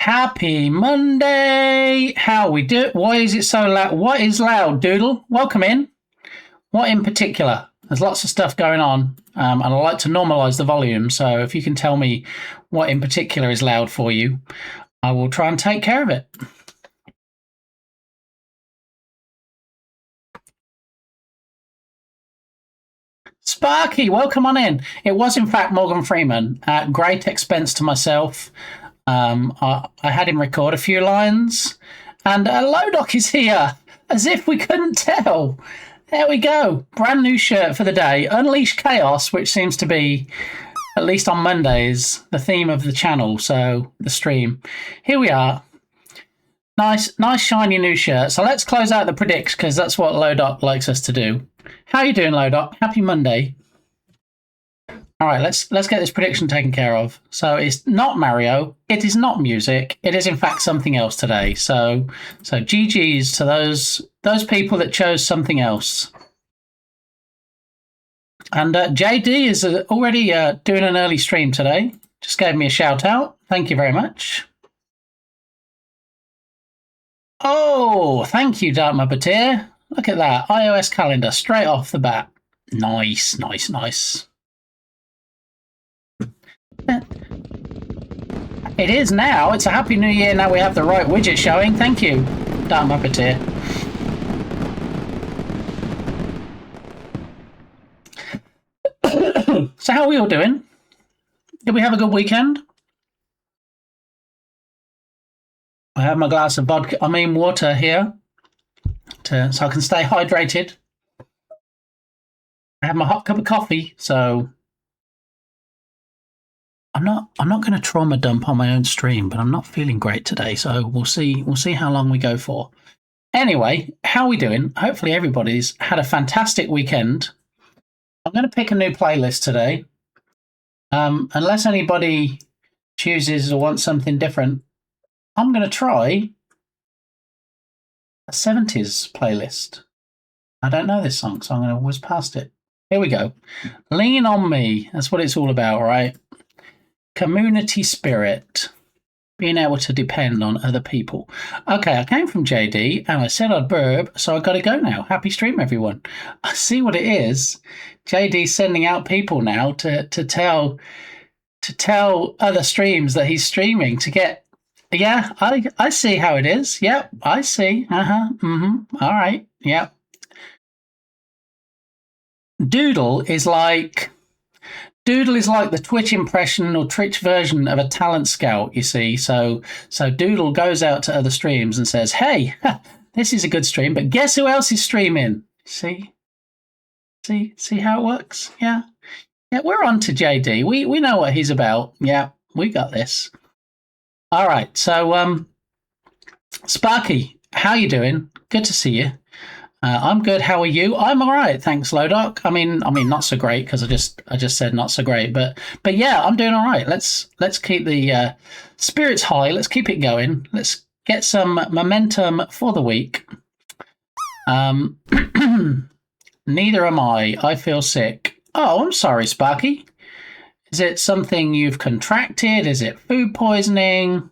Happy Monday! How we do? Why is it so loud? What is loud, Doodle? Welcome in. What in particular? There's lots of stuff going on, and I like to normalise the volume. So if you can tell me what in particular is loud for you, I will try and take care of it. Sparky, welcome on in. It was in fact Morgan Freeman at great expense to myself. I had him record a few lines, and Lodoc is here, as if we couldn't tell. There we go. Brand new shirt for the day. Unleash Chaos, which seems to be, at least on Mondays, the theme of the channel, so the stream. Here we are. Nice shiny new shirt. So let's close out the predicts, because that's what Lodoc likes us to do. How you doing, Lodoc? Happy Monday. All right, let's get this prediction taken care of. So it's not Mario. It is not music. It is in fact something else today. So GG's to those people that chose something else. And JD is already doing an early stream today. Just gave me a shout out. Thank you very much. Oh, thank you, Dark Muppeteer. Look at that iOS calendar straight off the bat. Nice. It is now. It's a happy new year. Now we have the right widget showing. Thank you, Dark Muppeteer. So how are we all doing? Did we have a good weekend? I have my glass of water here, so I can stay hydrated. I have my hot cup of coffee, so I'm not going to trauma dump on my own stream, but I'm not feeling great today, so we'll see how long we go for. Anyway, how are we doing? Hopefully everybody's had a fantastic weekend. I'm going to pick a new playlist today. Unless anybody chooses or wants something different, I'm going to try a 70s playlist. I don't know this song, so I'm going to whiz past it. Here we go. Lean on Me. That's what it's all about, right? Community spirit. Being able to depend on other people. Okay, I came from JD and I said I'd burp, so I got to go now. Happy stream, everyone. I see what it is. JD's sending out people now to tell other streams that he's streaming to get. Yeah, I see how it is. Yep, I see. All right. Yep. Doodle is like the Twitch impression or Twitch version of a talent scout, you see. So Doodle goes out to other streams and says, "Hey, this is a good stream, but guess who else is streaming?" See how it works? Yeah, we're on to JD. We know what he's about. Yeah, we got this. All right, so Sparky, how you doing? Good to see you. I'm good. How are you? I'm all right, thanks, Lodoc. I mean, not so great because I just said not so great, but yeah, I'm doing all right. Let's keep the spirits high. Let's keep it going. Let's get some momentum for the week. Neither am I. I feel sick. Oh, I'm sorry, Sparky. Is it something you've contracted? Is it food poisoning?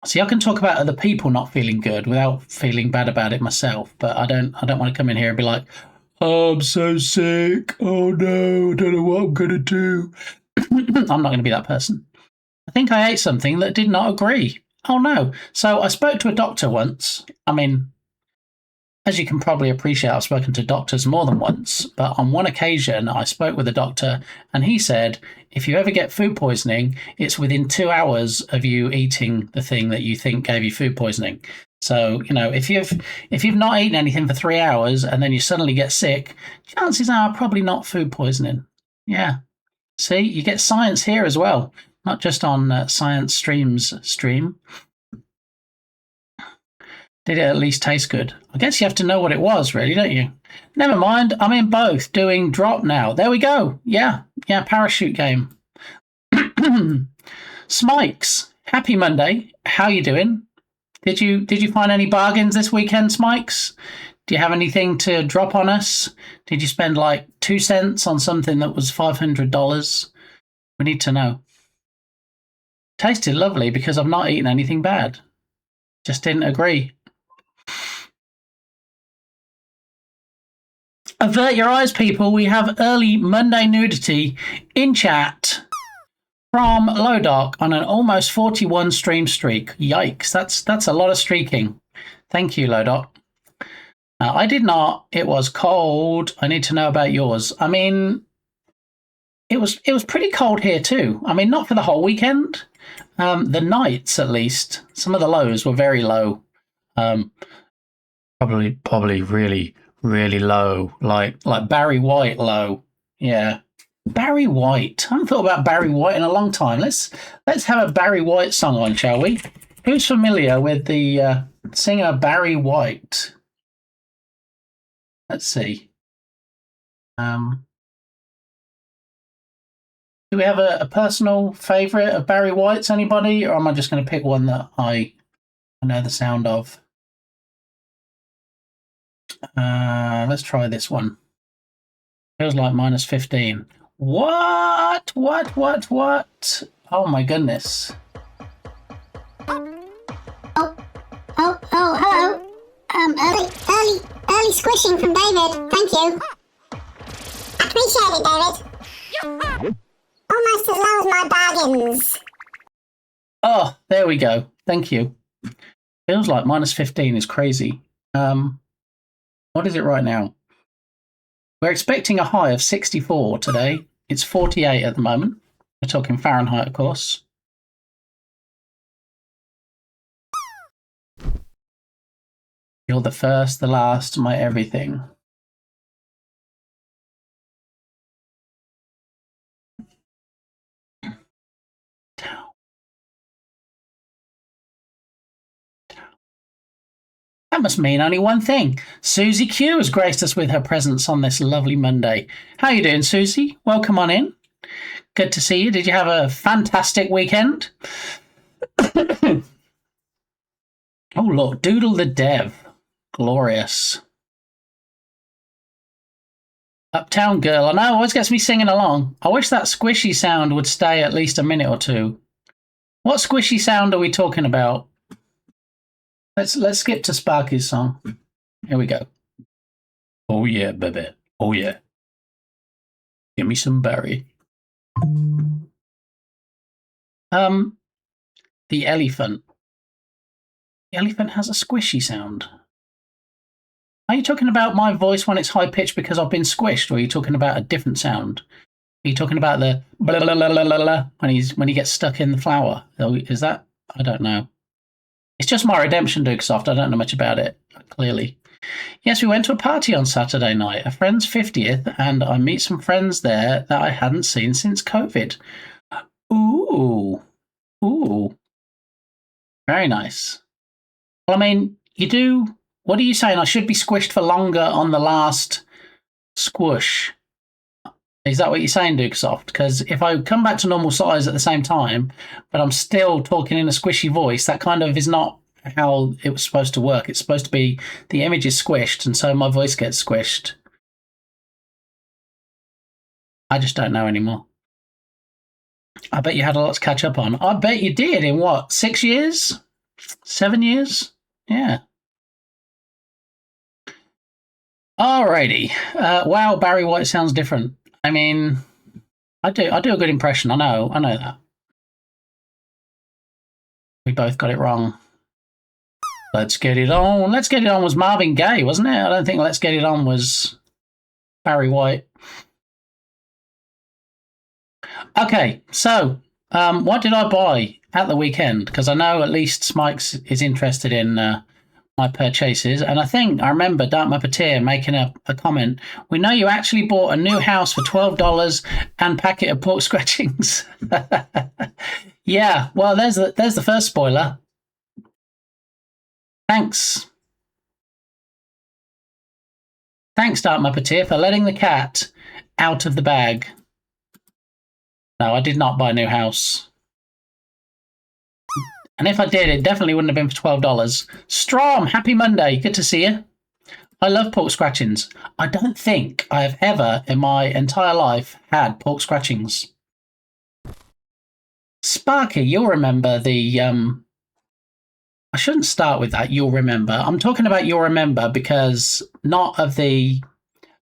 See, I can talk about other people not feeling good without feeling bad about it myself, but I don't want to come in here and be like, "Oh, I'm so sick. Oh no, I don't know what I'm gonna do." I'm not going to be that person. I think I ate something that did not agree. Oh no. So I spoke to a doctor once. I mean, as you can probably appreciate, I've spoken to doctors more than once, but on one occasion I spoke with a doctor and he said, if you ever get food poisoning, it's within 2 hours of you eating the thing that you think gave you food poisoning. So, if you've not eaten anything for 3 hours and then you suddenly get sick, chances are probably not food poisoning. Yeah. See, you get science here as well, not just on Science Stream's stream. Did it at least taste good? I guess you have to know what it was, really, don't you? Never mind, I'm in both, doing drop now. There we go. Yeah, parachute game. Smikes, happy Monday. How you doing? Did you find any bargains this weekend, Smikes? Do you have anything to drop on us? Did you spend like 2 cents on something that was $500? We need to know. Tasted lovely because I've not eaten anything bad. Just didn't agree. Avert your eyes, people. We have early Monday nudity in chat from Lodoc on an almost 41 stream streak. Yikes, that's a lot of streaking. Thank you, Lodoc. I did not. It was cold. I need to know about yours. I mean, it was pretty cold here too. I mean, not for the whole weekend. The nights, at least, some of the lows were very low. Probably really, really low, like Barry White low. Yeah, Barry White. I haven't thought about Barry White in a long time. Let's have a Barry White song on, shall we? Who's familiar with the singer Barry White? Let's see. Do we have a personal favourite of Barry White's? Anybody, or am I just going to pick one that I know the sound of? Let's try this one. Feels like minus 15. What? Oh my goodness. Hello. Early squishing from David. Thank you. Appreciate it, David. Almost as low as my bargains. Oh, there we go. Thank you. Feels like minus 15 is crazy. What is it right now? We're expecting a high of 64 today. It's 48 at the moment. We're talking Fahrenheit, of course. You're the first, the last, my everything. That must mean only one thing. Susie Q has graced us with her presence on this lovely Monday. How you doing, Susie? Welcome on in. Good to see you. Did you have a fantastic weekend? Oh, look, Doodle the Dev. Glorious. Uptown Girl. I know, always gets me singing along. I wish that squishy sound would stay at least a minute or two. What squishy sound are we talking about? Let's skip to Sparky's song. Here we go. Oh yeah, baby. Oh yeah. Give me some Barry. The elephant. The elephant has a squishy sound. Are you talking about my voice when it's high pitched because I've been squished, or are you talking about a different sound? Are you talking about the blah, blah, blah, blah, blah, blah, when he gets stuck in the flower? Is that? I don't know. It's just my redemption, Dukesoft. I don't know much about it, clearly. Yes, we went to a party on Saturday night, a friend's 50th, and I meet some friends there that I hadn't seen since COVID. Ooh. Very nice. Well, I mean, what are you saying? I should be squished for longer on the last squish. Is that what you're saying, Dukesoft? Because if I come back to normal size at the same time, but I'm still talking in a squishy voice, that kind of is not how it was supposed to work. It's supposed to be the image is squished, and so my voice gets squished. I just don't know anymore. I bet you had a lot to catch up on. I bet you did in what, 6 years? 7 years? Yeah. Alrighty. Wow, Barry White sounds different. I mean, I do a good impression. I know that. We both got it wrong. Let's Get It On. Let's Get It On was Marvin Gaye, wasn't it? I don't think Let's Get It On was Barry White. Okay, so what did I buy at the weekend? Because I know at least Smikes is interested in my purchases, and I think I remember Dark Muppeteer making a comment. We know you actually bought a new house for $12 and packet of pork scratchings. Yeah, well, there's the first spoiler. Thanks, Dark Muppeteer, for letting the cat out of the bag. No, I did not buy a new house. And if I did, it definitely wouldn't have been for $12. Strom, happy Monday. Good to see you. I love pork scratchings. I don't think I have ever in my entire life had pork scratchings. Sparky, you'll remember the I shouldn't start with that. You'll remember. I'm talking about you'll remember because not of the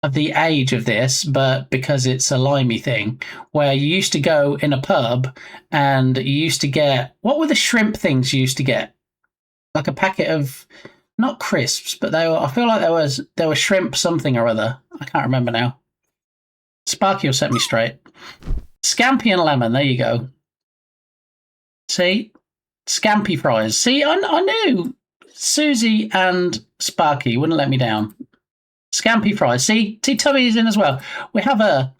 age of this, but because it's a limey thing where you used to go in a pub and you used to get, what were the shrimp things you used to get? Like a packet of, not crisps, but I feel like there was shrimp something or other. I can't remember now. Sparky will set me straight. Scampi and lemon. There you go. See? Scampi fries. See, I knew Susie and Sparky wouldn't let me down. Scampi fries. See, Tubby is in as well. We have a...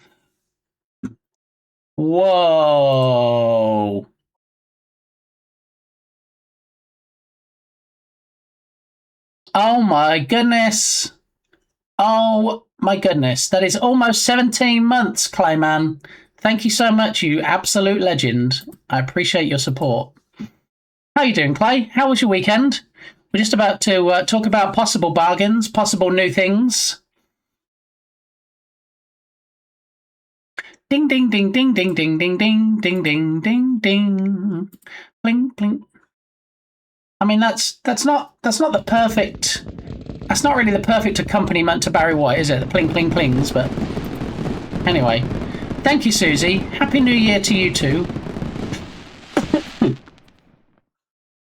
Whoa. Oh my goodness. Oh my goodness. That is almost 17 months, Clayman. Thank you so much, you absolute legend. I appreciate your support. How you doing, Clay? How was your weekend? We're just about to talk about possible bargains, possible new things. Ding, ding, ding, ding, ding, ding, ding, ding, ding, ding, ding, ding. Bling, bling. I mean, that's not the perfect. That's not really the perfect accompaniment to Barry White, is it? The pling, pling, plings. But anyway, thank you, Susie. Happy New Year to you too.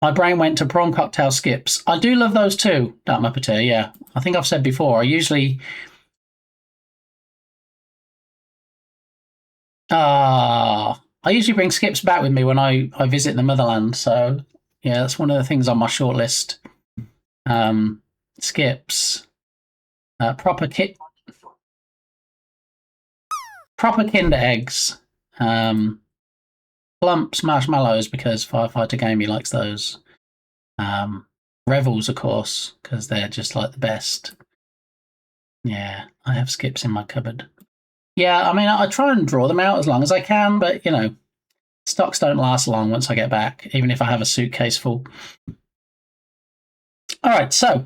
My brain went to prawn cocktail skips. I do love those too, Dark Muppeteer, yeah. I think I've said before, I usually... I usually bring skips back with me when I visit the motherland, so yeah, that's one of the things on my short list. Skips. Proper Kinder eggs. Plumps, marshmallows, because Firefighter Gamey likes those. Revels, of course, because they're just like the best. Yeah, I have skips in my cupboard. Yeah, I mean, I try and draw them out as long as I can, but, you know, stocks don't last long once I get back, even if I have a suitcase full. All right, so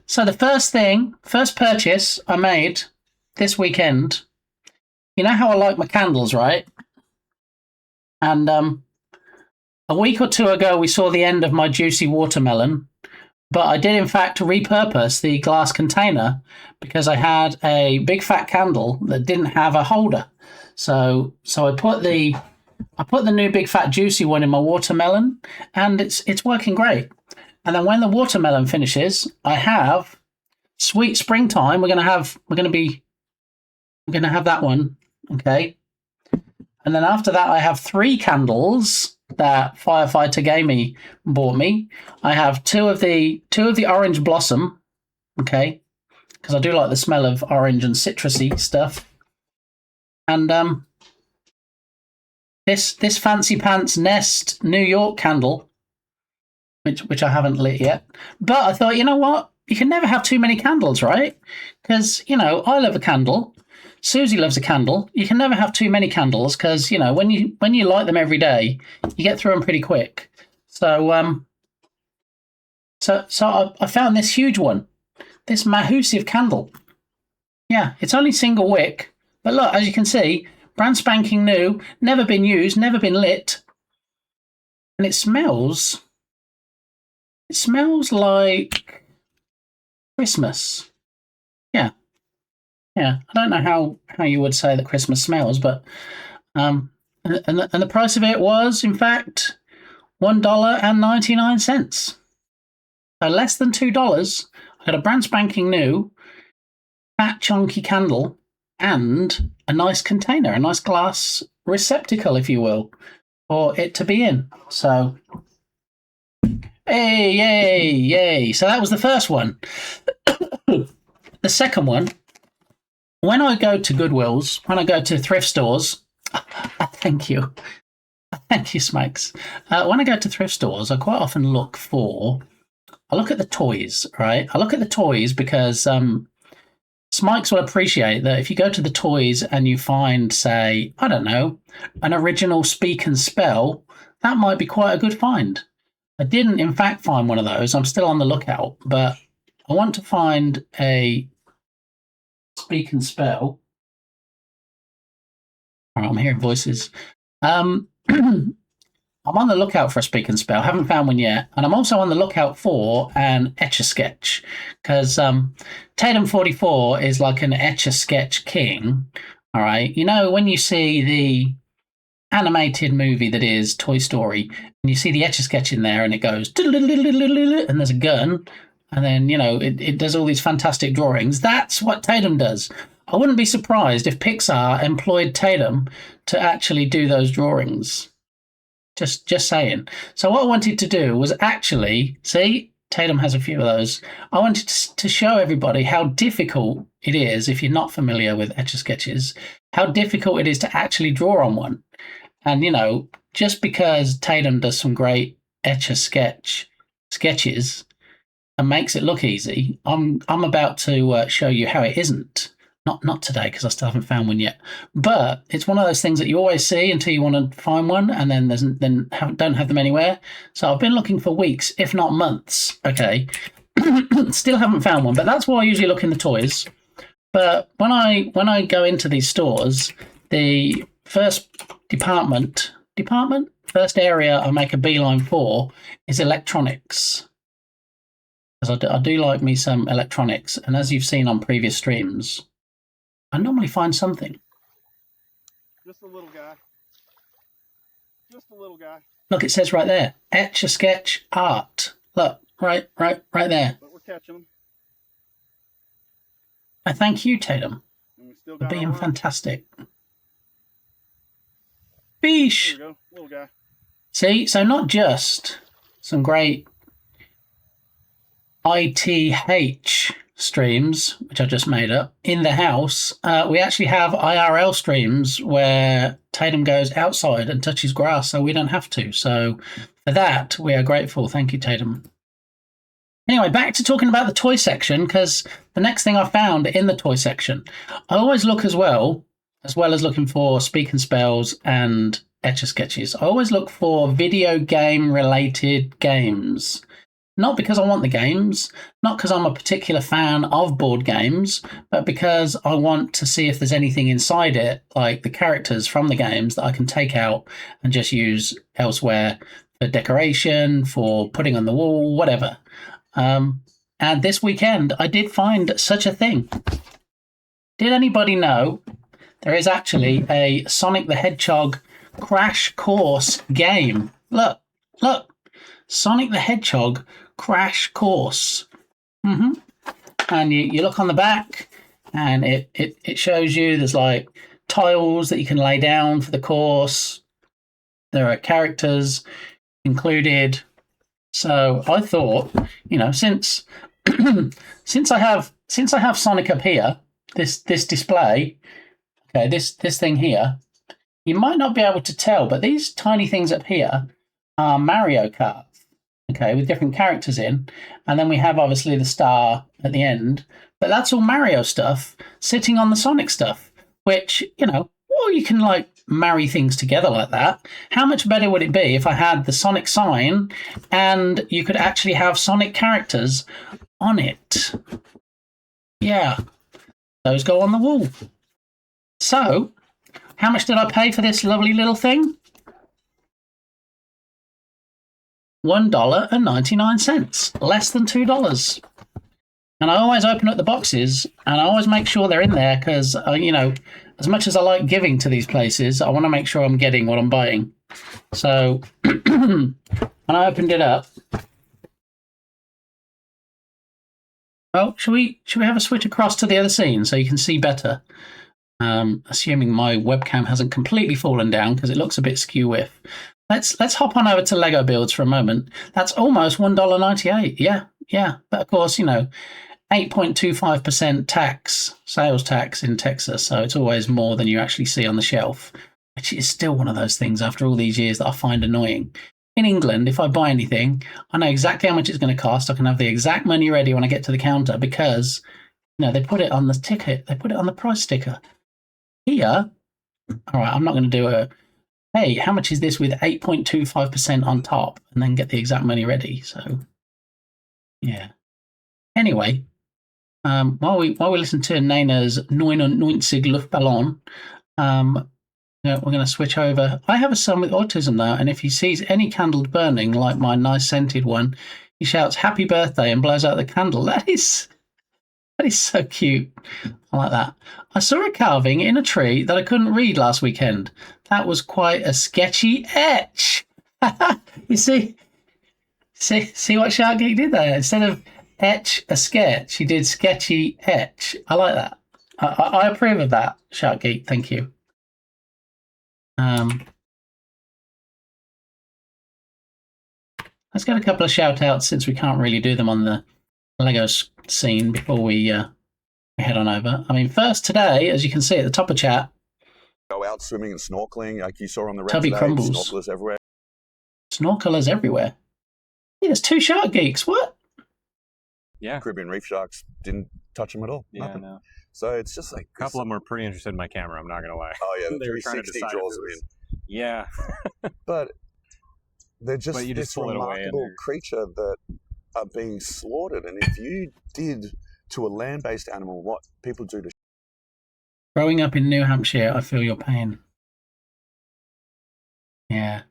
the first purchase I made this weekend, you know how I like my candles, right? And a week or two ago, we saw the end of my juicy watermelon, but I did, in fact, repurpose the glass container because I had a big fat candle that didn't have a holder. So I put the new big fat juicy one in my watermelon, and it's working great. And then when the watermelon finishes, I have sweet springtime. We're gonna have that one, okay. And then after that, I have 3 candles that Firefighter Gamey bought me. I have two of the orange blossom, okay, because I do like the smell of orange and citrusy stuff. And this fancy pants Nest New York candle, which I haven't lit yet. But I thought, you know what? You can never have too many candles, right? Because, you know, I love a candle. Susie loves a candle. You can never have too many candles because, you know, when you light them every day, you get through them pretty quick. So I found this huge one, this massive candle. Yeah, it's only single wick, but look, as you can see, brand spanking new, never been used, never been lit, and it smells like Christmas. Yeah. Yeah, I don't know how you would say that Christmas smells, but and the price of it was, in fact, $1.99. So less than $2. I got a brand spanking new, fat chunky candle, and a nice container, a nice glass receptacle, if you will, for it to be in. So, hey, yay, yay! So that was the first one. The second one. When I go to Goodwills, when I go to thrift stores, thank you. Thank you, Smikes. When I go to thrift stores, I quite often look at the toys, right? I look at the toys because Smikes will appreciate that if you go to the toys and you find, say, I don't know, an original Speak and Spell, that might be quite a good find. I didn't, in fact, find one of those. I'm still on the lookout, but I want to find a Speak and Spell. All right, I'm hearing voices. I'm on the lookout for a speak and spell. Haven't found one yet, and I'm also on the lookout for an etch a sketch because Tatum 44 is like an etch a sketch king. All right, you know when you see the animated movie that is Toy Story, and you see the etch a sketch in there, and it goes and there's a gun, and then it does all these fantastic drawings. That's what Tatum does. I wouldn't be surprised if Pixar employed Tatum to actually do those drawings. Just saying. So what I wanted to do was actually see Tatum has a few of those. I wanted to show everybody how difficult it is if you're not familiar with Etch a Sketches, how difficult it is to actually draw on one. And just because Tatum does some great Etch a sketches and makes it look easy, I'm about to show you how it isn't. Not today because I still haven't found one yet. But it's one of those things that you always see until you want to find one, and then don't have them anywhere. So I've been looking for weeks, if not months. Okay, still haven't found one. But that's why I usually look in the toys. But when I go into these stores, the first first area I make a beeline for is electronics. Because I do like me some electronics, and as you've seen on previous streams, I normally find something. Just a little guy. Just a little guy. Look, it says right there, Etch a Sketch Art. Look, right there. But we're catching them. I thank you, Tatum, And we still for got being our fantastic. Beesh. There we go, little guy. See, so not just some great ITH streams, which I just made up, in the house, we actually have IRL streams where Tatum goes outside and touches grass so we don't have to. So for that, we are grateful. Thank you, Tatum. Anyway, back to talking about the toy section, because the next thing I found in the toy section, I always look as well as looking for speak and spells and etch a sketches. I always look for video game related games. Not because I want the games, not because I'm a particular fan of board games, but because I want to see if there's anything inside it, like the characters from the games that I can take out and just use elsewhere for decoration, for putting on the wall, whatever. And this weekend, I did find such a thing. Did anybody know there is actually a Sonic the Hedgehog Crash Course game? Look, Sonic the Hedgehog Crash Course. And you look on the back, and it shows you there's like tiles that you can lay down for the course. There are characters included. So I thought, since since I have Sonic up here, this display, okay, this thing here, you might not be able to tell, but these tiny things up here are Mario Kart. Okay, with different characters in. And then we have obviously the star at the end. But that's all Mario stuff sitting on the Sonic stuff, which, or you can like marry things together like that. How much better would it be if I had the Sonic sign and you could actually have Sonic characters on it? Yeah, those go on the wall. So, how much did I pay for this lovely little thing? $1.99, less than $2. And I always open up the boxes and I always make sure they're in there because, as much as I like giving to these places, I want to make sure I'm getting what I'm buying. So when I opened it up, well, should we have a switch across to the other scene so you can see better? Assuming my webcam hasn't completely fallen down because it looks a bit skew-whiff. Let's hop on over to Lego Builds for a moment. That's almost $1.98. Yeah. But of course, 8.25% sales tax in Texas, so it's always more than you actually see on the shelf, which is still one of those things after all these years that I find annoying. In England, if I buy anything, I know exactly how much it's going to cost. I can have the exact money ready when I get to the counter because, they put it on the ticket. They put it on the price sticker. Here, all right, I'm not going to do hey, how much is this with 8.25% on top, and then get the exact money ready. So, yeah. Anyway, while we listen to Nana's 99 Luftballon, we're going to switch over. I have a son with autism now, and if he sees any candles burning, like my nice scented one, he shouts "Happy Birthday" and blows out the candle. That is so cute. I like that. I saw a carving in a tree that I couldn't read last weekend. That was quite a sketchy etch. You see what Shark Geek did there? Instead of etch a sketch, he did sketchy etch. I like that. I approve of that, Shark Geek. Thank you. Let's get a couple of shout outs since we can't really do them on the Lego scene before we head on over. I mean, first today, as you can see at the top of chat, go out swimming and snorkeling like you saw on the Tubby today. Crumbles. Snorkelers everywhere. Snorkelers everywhere. Yeah, there's 2 Shark Geeks. What? Yeah. Caribbean reef sharks didn't touch them at all. Yeah, Nothing. no. So it's just like A couple of them were pretty interested in my camera, I'm not going to lie. Oh yeah, the They were trying to 360 decide draws if them it in. Yeah. But they're just But you just this pull it away and remarkable they're- creature that are being slaughtered. And if you did to a land-based animal what people do to Growing up in New Hampshire, I feel your pain. Yeah.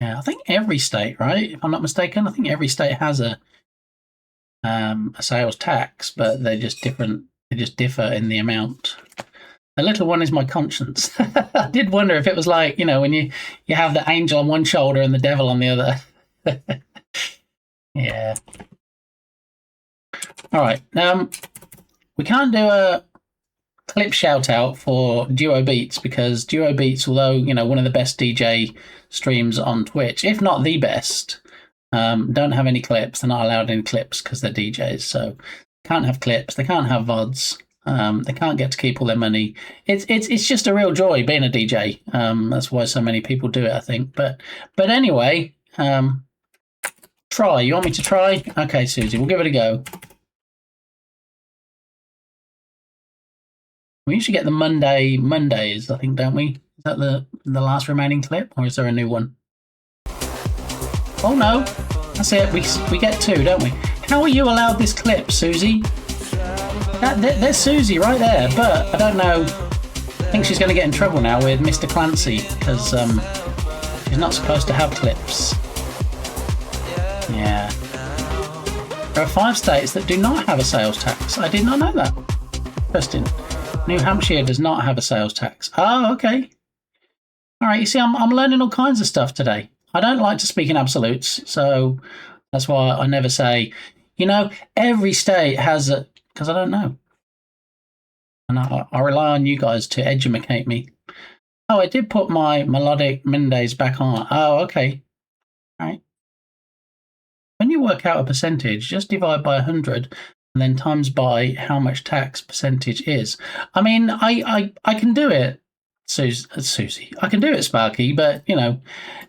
Yeah, I think every state, right? If I'm not mistaken, I think every state has a sales tax, but they're just different. They just differ in the amount. The little one is my conscience. I did wonder if it was like, when you have the angel on one shoulder and the devil on the other. Yeah. All right. We can't do a clip shout out for Duo Beats because Duo Beats, although one of the best DJ streams on Twitch, if not the best, don't have any clips. They're not allowed any clips because they're DJs, so can't have clips. They can't have VODs. They can't get to keep all their money. It's just a real joy being a DJ. That's why so many people do it, I think. But anyway, try. You want me to try? Okay, Susie, we'll give it a go. We usually get the Mondays, I think, don't we? Is that the last remaining clip, or is there a new one? Oh no, that's it. We get 2, don't we? How are you allowed this clip, Susie? There's Susie right there, but I don't know. I think she's going to get in trouble now with Mr. Clancy because she's not supposed to have clips. Yeah. There are 5 states that do not have a sales tax. I did not know that. Interesting. New Hampshire does not have a sales tax. Oh, okay. All right, you see, I'm learning all kinds of stuff today. I don't like to speak in absolutes, so that's why I never say, every state has a... because I don't know. And I rely on you guys to educate me. Oh, I did put my melodic Mondays back on. Oh, okay. All right. When you work out a percentage, just divide by 100 and then times by how much tax percentage is. I mean, I can do it, Susie. I can do it, Sparky, but,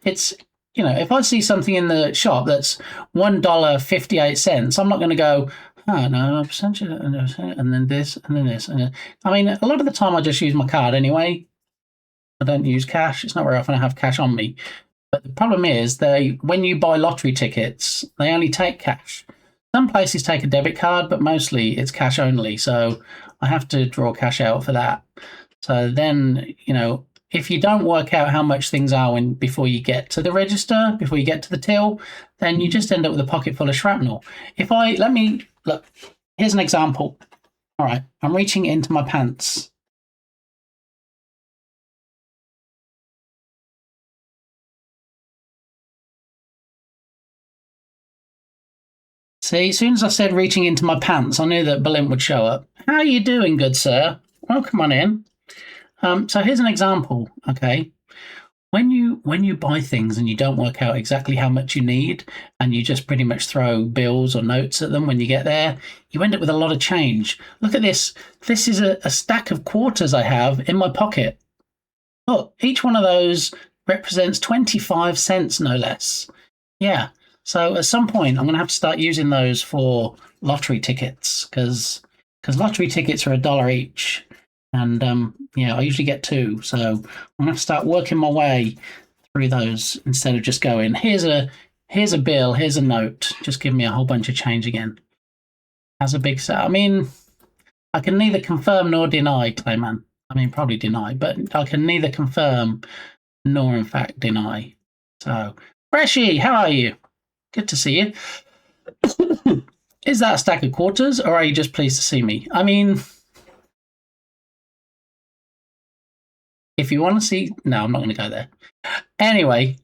it's, if I see something in the shop that's $1.58, I'm not going to go, oh, no, percentage, and then this, and then this. I mean, a lot of the time I just use my card anyway. I don't use cash. It's not very often I have cash on me. But the problem is, when you buy lottery tickets, they only take cash. Some places take a debit card, but mostly it's cash only. So I have to draw cash out for that. So then, if you don't work out how much things are before you get to the register, before you get to the till, then you just end up with a pocket full of shrapnel. Look, here's an example. All right, I'm reaching into my pants. See, as soon as I said reaching into my pants, I knew that Blimp would show up. How are you doing, good sir? Welcome on in. So here's an example, okay? When you buy things and you don't work out exactly how much you need and you just pretty much throw bills or notes at them when you get there, you end up with a lot of change. Look at this. This is a stack of quarters I have in my pocket. Look, each one of those represents 25 cents, no less. Yeah. So at some point, I'm going to have to start using those for lottery tickets because lottery tickets are $1 each. And, I usually get 2. So I'm going to have to start working my way through those instead of just going, here's a bill, here's a note. Just give me a whole bunch of change again. As a big set. I mean, I can neither confirm nor deny, Clayman. I mean, probably deny, but I can neither confirm nor, in fact, deny. So, Freshie, how are you? Good to see you. Is that a stack of quarters, or are you just pleased to see me? I mean, if you want to see... No, I'm not going to go there. Anyway,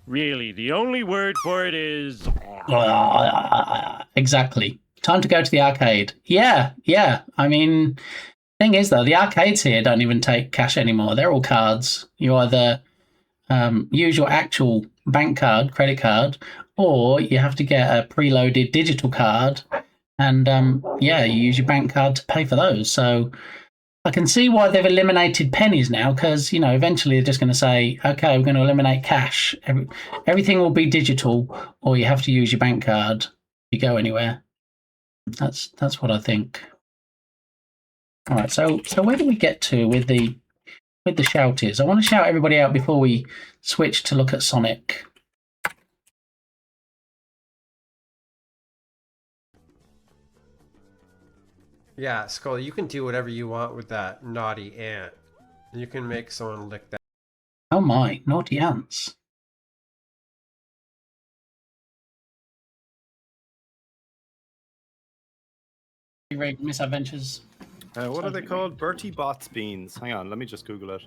Really, the only word for it is... exactly. Time to go to the arcade. Yeah. I mean, thing is, though, the arcades here don't even take cash anymore. They're all cards. You either use your actual bank card, credit card, or you have to get a preloaded digital card, and you use your bank card to pay for those. So I can see why they've eliminated pennies now, because eventually they're just going to say, okay, we're going to eliminate cash. Everything will be digital, or you have to use your bank card if you go anywhere. That's what I think. All right, so where do we get to with the shouters? I want to shout everybody out before we switch to look at Sonic. Yeah, Skull, you can do whatever you want with that naughty ant. You can make someone lick that. Oh my, naughty ants. Great misadventures. What are they called? Bertie Bott's beans. Hang on, let me just Google it.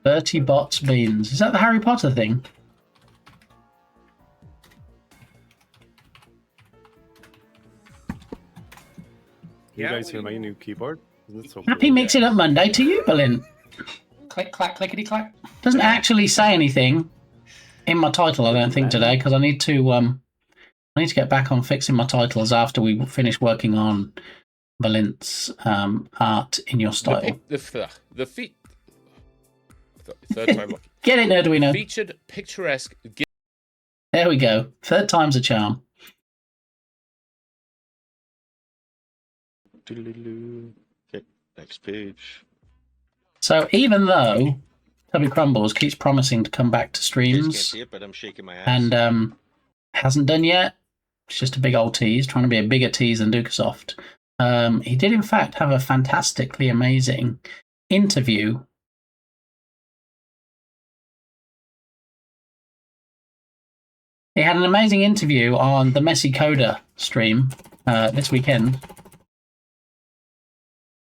Bertie Bott's beans. Is that the Harry Potter thing? You guys hear my new keyboard? Isn't it so Happy cool? Mix It Up Monday to you, Berlin. Click, clack, clickety, clack. Doesn't actually say anything in my title, I don't think, today, because I need to get back on fixing my titles after we finish working on Berlin's art in your style. The third time lucky. Get it, Nerduino. Featured picturesque. There we go. Third time's a charm. Okay, next page. So even though Tubby Crumbles keeps promising to come back to You guys can't streams see it, but I'm shaking my ass. and hasn't done yet, it's just a big old tease, trying to be a bigger tease than Dukasoft. He did in fact have a fantastically amazing interview. He had an amazing interview on the Messy Coda stream this weekend.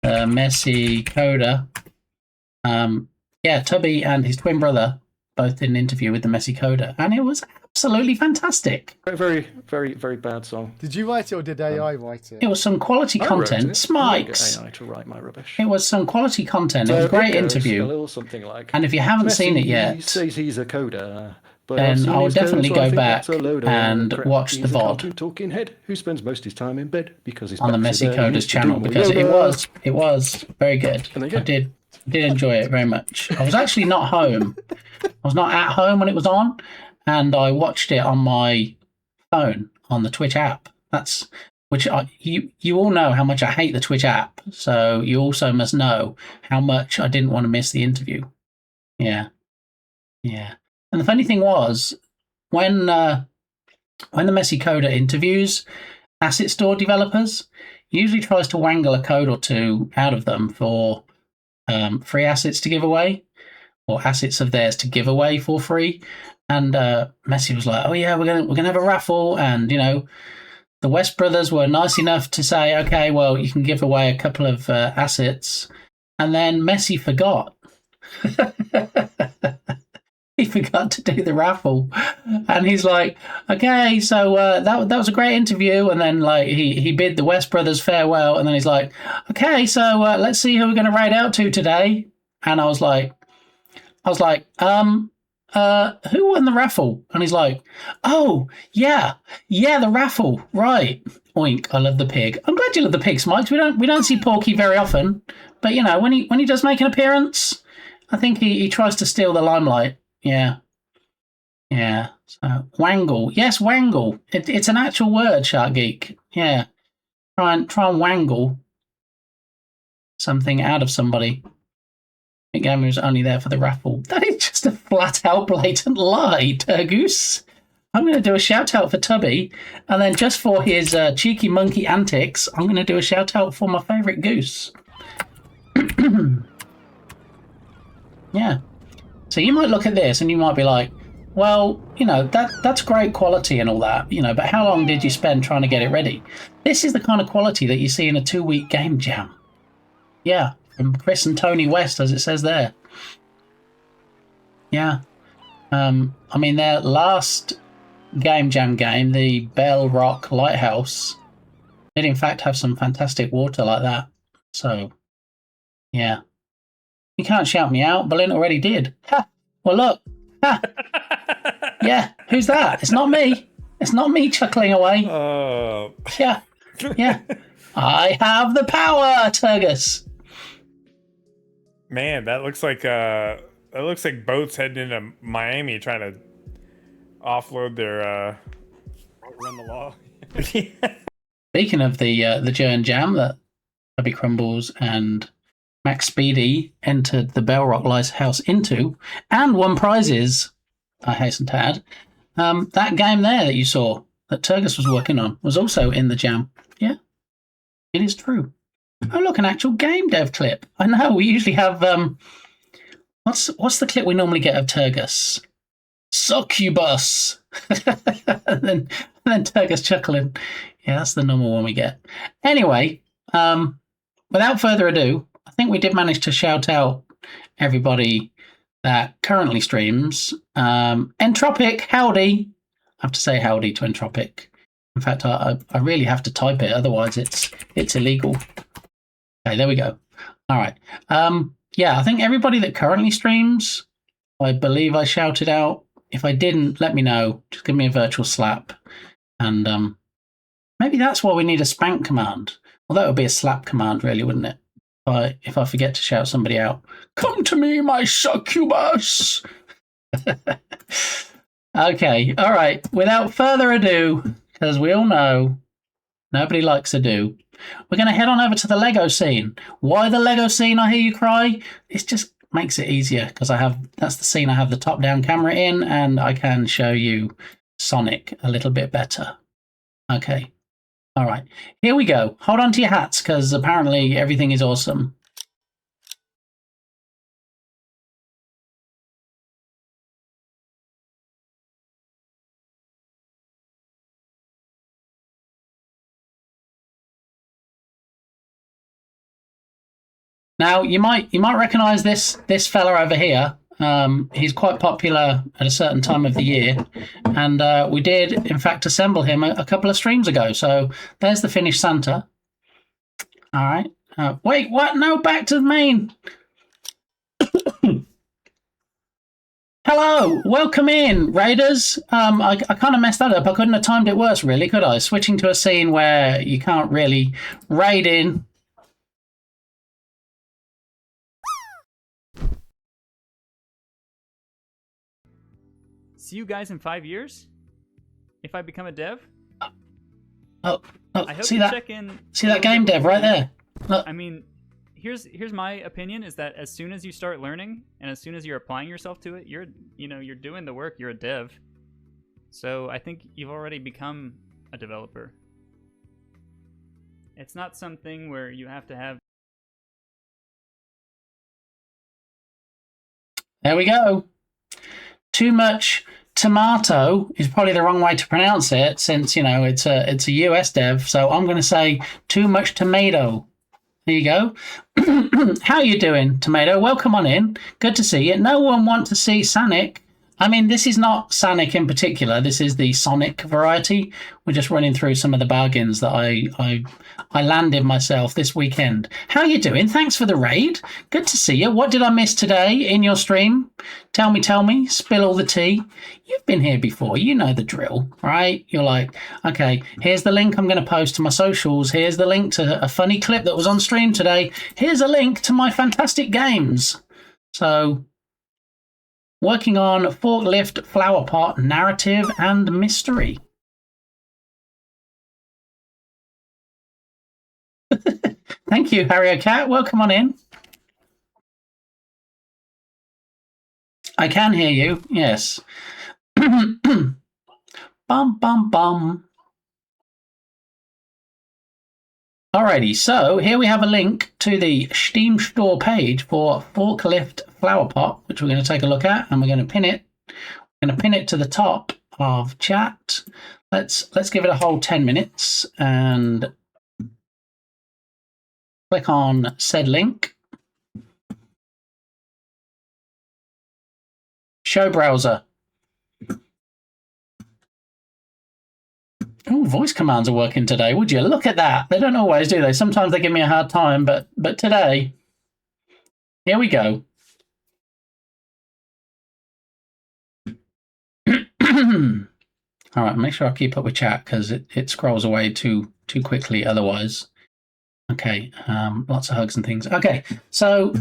Messy Coda. Tubby and his twin brother both did an interview with the Messy Coda, and it was absolutely fantastic. Very, very, very bad song. Did you write it or did AI write it? It was some quality content. Smikes. AI to write my rubbish. It was some quality content. It was a great interview. A little something like. And if you haven't seen it yet, he says he's a coder. But then I'll definitely go back and watch the VOD talking head who spends most of his time in bed because he's on the Messy Coda's channel, because it was very good. I did enjoy it very much. I was actually not home. I was not at home when it was on, and I watched it on my phone on the Twitch app. You all know how much I hate the Twitch app, so you also must know how much I didn't want to miss the interview. Yeah. And the funny thing was, when the Messy Coda interviews asset store developers, he usually tries to wangle a code or two out of them for free assets to give away, or assets of theirs to give away for free. And Messy was like, "Oh yeah, we're gonna have a raffle," and the West brothers were nice enough to say, "Okay, well, you can give away a couple of assets," and then Messy forgot. He forgot to do the raffle, and he's like, "Okay, so that was a great interview." And then he bid the West brothers farewell, and then he's like, "Okay, so let's see who we're going to raid out to today." And I was like, who won the raffle? And he's like, "Oh yeah, the raffle, right?" Oink! I love the pig. I'm glad you love the pig, Smikes. We don't see Porky very often, but when he does make an appearance, I think he tries to steal the limelight. Yeah. So wangle, yes, wangle. It's an actual word, Shark Geek. Yeah, try and wangle something out of somebody. Big Gamer is only there for the raffle. That is just a flat out blatant lie, Turgoose. I'm going to do a shout out for Tubby, and then just for his cheeky monkey antics, I'm going to do a shout out for my favourite goose. Yeah. So you might look at this and you might be like, well, you know, that's great quality and all that, you know, but how long did you spend trying to get it ready? This is the kind of quality that you see in a 2-week game jam. Yeah, from Chris and Tony West, as it says there. Yeah. I mean, their last game jam game, the Bell Rock Lighthouse, did in fact have some fantastic water like that. So, yeah. You can't shout me out. Berlin already did. Ha! Well, look. Ha! Yeah, who's that? It's not me. It's not me chuckling away. Yeah, yeah. I have the power, Turgus. Man, that looks like boats heading into Miami trying to offload their Run the law. Speaking of the Jern Jam that Tubby Crumbles and Max Speedy entered the Bell Rock Lighthouse into and won prizes, I hasten to add, that game there that you saw that Turgus was working on was also in the jam. Yeah, it is true. Oh, look, an actual game dev clip. I know, we usually have... what's the clip we normally get of Turgus? Succubus! and then Turgus chuckling. Yeah, that's the normal one we get. Anyway, without further ado, I think we did manage to shout out everybody that currently streams. Entropic, howdy. I have to say howdy to Entropic. In fact, I really have to type it, otherwise it's illegal. Okay, there we go. All right. Yeah, I think everybody that currently streams, I believe I shouted out. If I didn't, let me know. Just give me a virtual slap. And maybe that's why we need a spank command. Well, that would be a slap command, really, wouldn't it? If I forget to shout somebody out. Come to me, my succubus! Okay, all right. Without further ado, because we all know nobody likes ado, we're going to head on over to the Lego scene. Why the Lego scene, I hear you cry? It just makes it easier because that's the scene I have the top-down camera in, and I can show you Sonic a little bit better. Okay. All right. Here we go. Hold on to your hats because apparently everything is awesome. Now you might recognise this fella over here. He's quite popular at a certain time of the year, and we did in fact assemble him a couple of streams ago. So there's the finished Santa. All right. Wait, what? No, back to the main. Hello, welcome in, Raiders. I kind of messed that up. I couldn't have timed it worse, really, could I? Switching to a scene where you can't really raid in. See you guys in 5 years? If I become a dev? Oh, I hope see you that? check in. See that game dev right there? Look. I mean, here's my opinion: is that as soon as you start learning and as soon as you're applying yourself to it, you're doing the work. You're a dev. So I think you've already become a developer. It's not something where you have to have. There we go. Too much tomato is probably the wrong way to pronounce it, since it's a US dev. So I'm going to say too much tomato. There you go. How you doing, Tomato? Welcome on in. Good to see you. No one want to see Sonic. I mean, this is not Sonic in particular. This is the Sonic variety. We're just running through some of the bargains that I landed myself this weekend. How you doing? Thanks for the raid. Good to see you. What did I miss today in your stream? Tell me. Spill all the tea. You've been here before. You know the drill, right? You're like, okay, here's the link I'm going to post to my socials. Here's the link to a funny clip that was on stream today. Here's a link to my fantastic games. So... working on forklift, flower pot, narrative, and mystery. Thank you, Harry Cat. Welcome on in. I can hear you, yes. Bum, bum, bum. Alrighty, so here we have a link to the Steam store page for Forklift Flower Pot, which we're going to take a look at, and we're going to pin it. We're going to pin it to the top of chat. Let's give it a whole 10 minutes and click on said link. Show browser. Oh, voice commands are working today. Would you look at that? They don't always, do they? Sometimes they give me a hard time, but today, here we go. All right, make sure I keep up with chat because it scrolls away too quickly otherwise. Okay, lots of hugs and things. Okay, so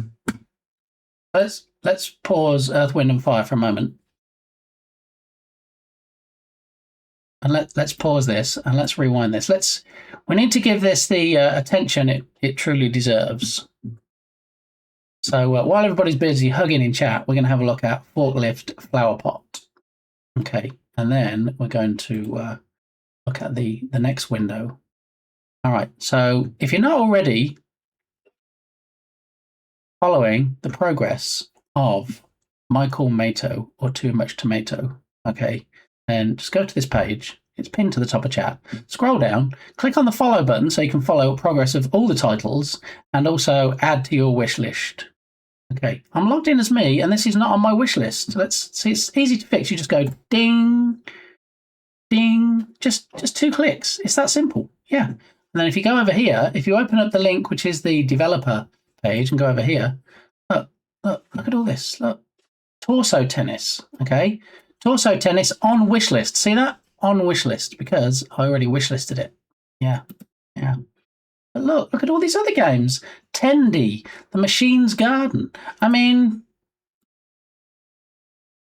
let's pause Earth, Wind and Fire for a moment. And let's pause this and let's rewind this. We need to give this the attention it truly deserves. So while everybody's busy hugging in chat, we're going to have a look at Forklift Flower Pot. Okay, and then we're going to look at the next window. All right, so if you're not already following the progress of Michael Mato or Too Much Tomato, okay, then just go to this page. It's pinned to the top of chat. Scroll down, click on the follow button so you can follow progress of all the titles and also add to your wish list. Okay, I'm logged in as me and this is not on my wish list. Let's see, it's easy to fix. You just go ding, ding, just 2 clicks. It's that simple. Yeah. And then if you go over here, if you open up the link, which is the developer page, and go over here, look at all this. Look, torso tennis. Okay. Torso tennis on wish list. See that? On wish list because I already wish listed it. Yeah. Yeah. But look at all these other games. Tendy, The Machine's Garden. I mean,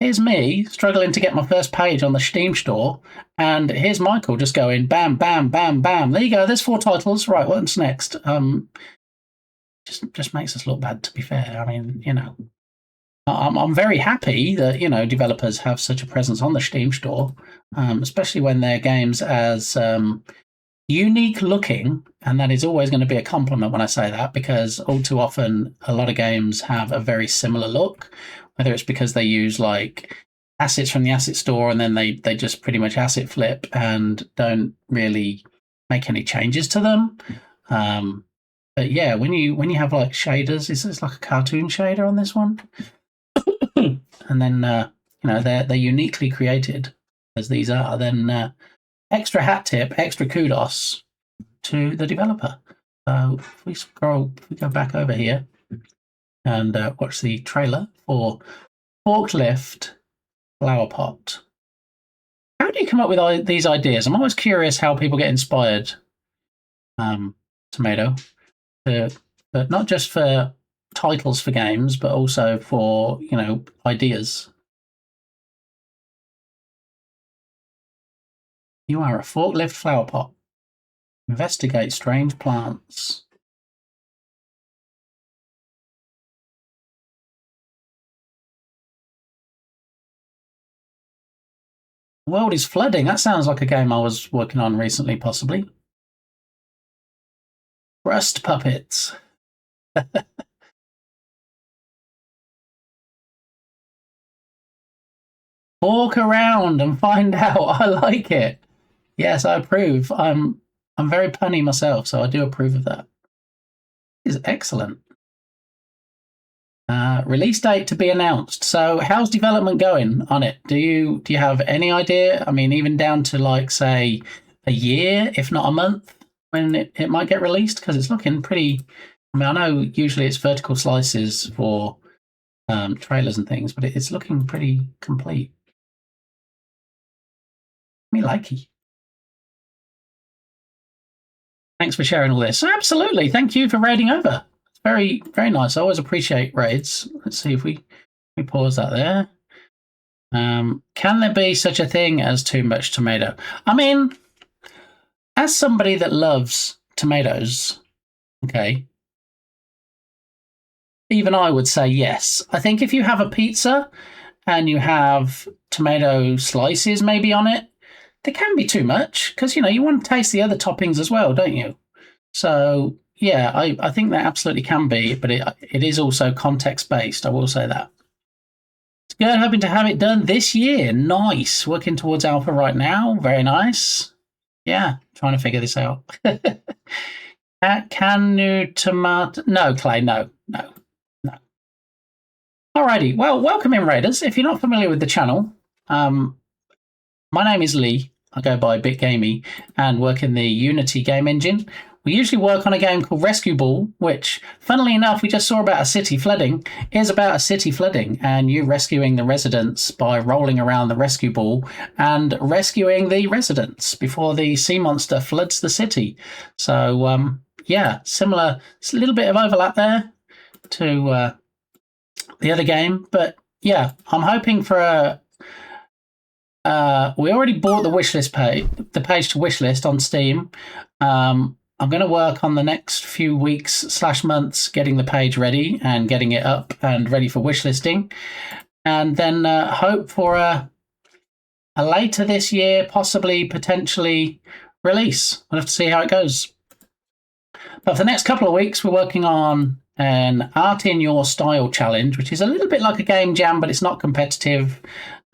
here's me struggling to get my first page on the Steam store, and here's Michael just going bam, bam, bam, bam. There you go. There's 4 titles. Right, what's next? Just makes us look bad, to be fair. I mean, you know. I'm very happy that, you know, developers have such a presence on the Steam store, especially when they're games as unique looking, and that is always going to be a compliment when I say that, because all too often a lot of games have a very similar look, whether it's because they use like assets from the asset store and then they just pretty much asset flip and don't really make any changes to them. But yeah, when you have like shaders, it's like a cartoon shader on this one. And then you know, they're uniquely created as these are, then extra hat tip, extra kudos to the developer. So if we go back over here and watch the trailer for Forklift Flower Pot. How do you come up with these ideas? I'm always curious how people get inspired, Tomato, but not just for titles for games, but also for, you know, ideas. You are a forklift flower pot. Investigate strange plants. The world is flooding. That sounds like a game I was working on recently, possibly. Rust puppets. Walk around and find out. I like it. Yes, I approve. I'm very punny myself, so I do approve of that. It is excellent. Release date to be announced. So how's development going on it? Do you have any idea? I mean, even down to like, say, a year, if not a month, when it might get released? Because it's looking pretty... I mean, I know usually it's vertical slices for trailers and things, but it's looking pretty complete. Me likey. Thanks for sharing all this. Absolutely. Thank you for raiding over. It's very, very nice. I always appreciate raids. Let's see if we pause that there. Can there be such a thing as too much tomato? I mean, as somebody that loves tomatoes, okay, even I would say yes. I think if you have a pizza and you have tomato slices maybe on it, there can be too much because, you know, you want to taste the other toppings as well, don't you? So yeah, I think that absolutely can be, but it is also context based. I will say that. It's good. Hoping to have it done this year. Nice. Working towards alpha right now. Very nice. Yeah, trying to figure this out. Canu tomato? No, Clay. No. Alrighty. Well, welcome in, Raiders. If you're not familiar with the channel, my name is Lee. I go by BitGamey and work in the Unity game engine. We usually work on a game called Rescue Ball, which, funnily enough, we just saw about a city flooding, is about a city flooding and you rescuing the residents by rolling around the rescue ball and rescuing the residents before the sea monster floods the city. So, yeah, similar, it's a little bit of overlap there to the other game. But yeah, I'm hoping for a... we already bought the wishlist page, the page to wishlist on Steam. I'm going to work on the next few weeks / months getting the page ready and getting it up and ready for wishlisting, and then hope for a later this year, possibly potentially release. We'll have to see how it goes. But for the next couple of weeks, we're working on an Art in Your Style challenge, which is a little bit like a game jam, but it's not competitive.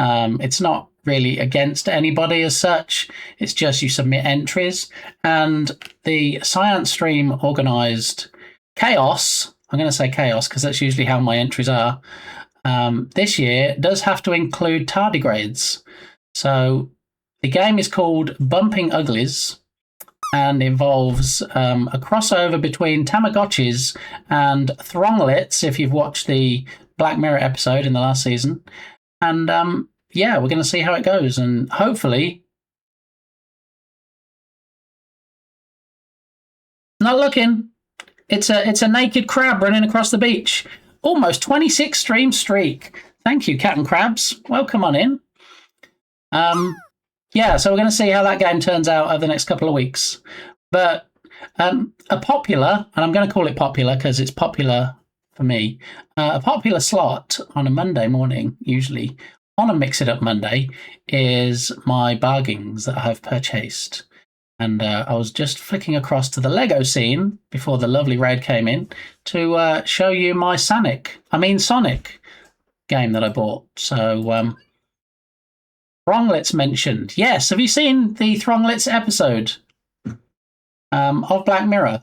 It's not really against anybody as such. It's just you submit entries. And the Science Stream organised Chaos, I'm going to say Chaos because that's usually how my entries are, this year does have to include tardigrades. So the game is called Bumping Uglies and involves a crossover between Tamagotchis and Thronglets, if you've watched the Black Mirror episode in the last season. And yeah, we're going to see how it goes, and hopefully... Not looking. It's a naked crab running across the beach. Almost 26 stream streak. Thank you, Captain Crabs. Welcome on in. Yeah, so we're going to see how that game turns out over the next couple of weeks. But a popular, and I'm going to call it popular because it's popular for me, a popular slot on a Monday morning, usually on a Mix It Up Monday, is my bargains that I have purchased. And I was just flicking across to the Lego scene before the lovely raid came in to show you my Sonic game that I bought. So, Thronglets mentioned. Yes, have you seen the Thronglets episode of Black Mirror?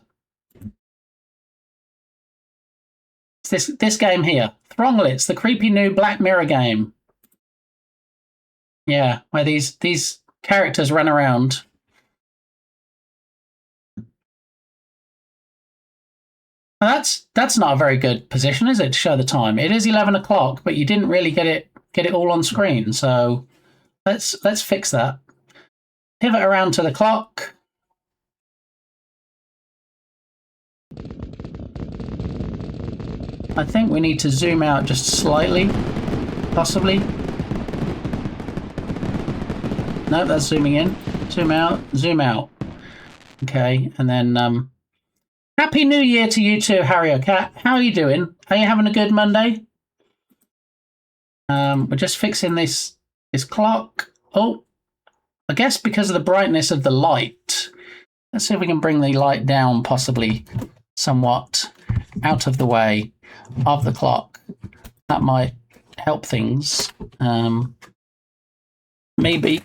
It's this game here. Thronglets, the creepy new Black Mirror game. Yeah, where these characters run around. Now that's not a very good position, is it, to show the time? It is 11 o'clock, but you didn't really get it all on screen. So let's fix that. Pivot around to the clock. I think we need to zoom out just slightly, possibly. No, that's zooming in. Zoom out, zoom out. Okay, and then Happy New Year to you too, Harry Cat. How are you doing? Are you having a good Monday? We're just fixing this clock. Oh, I guess because of the brightness of the light. Let's see if we can bring the light down, possibly somewhat out of the way of the clock. That might help things. Maybe.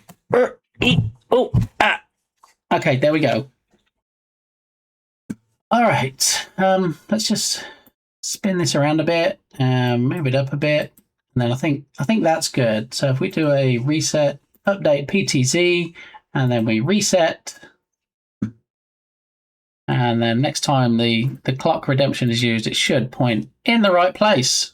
Okay, there we go. All right. Let's just spin this around a bit and move it up a bit. And then I think that's good. So if we do a reset, update PTZ, and then we reset, and then next time the clock redemption is used, it should point in the right place.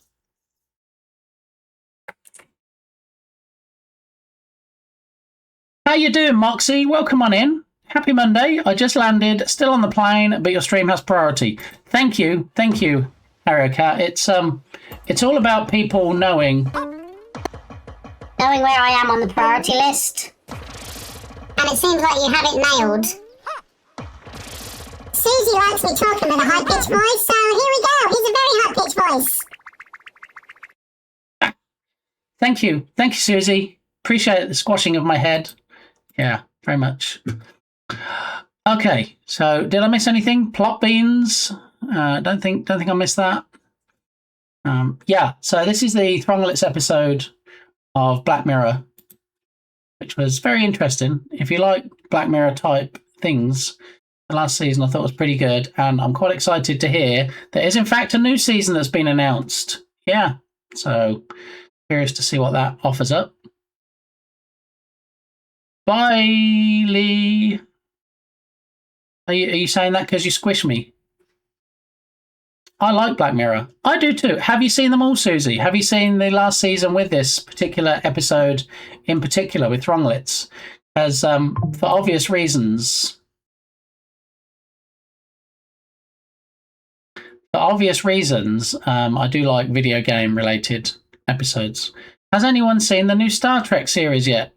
How you doing, Moxie? Welcome on in. Happy Monday. I just landed, still on the plane, but your stream has priority. Thank you, Harry Cat. It's all about people knowing where I am on the priority list. And it seems like you have it nailed. Susie likes me talking with a high-pitched voice, so here we go. He's a very high-pitched voice. Thank you, Susie. Appreciate the squashing of my head. Yeah, very much. Okay, so did I miss anything? Plot beans? Don't think I missed that. Yeah, so this is the Thronglets episode of Black Mirror, which was very interesting. If you like Black Mirror type things, the last season I thought was pretty good, and I'm quite excited to hear there is in fact a new season that's been announced. Yeah, so curious to see what that offers up. Bye, Lee. Are you saying that because you squish me? I like Black Mirror. I do too. Have you seen them all, Susie? Have you seen the last season with this particular episode in particular with Thronglets? As for obvious reasons. For obvious reasons, I do like video game related episodes. Has anyone seen the new Star Trek series yet?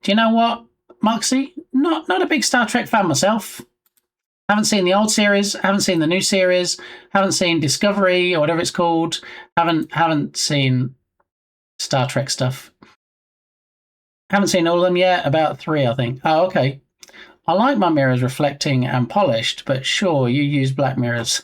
Do you know what, Moxie? Not a big Star Trek fan myself. Haven't seen the old series, haven't seen the new series, haven't seen Discovery or whatever it's called. Haven't seen Star Trek stuff. Haven't seen all of them yet, about 3, I think. Oh, okay. I like my mirrors reflecting and polished, but sure, you use black mirrors.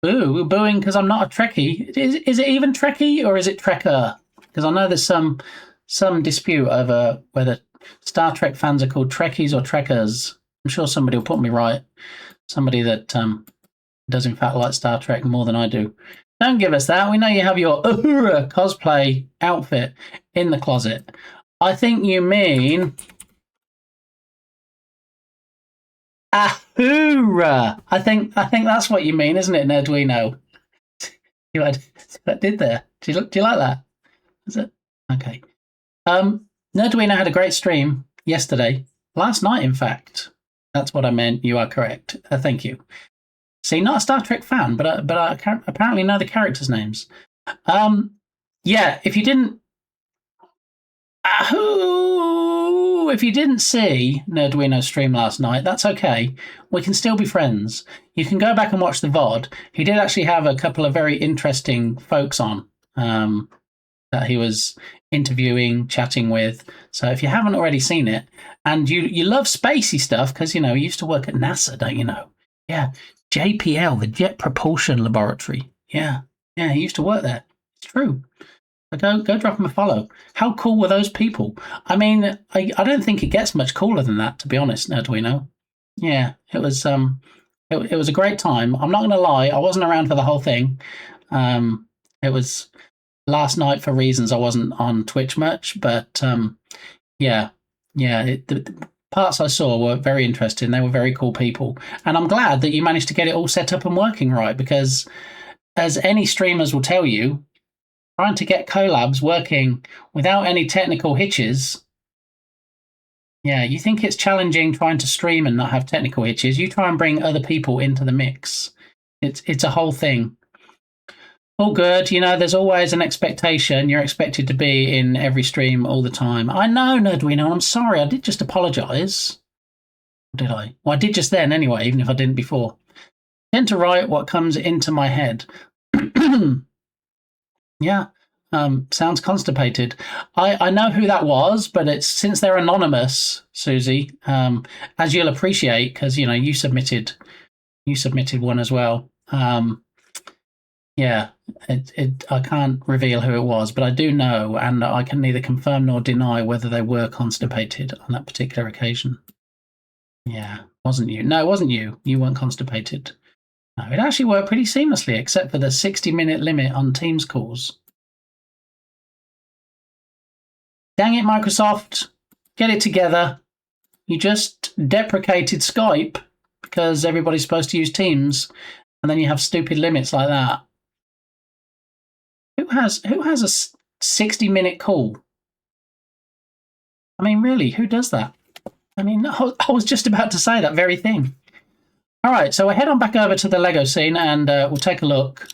Boo, booing because I'm not a Trekkie. Is it even Trekkie or is it Trekker? Because I know there's some dispute over whether Star Trek fans are called Trekkies or Trekkers. I'm sure somebody will put me right. Somebody that does in fact like Star Trek more than I do. Don't give us that. We know you have your Uhura cosplay outfit in the closet. I think you mean Ahura. I think that's what you mean, isn't it, Nerduino? You did there. Do you like that? Is it okay? Nerduino had a great stream yesterday, last night, in fact. That's what I meant. You are correct. Thank you. See, not a Star Trek fan, but I apparently know the characters' names. Yeah, if you didn't see Nerduino's stream last night, that's okay. We can still be friends. You can go back and watch the VOD. He did actually have a couple of very interesting folks on that he was interviewing, chatting with. So if you haven't already seen it, and you love spacey stuff, because, you used to work at NASA, don't you know? Yeah, JPL, the Jet Propulsion Laboratory. Yeah, he used to work there. It's true. Go drop him a follow. How cool were those people? I mean, I don't think it gets much cooler than that, to be honest, Nerduino. Yeah, it was it was a great time. I'm not going to lie, I wasn't around for the whole thing. It was last night for reasons I wasn't on Twitch much, but the parts I saw were very interesting. They were very cool people, and I'm glad that you managed to get it all set up and working right, because as any streamers will tell you, trying to get collabs working without any technical hitches. Yeah, you think it's challenging trying to stream and not have technical hitches. You try and bring other people into the mix. It's a whole thing. All good. There's always an expectation. You're expected to be in every stream all the time. I know, Nerduino. I'm sorry. I did just apologise. Did I? Well, I did just then anyway, even if I didn't before. I tend to write what comes into my head. Yeah, sounds constipated. I know who that was, but it's since they're anonymous, Susie. As you'll appreciate, because you submitted one as well. Yeah, I can't reveal who it was, but I do know, and I can neither confirm nor deny whether they were constipated on that particular occasion. Yeah, wasn't you? No, it wasn't you. You weren't constipated. No, it actually worked pretty seamlessly, except for the 60-minute limit on Teams calls. Dang it, Microsoft. Get it together. You just deprecated Skype because everybody's supposed to use Teams, and then you have stupid limits like that. Who has a 60-minute call? I mean, really, who does that? I mean, I was just about to say that very thing. All right, so we'll head on back over to the Lego scene and we'll take a look.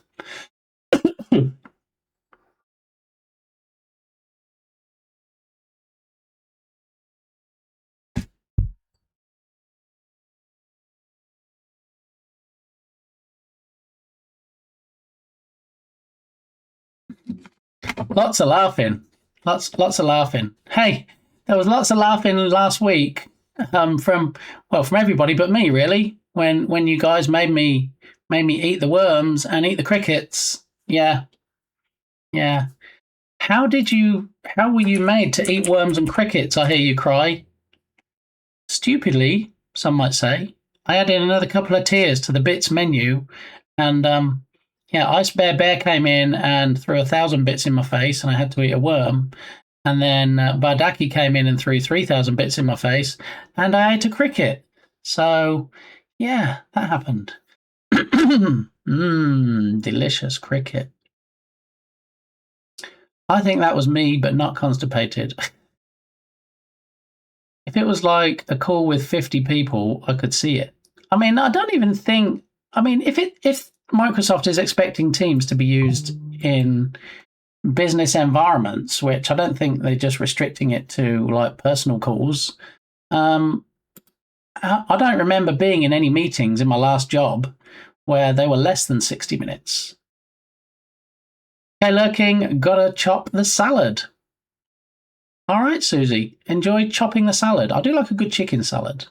Lots of laughing. Lots of laughing. Hey, there was lots of laughing last week from everybody but me, really. When you guys made me eat the worms and eat the crickets. Yeah. How were you made to eat worms and crickets? I hear you cry. Stupidly, some might say. I added another couple of tiers to the bits menu, and Ice Bear came in and threw 1,000 bits in my face, and I had to eat a worm. And then Bardaki came in and threw 3,000 bits in my face, and I ate a cricket. So, yeah, that happened. Delicious cricket. I think that was me, but not constipated. If it was like a call with 50 people, I could see it. I mean, I don't even think. I mean, if Microsoft is expecting Teams to be used in business environments, which I don't think they're just restricting it to like personal calls. I don't remember being in any meetings in my last job where they were less than 60 minutes. Okay, Lurking, gotta chop the salad. All right, Susie, enjoy chopping the salad. I do like a good chicken salad.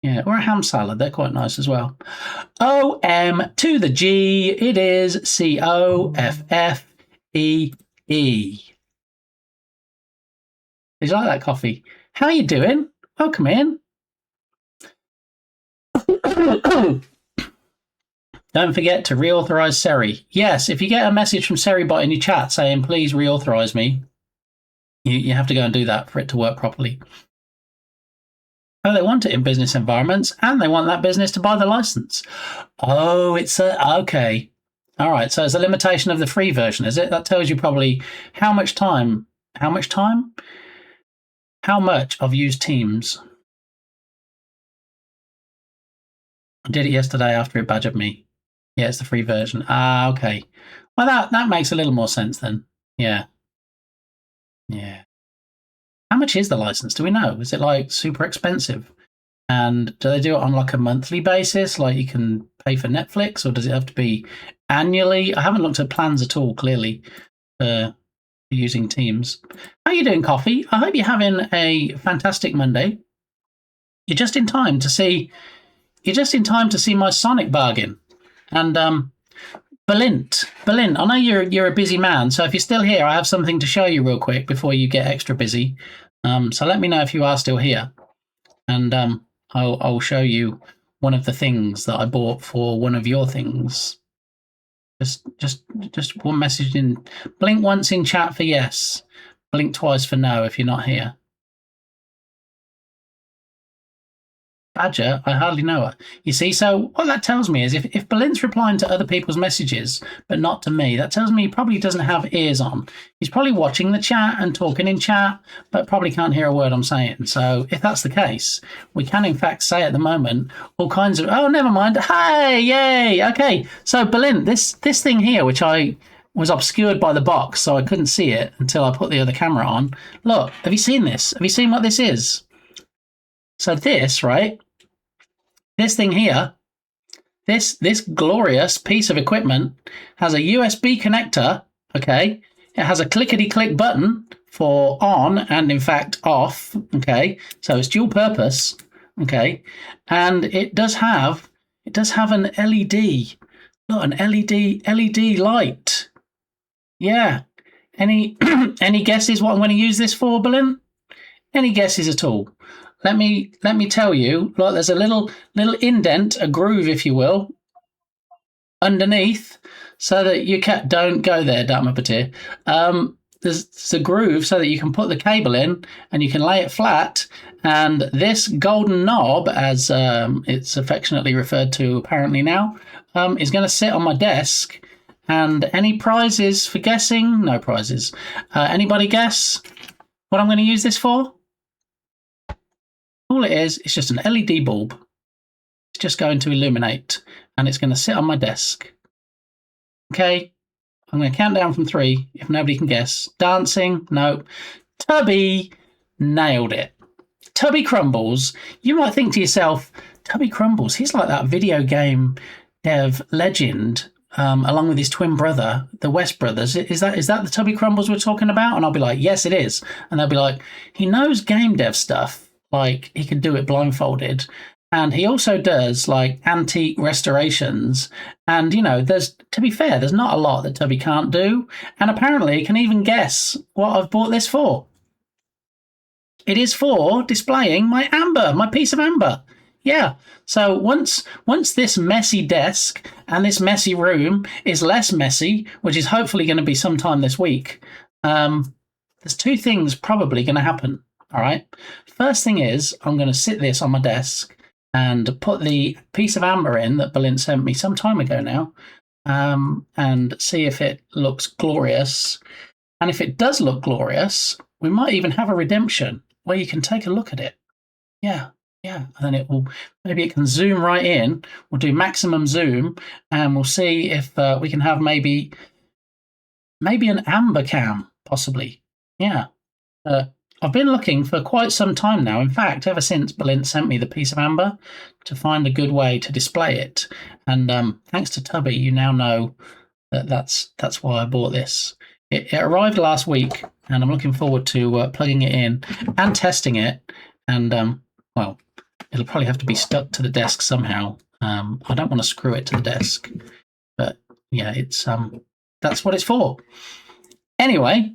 Yeah, or a ham salad. They're quite nice as well. OM to the G. It is COFFEE. Did you like that coffee? How you doing? Welcome in. Don't forget to reauthorize Seri. Yes, if you get a message from SeriBot in your chat saying, please reauthorize me, you have to go and do that for it to work properly. Oh, they want it in business environments, and they want that business to buy the license. Oh, okay. All right, so it's a limitation of the free version, is it? That tells you probably how much time? How much I've used Teams. I did it yesterday after it badgered me. Yeah, it's the free version. Ah, okay. Well, that makes a little more sense then. Yeah. How much is the license? Do we know? Is it like super expensive? And do they do it on like a monthly basis? Like you can pay for Netflix, or does it have to be annually? I haven't looked at plans at all, clearly, for using Teams. How are you doing, Coffee? I hope you're having a fantastic Monday. You're just in time to see my Sonic bargain. And Belint, I know you're a busy man, so if you're still here, I have something to show you real quick before you get extra busy. So let me know if you are still here, and I'll show you one of the things that I bought for one of your things. Just one message in. Blink once in chat for yes. Blink twice for no if you're not here. Badger, I hardly know her. You see, so what that tells me is if Belint's replying to other people's messages, but not to me, that tells me he probably doesn't have ears on. He's probably watching the chat and talking in chat, but probably can't hear a word I'm saying. So if that's the case, we can in fact say at the moment all kinds of, oh, never mind. Hey, yay. Okay, so Belint, this thing here, which I was obscured by the box, so I couldn't see it until I put the other camera on. Look, have you seen this? Have you seen what this is? So this, right? This thing here, this glorious piece of equipment has a USB connector, okay? It has a clickety-click button for on and, in fact, off, okay? So it's dual purpose, okay? And it does have an LED. Look, an LED light. Yeah. Any guesses what I'm going to use this for, Belint? Any guesses at all? Let me tell you. Look, there's a little indent, a groove, if you will, underneath, so that you don't go there, Dharmapatir. There's a groove so that you can put the cable in and you can lay it flat. And this golden knob, as it's affectionately referred to apparently now, is going to sit on my desk. And any prizes for guessing? No prizes. Anybody guess what I'm going to use this for? All it is, it's just an LED bulb. It's just going to illuminate, and it's going to sit on my desk. Okay, I'm going to count down from 3 if nobody can guess. Dancing, no. Tubby, nailed it. Tubby Crumbles. You might think to yourself, Tubby Crumbles, he's like that video game dev legend along with his twin brother, the West brothers. Is that the Tubby Crumbles we're talking about? And I'll be like, yes, it is. And they'll be like, he knows game dev stuff. Like, he can do it blindfolded. And he also does, like, antique restorations. And, you know, to be fair, there's not a lot that Tubby can't do. And apparently he can even guess what I've bought this for. It is for displaying my amber, my piece of amber. Yeah. So once this messy desk and this messy room is less messy, which is hopefully going to be sometime this week, there's two things probably going to happen. All right. First thing is I'm going to sit this on my desk and put the piece of amber in that Berlin sent me some time ago now, and see if it looks glorious. And if it does look glorious, we might even have a redemption where you can take a look at it. Yeah. Yeah, and then maybe it can zoom right in. We'll do maximum zoom, and we'll see if we can have maybe an amber cam, possibly. Yeah. I've been looking for quite some time now. In fact, ever since Berlin sent me the piece of amber, to find a good way to display it. And thanks to Tubby, you now know that's why I bought this. It arrived last week, and I'm looking forward to plugging it in and testing it. And well, it'll probably have to be stuck to the desk somehow. I don't want to screw it to the desk, but yeah, it's that's what it's for. Anyway,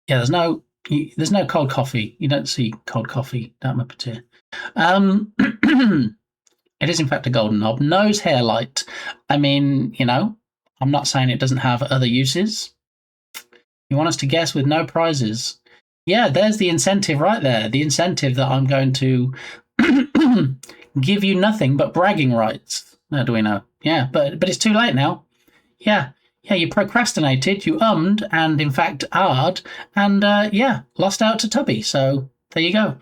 yeah, there's no cold coffee. You don't see cold coffee down my patir. It is in fact a golden knob. Nose hair light. I mean, you know, I'm not saying it doesn't have other uses. You want us to guess with no prizes? Yeah, there's the incentive right there. The incentive that I'm going to give you nothing but bragging rights. How do we know? Yeah, but it's too late now. Yeah, you procrastinated, you ummed, and in fact ahed, and yeah, lost out to Tubby. So there you go.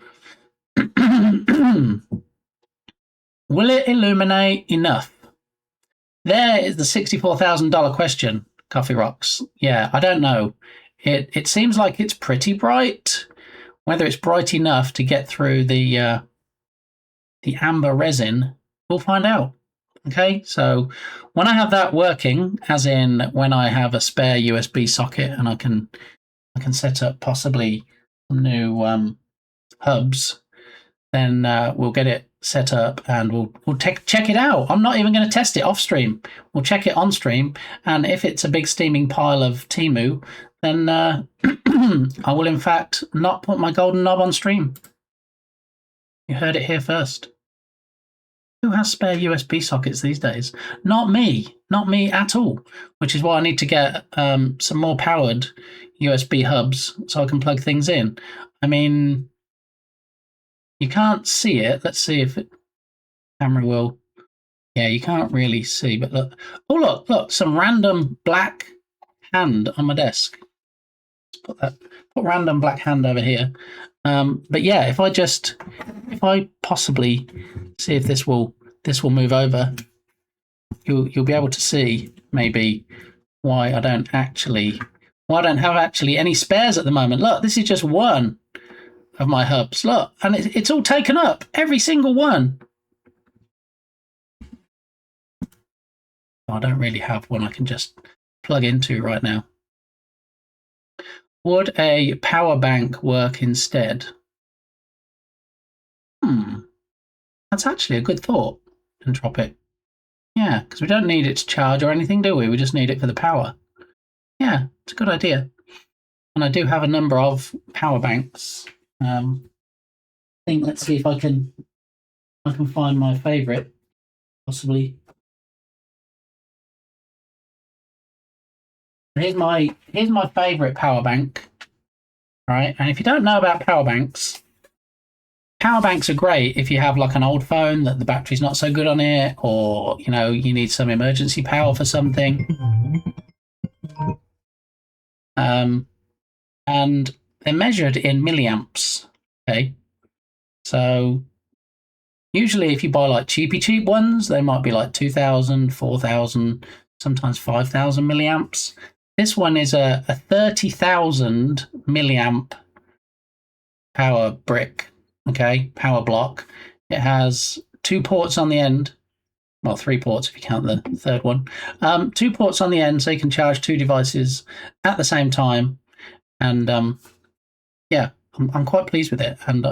Will it illuminate enough? There is the $64,000 question, Coffee Rocks. Yeah, I don't know. It seems like it's pretty bright. Whether it's bright enough to get through the amber resin, we'll find out. Okay, so when I have that working, as in when I have a spare USB socket and I can set up possibly some new hubs, then we'll get it set up and we'll check it out. I'm not even going to test it off stream. We'll check it on stream, and if it's a big steaming pile of Temu, then I will in fact not put my golden knob on stream. You heard it here first. Who has spare USB sockets these days? Not me at all, which is why I need to get some more powered USB hubs so I can plug things in. I mean, you can't see it. Let's see if it camera will. Yeah, you can't really see, but look. Oh, look, some random black hand on my desk. Let's put random black hand over here. But yeah, if I possibly see if this will move over, you'll be able to see maybe why I don't have actually any spares at the moment. Look, this is just one of my hubs. Look, and it's all taken up, every single one. I don't really have one I can just plug into right now. Would a power bank work instead? That's actually a good thought, Entropic. Yeah, because we don't need it to charge or anything, do we? We just need it for the power. Yeah, it's a good idea. And I do have a number of power banks. Let's see if I can find my favorite, possibly. Here's my favorite power bank. All right, and if you don't know about power banks are great if you have like an old phone that the battery's not so good on it, or you know, you need some emergency power for something. And they're measured in milliamps. Okay, so usually if you buy like cheap ones, they might be like 2,000, 4,000, sometimes 5,000 milliamps. This one is a 30,000 milliamp power brick, okay, power block. It has 2 ports on the end, Well, 3 ports if you count the third one. 2 ports on the end, so you can charge 2 devices at the same time. And yeah, I'm quite pleased with it. And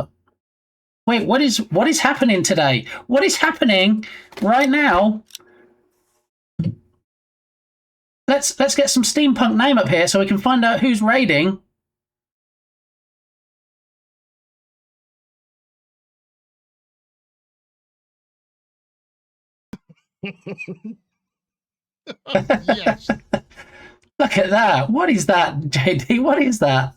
wait, what is happening today? What is happening right now? Let's get some steampunk name up here so we can find out who's raiding. Yes. Look at that. What is that, JD? What is that?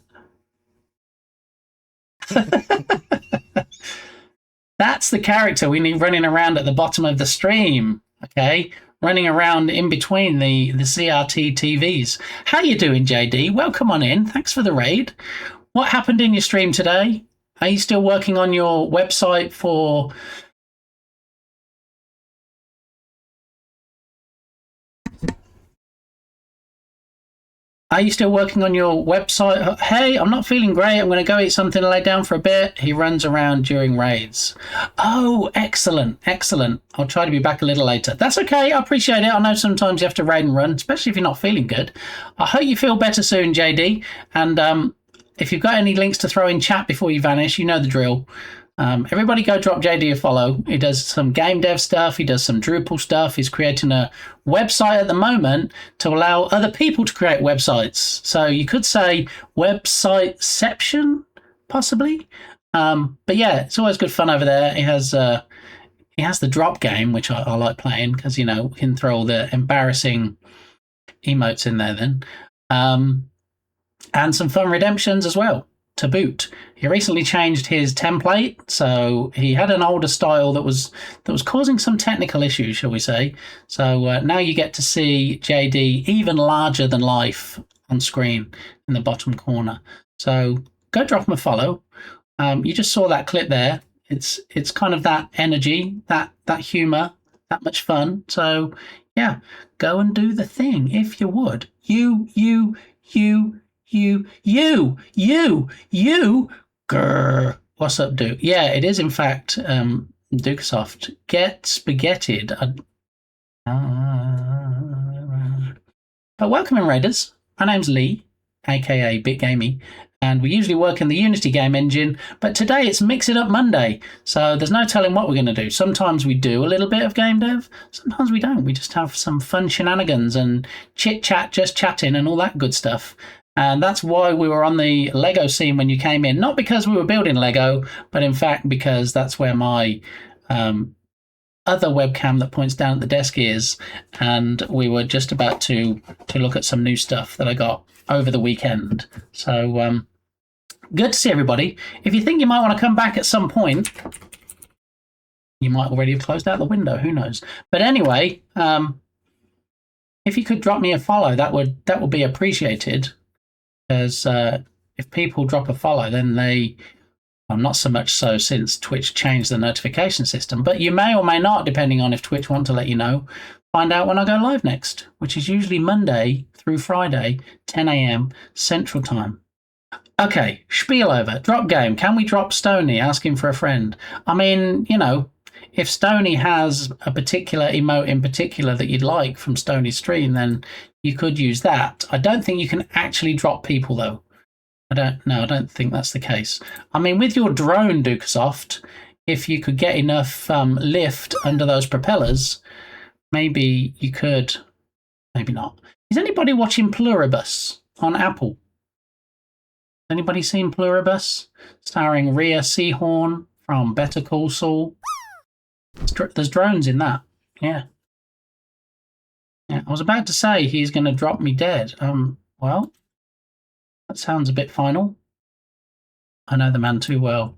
That's the character we need running around at the bottom of the stream. Okay, running around in between the CRT TVs. How you doing, JD? Welcome on in. Thanks for the raid. What happened in your stream today? Are you still working on your website for... Are you still working on your website? Hey, I'm not feeling great. I'm going to go eat something and lay down for a bit. He runs around during raids. Oh, excellent. Excellent. I'll try to be back a little later. That's okay. I appreciate it. I know sometimes you have to raid and run, especially if you're not feeling good. I hope you feel better soon, JD. And if you've got any links to throw in chat before you vanish, you know the drill. Everybody go drop JD a follow. He does some game dev stuff. He does some Drupal stuff. He's creating a website at the moment to allow other people to create websites. So you could say websiteception, possibly. But yeah, it's always good fun over there. He has the drop game, which I like playing because, you know, we can throw all the embarrassing emotes in there then. And some fun redemptions as well. To boot. He recently changed his template, so he had an older style that was causing some technical issues, shall we say. So now you get to see JD even larger than life on screen in the bottom corner. So go drop him a follow. You just saw that clip there. It's kind of that energy, that humor, that much fun. So yeah, go and do the thing if you would. You. Grr. What's up, Duke? Yeah, it is in fact Dukesoft. Get spaghettied. But welcome in, Raiders. My name's Lee, aka BitGamey, and we usually work in the Unity game engine, but today it's Mix It Up Monday, so there's no telling what we're going to do. Sometimes we do a little bit of game dev, sometimes we don't. We just have some fun shenanigans and chit-chat, just chatting and all that good stuff. And that's why we were on the Lego scene when you came in. Not because we were building Lego, but in fact because that's where my other webcam that points down at the desk is. And we were just about to look at some new stuff that I got over the weekend. So good to see everybody. If you think you might want to come back at some point, you might already have closed out the window. Who knows? But anyway, if you could drop me a follow, that would be appreciated. Because if people drop a follow, then well, not so much so since Twitch changed the notification system, but you may or may not, depending on if Twitch want to let you know, find out when I go live next, which is usually Monday through Friday, 10 a.m. Central Time. Okay, spiel over. Drop game. Can we drop Stony? Asking for a friend. I mean, you know, if Stony has a particular emote in particular that you'd like from Stony's stream, then you could use that. I don't think you can actually drop people, though. I don't think that's the case. I mean, with your drone, Dukesoft, if you could get enough lift under those propellers, maybe you could. Maybe not. Is anybody watching Pluribus on Apple? Anybody seen Pluribus? Starring Rhea Seahorn from Better Call Saul. There's drones in that. Yeah. Yeah, I was about to say he's going to drop me dead. Well, that sounds a bit final. I know the man too well.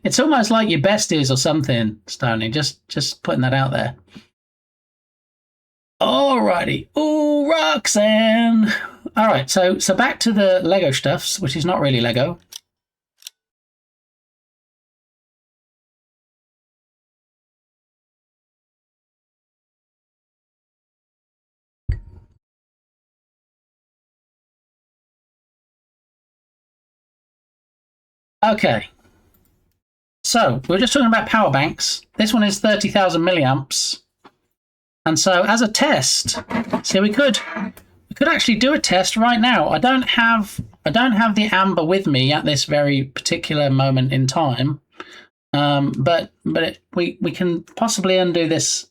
It's almost like your besties or something, Stoney. Just putting that out there. Alrighty. Ooh, Roxanne. All right, so back to the Lego stuffs, which is not really Lego. Okay, so we're just talking about power banks. This one is 30,000 milliamps, And so as a test, see, we could actually do a test right now. I don't have the amber with me at this very particular moment in time. But we can possibly undo this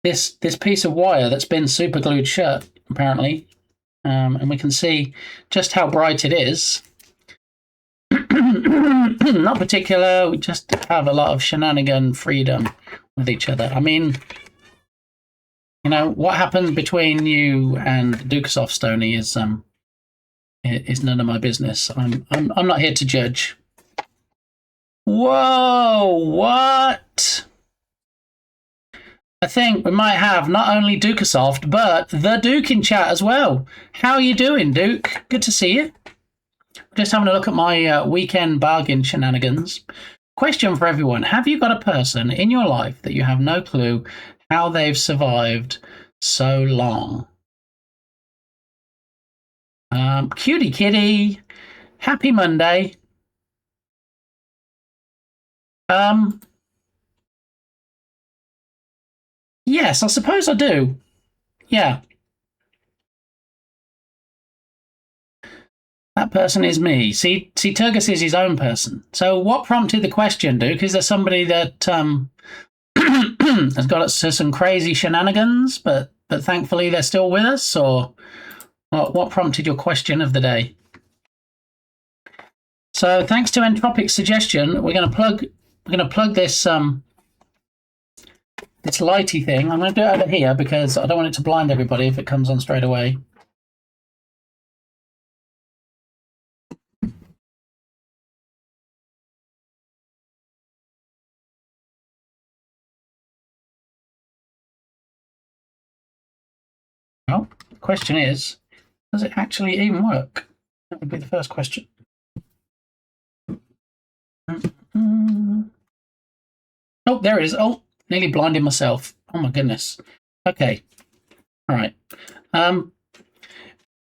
piece of wire that's been super glued shut, apparently. And we can see just how bright it is. Not particular, we just have a lot of shenanigan freedom with each other. I mean, you know, what happens between you and Dukasoft Stony is none of my business. I'm not here to judge. Whoa, what? I think we might have not only Dukasoft, but the Duke in chat as well. How are you doing, Duke? Good to see you. Just having a look at my weekend bargain shenanigans. Question for everyone. Have you got a person in your life that you have no clue how they've survived so long? Cutie kitty. Happy Monday. Yes, I suppose I do. Yeah. That person is me. See, Turgus is his own person. So what prompted the question, Duke? Is there somebody that has got us to some crazy shenanigans, but thankfully they're still with us? Or what prompted your question of the day? So thanks to Entropic's suggestion, we're going to plug this this lighty thing. I'm going to do it over here because I don't want it to blind everybody if it comes on straight away. Well, the question is, does it actually even work? That would be the first question. Oh, there it is. Oh, nearly blinded myself. Oh my goodness. Okay. All right. In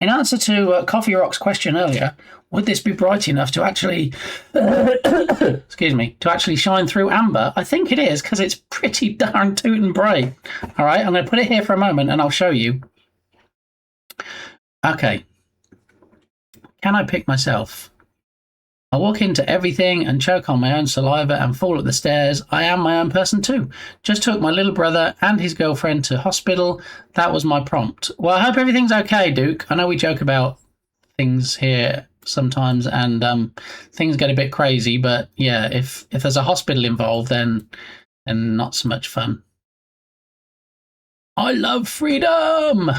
answer to Coffee Rock's question earlier, would this be bright enough to actually, excuse me, to actually shine through amber? I think it is because it's pretty darn tootin' bright. All right, I'm going to put it here for a moment and I'll show you. Okay. Can I pick myself? I walk into everything and choke on my own saliva and fall up the stairs. I am my own person too. Just took my little brother and his girlfriend to hospital. That was my prompt. Well, I hope everything's okay, Duke. I know we joke about things here sometimes and things get a bit crazy, but yeah, if there's a hospital involved, then not so much fun. I love freedom!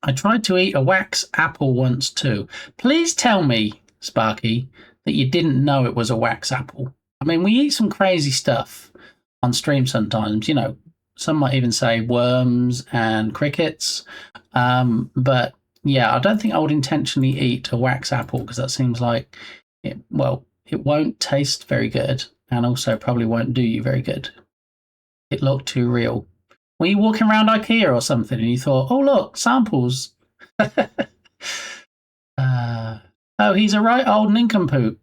I tried to eat a wax apple once too. Please tell me, Sparky, that you didn't know it was a wax apple. I mean, we eat some crazy stuff on stream sometimes. You know, some might even say worms and crickets. But yeah, I don't think I would intentionally eat a wax apple because that seems like, it won't taste very good and also probably won't do you very good. It looked too real. Were you walking around IKEA or something and you thought, oh, look, samples? Oh, he's a right old nincompoop.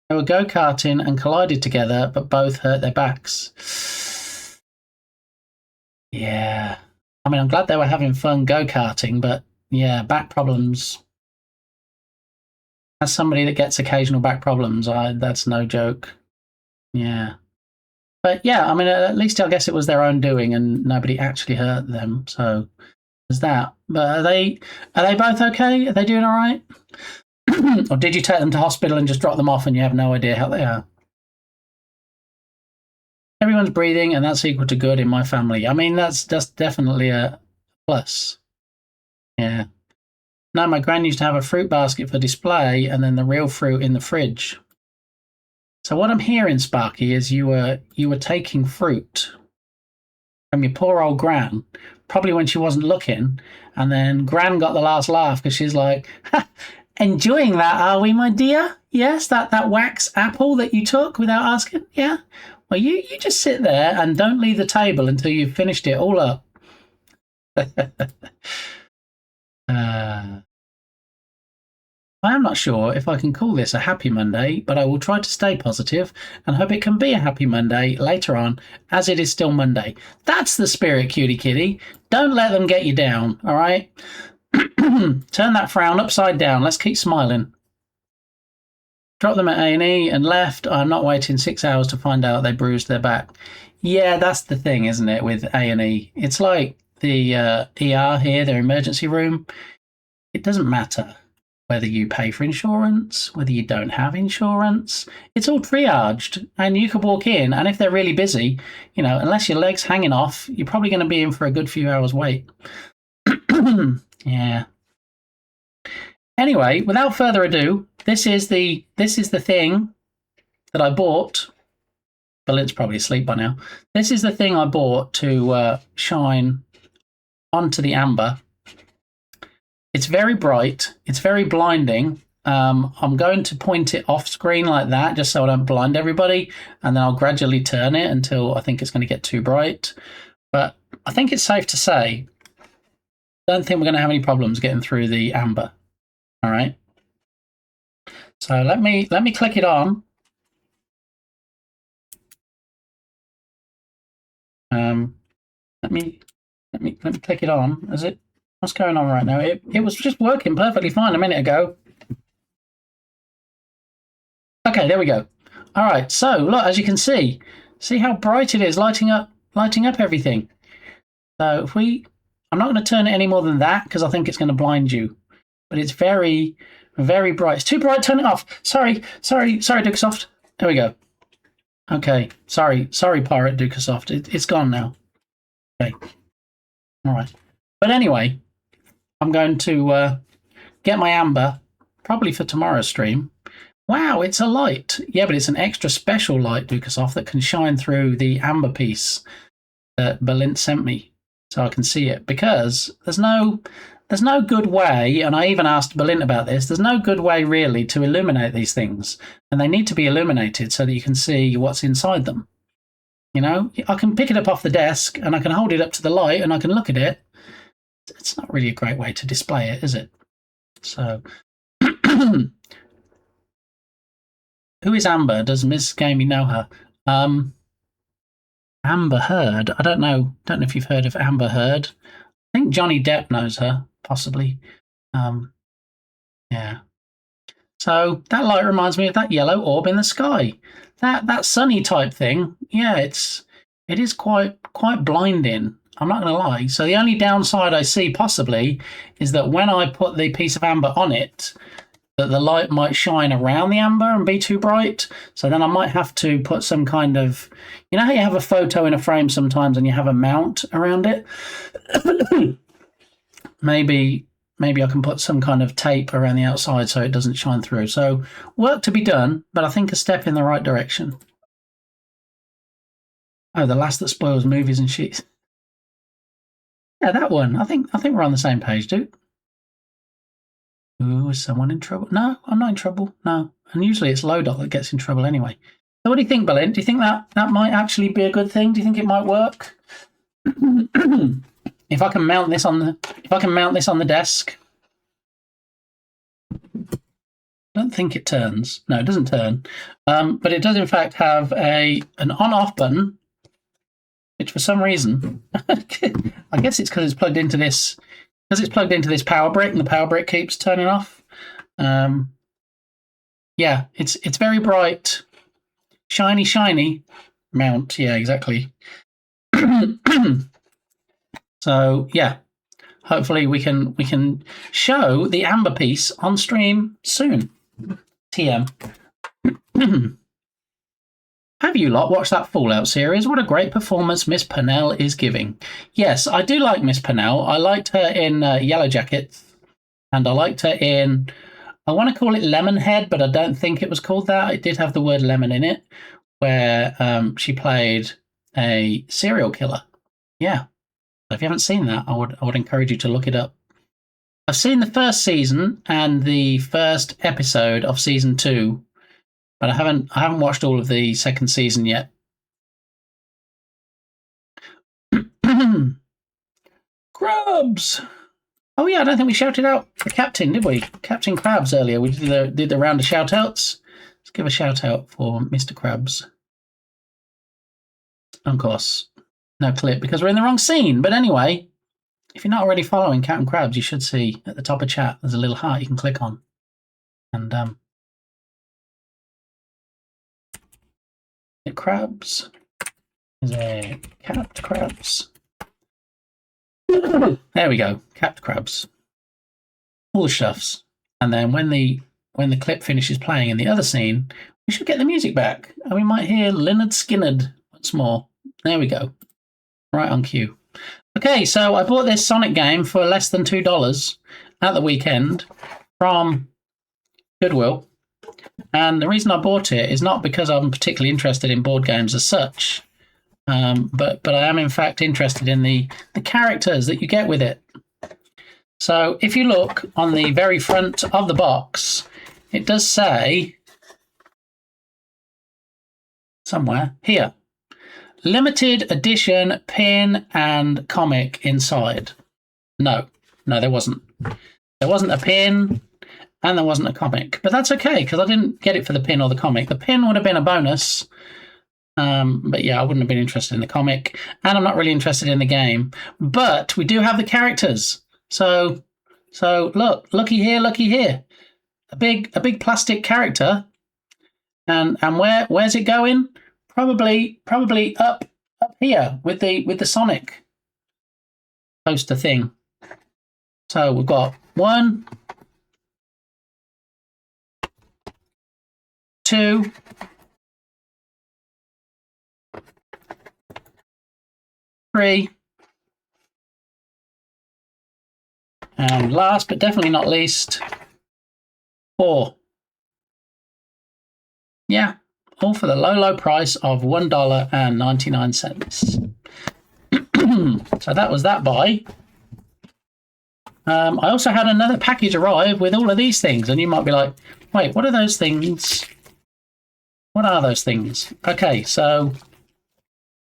They were go-karting and collided together, but both hurt their backs. Yeah. I mean, I'm glad they were having fun go-karting, but yeah, back problems. As somebody that gets occasional back problems, that's no joke. Yeah. But yeah, I mean, at least I guess it was their own doing and nobody actually hurt them. So there's that. But are they both okay? Are they doing all right? Or did you take them to hospital and just drop them off and you have no idea how they are? Everyone's breathing and that's equal to good in my family. I mean, that's definitely a plus. Yeah. No, my gran used to have a fruit basket for display and then the real fruit in the fridge. So what I'm hearing, Sparky, is you were taking fruit from your poor old gran, probably when she wasn't looking, and then gran got the last laugh because she's like, ha, enjoying that, are we, my dear? Yes, that wax apple that you took without asking? Yeah? Well, you just sit there and don't leave the table until you've finished it all up. I am not sure if I can call this a happy Monday, but I will try to stay positive and hope it can be a happy Monday later on, as it is still Monday. That's the spirit, cutie kitty. Don't let them get you down, all right? Turn that frown upside down. Let's keep smiling. Drop them at A&E and left. I'm not waiting 6 hours to find out they bruised their back. Yeah, that's the thing, isn't it, with A&E? It's like the ER here, their emergency room. It doesn't matter whether you pay for insurance, whether you don't have insurance. It's all triaged, and you could walk in, and if they're really busy, unless your leg's hanging off, you're probably going to be in for a good few hours wait. Yeah. Anyway, without further ado, this is the thing that I bought. Belinda's probably asleep by now. This is the thing I bought to shine onto the amber. It's very bright. It's very blinding. I'm going to point it off screen like that, just so I don't blind everybody, and then I'll gradually turn it until I think it's going to get too bright. But I think it's safe to say, I don't think we're going to have any problems getting through the amber. All right. So let me click it on. Let me click it on. Is it? What's going on right now? It was just working perfectly fine a minute ago. Okay, there we go. All right. So look, as you can see how bright it is, lighting up everything. So I'm not going to turn it any more than that because I think it's going to blind you. But it's very, very bright. It's too bright. Turn it off. Sorry, Dukesoft. There we go. Okay. Sorry, Pirate Dukesoft. It's gone now. Okay. All right. But anyway, I'm going to get my amber, probably for tomorrow's stream. Wow, it's a light. Yeah, but it's an extra special light, Dukesoft, that can shine through the amber piece that Belint sent me, so I can see it. Because there's no good way, and I even asked Belint about this, there's no good way really to illuminate these things. And they need to be illuminated so that you can see what's inside them. I can pick it up off the desk and I can hold it up to the light and I can look at it. It's not really a great way to display it, is it? So, who is Amber? Does Miss Gamey know her? Amber Heard. I don't know if you've heard of Amber Heard. I think Johnny Depp knows her, possibly. Yeah. So that light reminds me of that yellow orb in the sky. That sunny type thing. Yeah, it is quite blinding. I'm not going to lie. So the only downside I see possibly is that when I put the piece of amber on it, that the light might shine around the amber and be too bright. So then I might have to put some kind of, how you have a photo in a frame sometimes and you have a mount around it? Maybe I can put some kind of tape around the outside so it doesn't shine through. So work to be done, but I think a step in the right direction. Oh, The Last That Spoils Movies and Sheets. Yeah, that one. I think we're on the same page, dude. Ooh, is someone in trouble? No, I'm not in trouble. No. And usually it's Lodot that gets in trouble anyway. So what do you think, Belint? Do you think that might actually be a good thing? Do you think it might work? If I can mount this on the desk. I don't think it turns. No, it doesn't turn. But it does in fact have an on-off button, which for some reason, I guess it's because it's plugged into this. Because it's plugged into this power brick, and the power brick keeps turning off. Yeah, it's very bright, shiny mount. Yeah, exactly. So yeah, hopefully we can show the amber piece on stream soon. TM. Have you lot watched that Fallout series? What a great performance Miss Purnell is giving. Yes, I do like Miss Purnell. I liked her in Yellow Jackets, and I liked her in, I want to call it Lemonhead, but I don't think it was called that. It did have the word lemon in it, where she played a serial killer. Yeah. If you haven't seen that, I would encourage you to look it up. I've seen the first season and the first episode of season 2, but I haven't watched all of the second season yet. Grubs! Oh yeah, I don't think we shouted out the captain, did we? Captain Krabs earlier. We did the round of shout outs. Let's give a shout out for Mr. Krabs. Of course, no clip because we're in the wrong scene. But anyway, if you're not already following Captain Krabs, you should see at the top of chat there's a little heart you can click on. And the Krabs is a Capped Krabs. There we go, Capped Krabs. All the stuffs. And then when the clip finishes playing in the other scene, we should get the music back. And we might hear Lynyrd Skynyrd once more. There we go. Right on cue. Okay, so I bought this Sonic game for less than $2 at the weekend from Goodwill. And the reason I bought it is not because I'm particularly interested in board games as such, but I am in fact interested in the characters that you get with it. So if you look on the very front of the box, it does say somewhere here, limited edition pin and comic inside. No, there wasn't. There wasn't a pin and there wasn't a comic, but that's okay because I didn't get it for the pin or the comic. The pin would have been a bonus, but yeah, I wouldn't have been interested in the comic, and I'm not really interested in the game. But we do have the characters. So look, looky here, a big plastic character, and where's it going? Probably up here with the Sonic poster thing. So we've got 1, 2, 3. And last but definitely not least, 4. Yeah, all for the low price of $1.99. So that was that buy. I also had another package arrive with all of these things, and you might be like, wait, what are those things? What are those things? Okay, so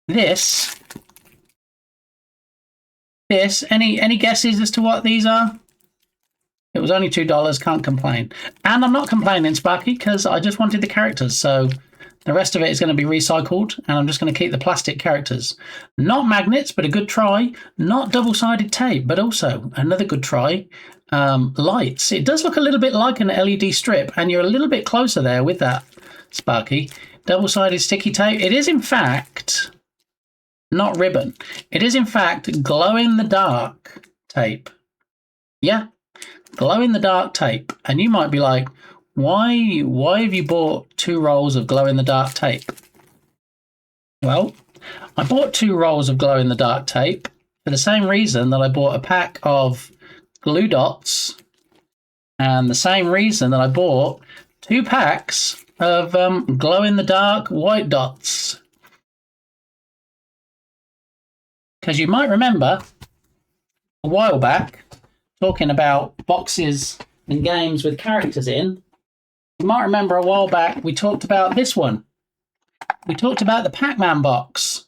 this, any guesses as to what these are? It was only $2, can't complain. And I'm not complaining, Sparky, because I just wanted the characters, so the rest of it is going to be recycled, and I'm just going to keep the plastic characters. Not magnets, but a good try. Not double-sided tape, but also another good try. Lights. It does look a little bit like an LED strip, and you're a little bit closer there with that, Sparky. Double-sided sticky tape. It is, in fact, not ribbon. It is, in fact, glow-in-the-dark tape. Yeah, glow-in-the-dark tape. And you might be like, why have you bought 2 rolls of glow-in-the-dark tape? Well, I bought 2 rolls of glow-in-the-dark tape for the same reason that I bought a pack of glue dots, and the same reason that I bought 2 packs of glow-in-the-dark white dots. Because you might remember a while back, talking about boxes and games with characters in, you might remember a while back we talked about this one. We talked about the Pac-Man box.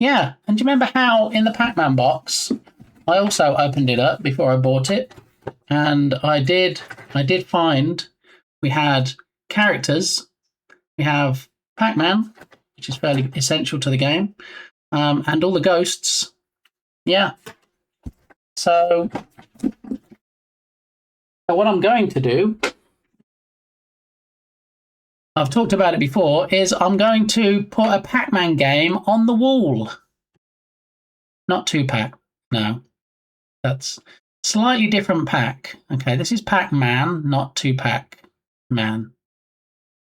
Yeah, and do you remember how in the Pac-Man box, I also opened it up before I bought it, and I did find we had characters. We have Pac-Man, which is fairly essential to the game, and all the ghosts. Yeah. So what I'm going to do, I've talked about it before, is I'm going to put a Pac-Man game on the wall. Not 2-pack, no. That's slightly different pack. Okay, this is Pac-Man, not 2-pack man.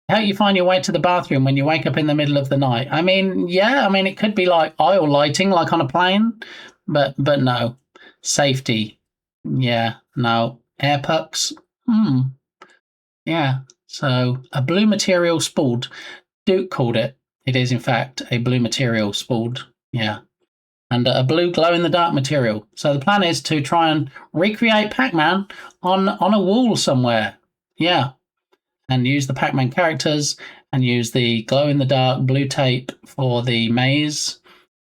How you find your way to the bathroom when you wake up in the middle of the night? I mean, yeah, it could be like aisle lighting, like on a plane, but no. Safety, yeah, no. Air pucks, yeah. So a blue material spooled. Duke called it. It is in fact a blue material spooled, yeah. And a blue glow-in-the-dark material. So the plan is to try and recreate Pac-Man on a wall somewhere. Yeah. And use the Pac-Man characters and use the glow-in-the-dark blue tape for the maze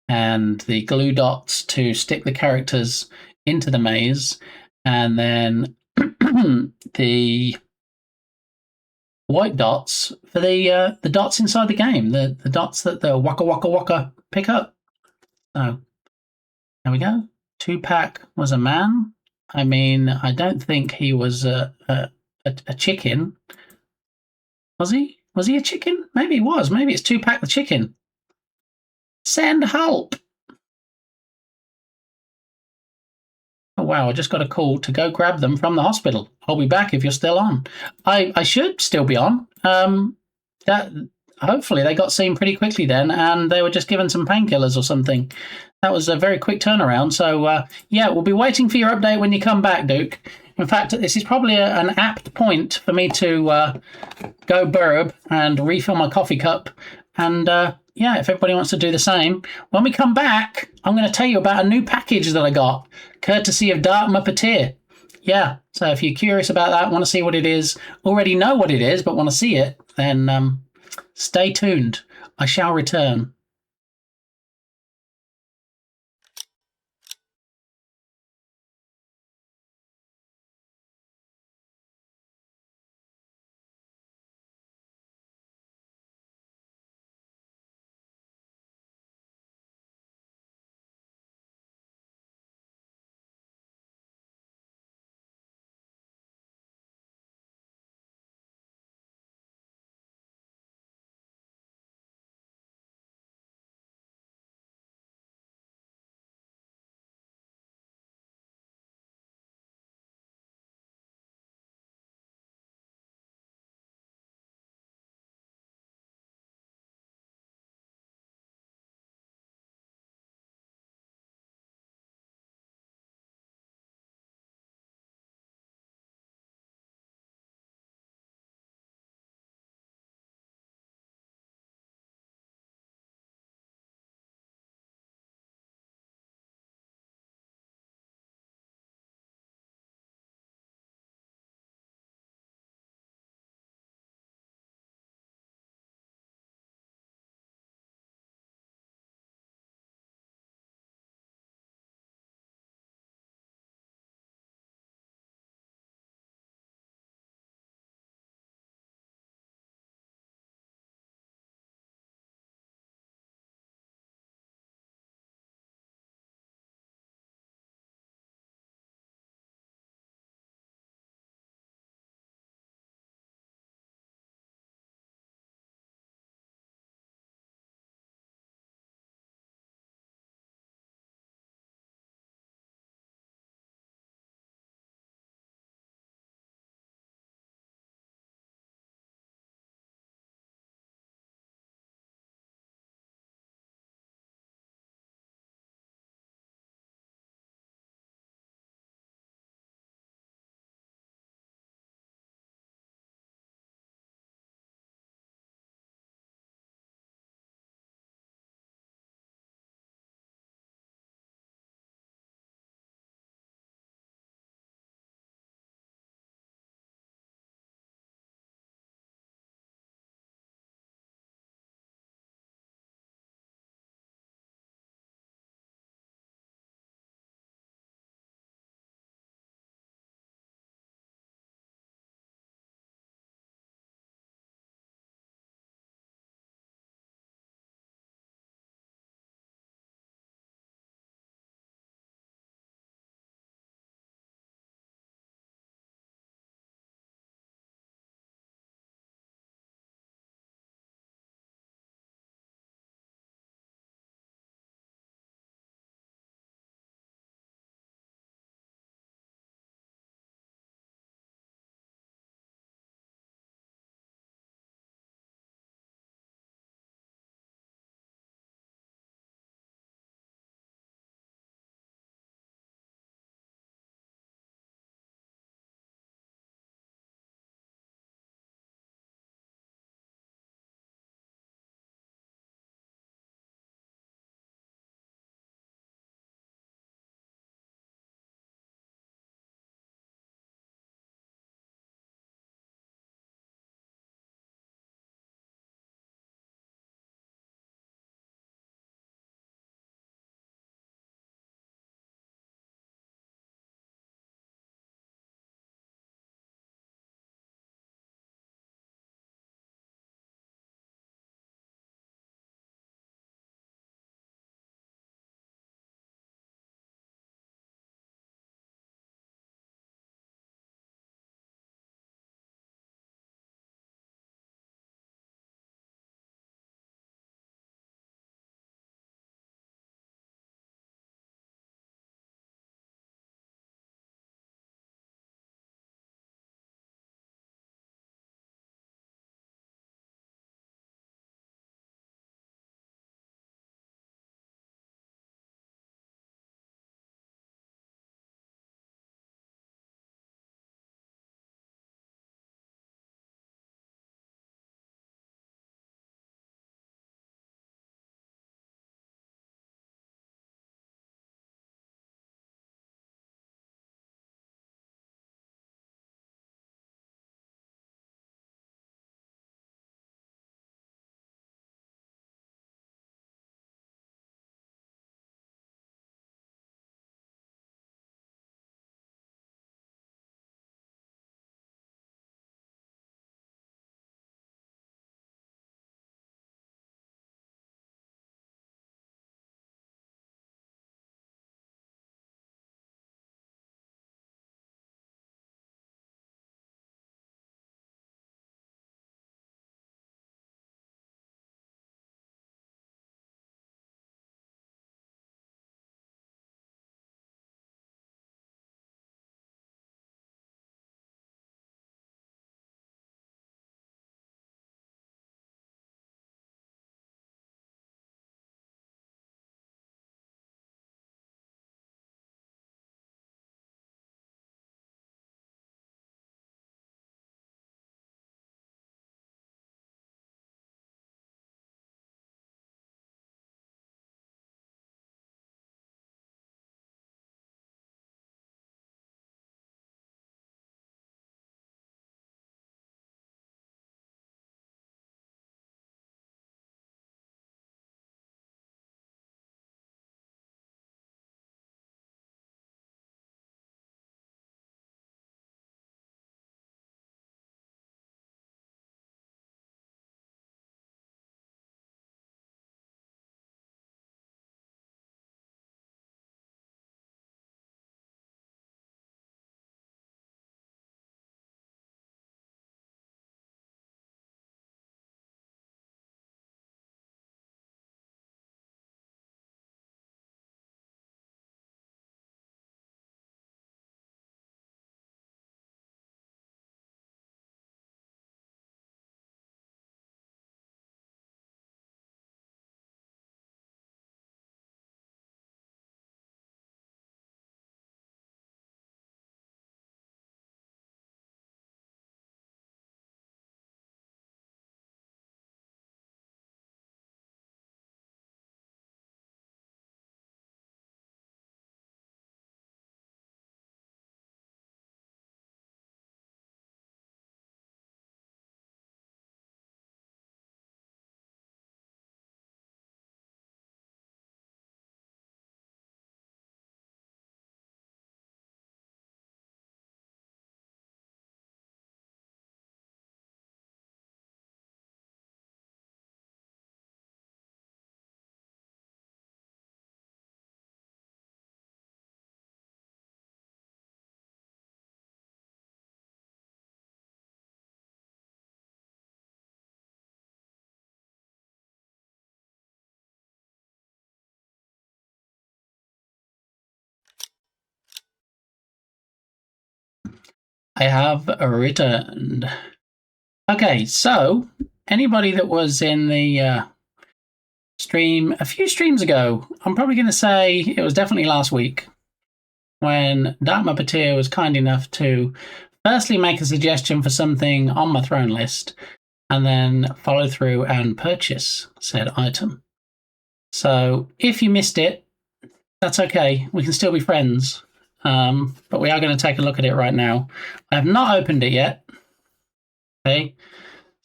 and the glue dots to stick the characters into the maze. and then the white dots for the dots inside the game, the dots that the waka waka waka pick up. So there we go. 2-pack was a man. I mean, I don't think he was a chicken. Was he? Was he a chicken? Maybe he was. Maybe it's 2-pack the chicken. Send help! Oh wow, I just got a call to go grab them from the hospital. I'll be back if you're still on. I should still be on. That hopefully they got seen pretty quickly then, and they were just given some painkillers or something. That was a very quick turnaround. So yeah, we'll be waiting for your update when you come back, Duke. In fact, this is probably an apt point for me to go burb and refill my coffee cup. And yeah, if everybody wants to do the same, when we come back, I'm going to tell you about a new package that I got, courtesy of Dark Muppeteer. Yeah, so if you're curious about that, want to see what it is, already know what it is, but want to see it, then stay tuned. I shall return. I have returned. Okay, so anybody that was in the stream a few streams ago, I'm probably going to say it was definitely last week, when Dark Muppeteer was kind enough to firstly make a suggestion for something on my throne list, and then follow through and purchase said item. So if you missed it, that's okay. We can still be friends. But we are going to take a look at it right now. I have not opened it yet. Okay,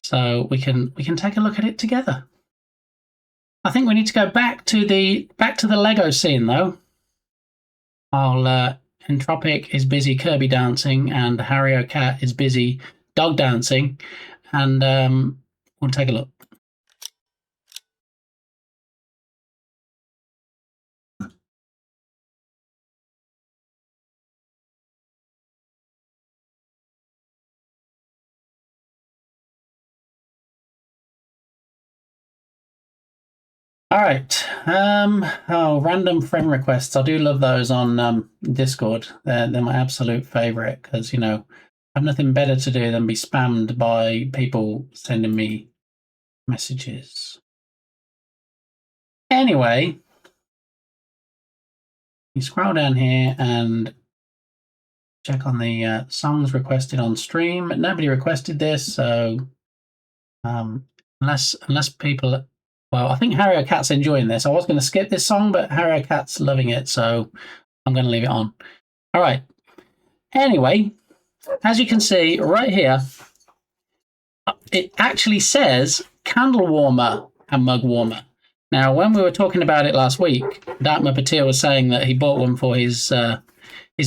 so we can take a look at it together. I think we need to go back to the Lego scene though. While Entropic is busy Kirby dancing and Harry Cat is busy dog dancing, and we'll take a look. All right. Random friend requests. I do love those on Discord. They're my absolute favorite because, you know, I have nothing better to do than be spammed by people sending me messages. Anyway, you scroll down here and check on the songs requested on stream. Nobody requested this, so unless people. Well, I think Harry Cat's enjoying this. I was going to skip this song, but Harry Cat's loving it, so I'm going to leave it on. All right. Anyway, as you can see right here, it actually says candle warmer and mug warmer. Now, when we were talking about it last week, Dark Muppeteer was saying that he bought one for his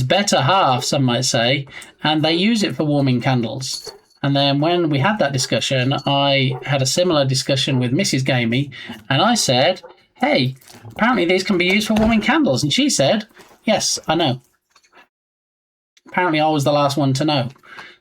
better half, some might say, and they use it for warming candles. And then when we had that discussion, I had a similar discussion with Mrs. Gamey, and I said, hey, apparently these can be used for warming candles. And she said, yes, I know. Apparently I was the last one to know.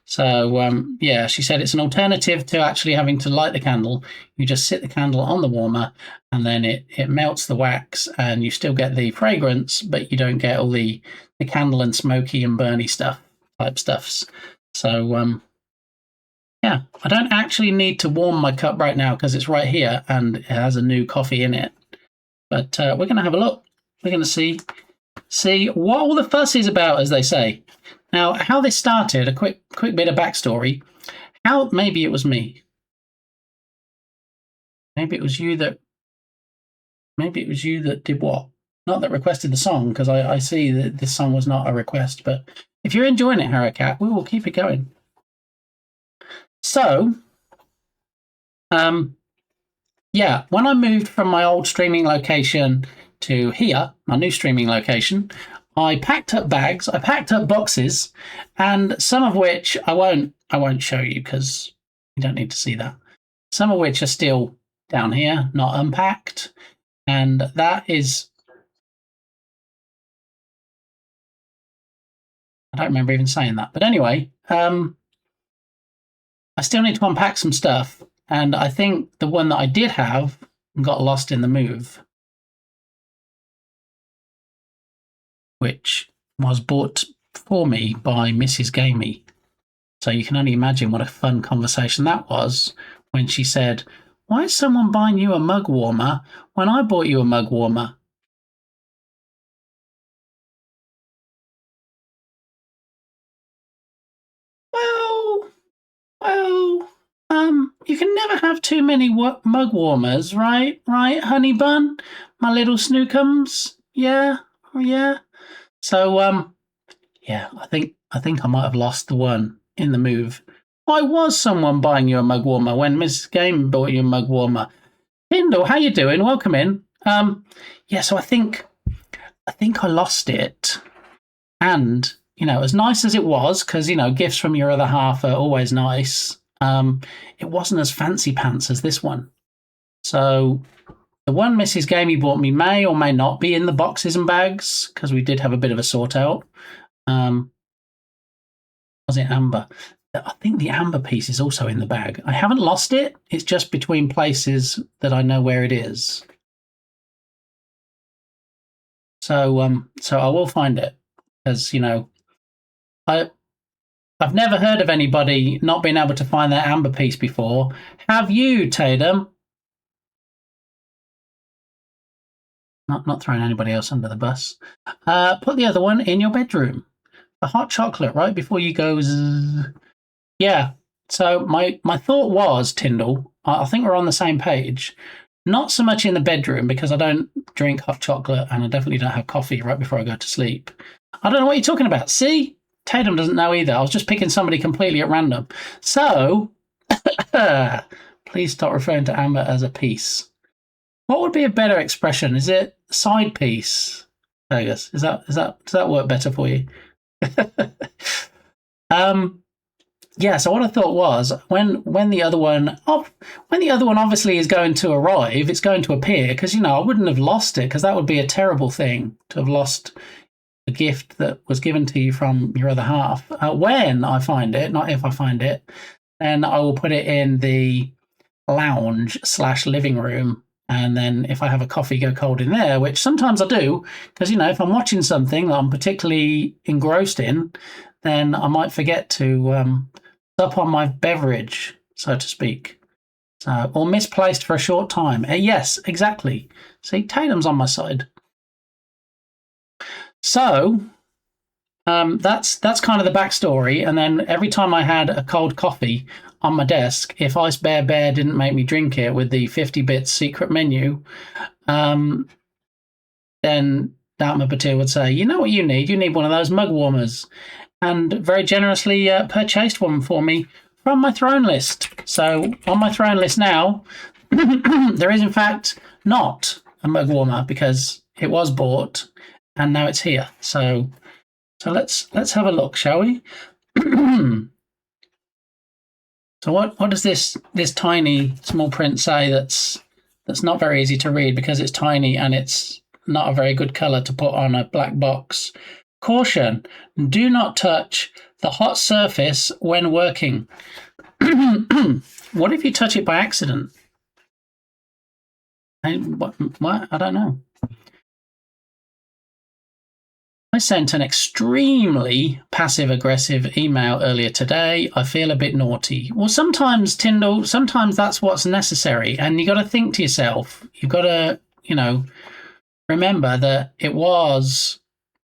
So, yeah, she said it's an alternative to actually having to light the candle. You just sit the candle on the warmer, and then it melts the wax, and you still get the fragrance, but you don't get all the candle and smoky and burny type stuffs. So, yeah, I don't actually need to warm my cup right now because it's right here and it has a new coffee in it. But we're going to have a look. We're going to see what all the fuss is about, as they say. Now, how this started, a quick bit of backstory. Maybe it was me. Maybe it was you that did what? Not that requested the song, because I see that this song was not a request. But if you're enjoying it, Harry Cat, we will keep it going. So, yeah, when I moved from my old streaming location to here, my new streaming location, I packed up bags, I packed up boxes, and some of which I won't show you because you don't need to see that. Some of which are still down here, not unpacked, and that is. I don't remember even saying that, but anyway, I still need to unpack some stuff, and I think the one that I did have got lost in the move, which was bought for me by Mrs. Gamey. So you can only imagine what a fun conversation that was when she said, why is someone buying you a mug warmer when I bought you a mug warmer? Well, you can never have too many mug warmers, right? Right, honey bun? My little snookums? Yeah? Oh, yeah? So, yeah, I think I might have lost the one in the move. Why was someone buying you a mug warmer when Mrs. Game bought you a mug warmer? Hindle, how you doing? Welcome in. Yeah, so I think I lost it. And, you know, as nice as it was, because, you know, gifts from your other half are always nice, it wasn't as fancy pants as this one. So the one Mrs. Gamey bought me may or may not be in the boxes and bags, because we did have a bit of a sort out. Was it amber? I think the amber piece is also in the bag. I haven't lost it. It's just between places that I know where it is. So I will find it, because, you know, I've never heard of anybody not being able to find their amber piece before. Have you, Tatum? Not throwing anybody else under the bus. Put the other one in your bedroom. The hot chocolate right before you go. Yeah. So my thought was, Tyndall, I think we're on the same page. Not so much in the bedroom because I don't drink hot chocolate and I definitely don't have coffee right before I go to sleep. I don't know what you're talking about. See? Tatum doesn't know either. I was just picking somebody completely at random. So, please stop referring to amber as a piece. What would be a better expression? Is it side piece? Vegas, does that work better for you? Yeah. So what I thought was when the other one obviously is going to arrive, it's going to appear because I wouldn't have lost it because that would be a terrible thing to have lost a gift that was given to you from your other half. When I find it, not if I find it, then I will put it in the lounge/living room. And then if I have a coffee go cold in there, which sometimes I do, because, if I'm watching something that I'm particularly engrossed in, then I might forget to sup on my beverage, so to speak. Or misplaced for a short time. Yes, exactly. See, Tatum's on my side. So that's kind of the backstory. And then every time I had a cold coffee on my desk, if Ice Bear didn't make me drink it with the 50 bits secret menu, then Dartmouth Batir would say, you know what you need? You need one of those mug warmers. And very generously purchased one for me from my throne list. So on my throne list now, there is in fact not a mug warmer because it was bought and now it's here. So let's have a look, shall we? So what does this tiny small print say that's not very easy to read because it's tiny and it's not a very good color to put on a black box? Caution, do not touch the hot surface when working. What if you touch it by accident? What? I don't know. I sent an extremely passive-aggressive email earlier today. I feel a bit naughty. Well, sometimes, Tyndall, sometimes that's what's necessary. And you got to think to yourself, you've got to, remember that it was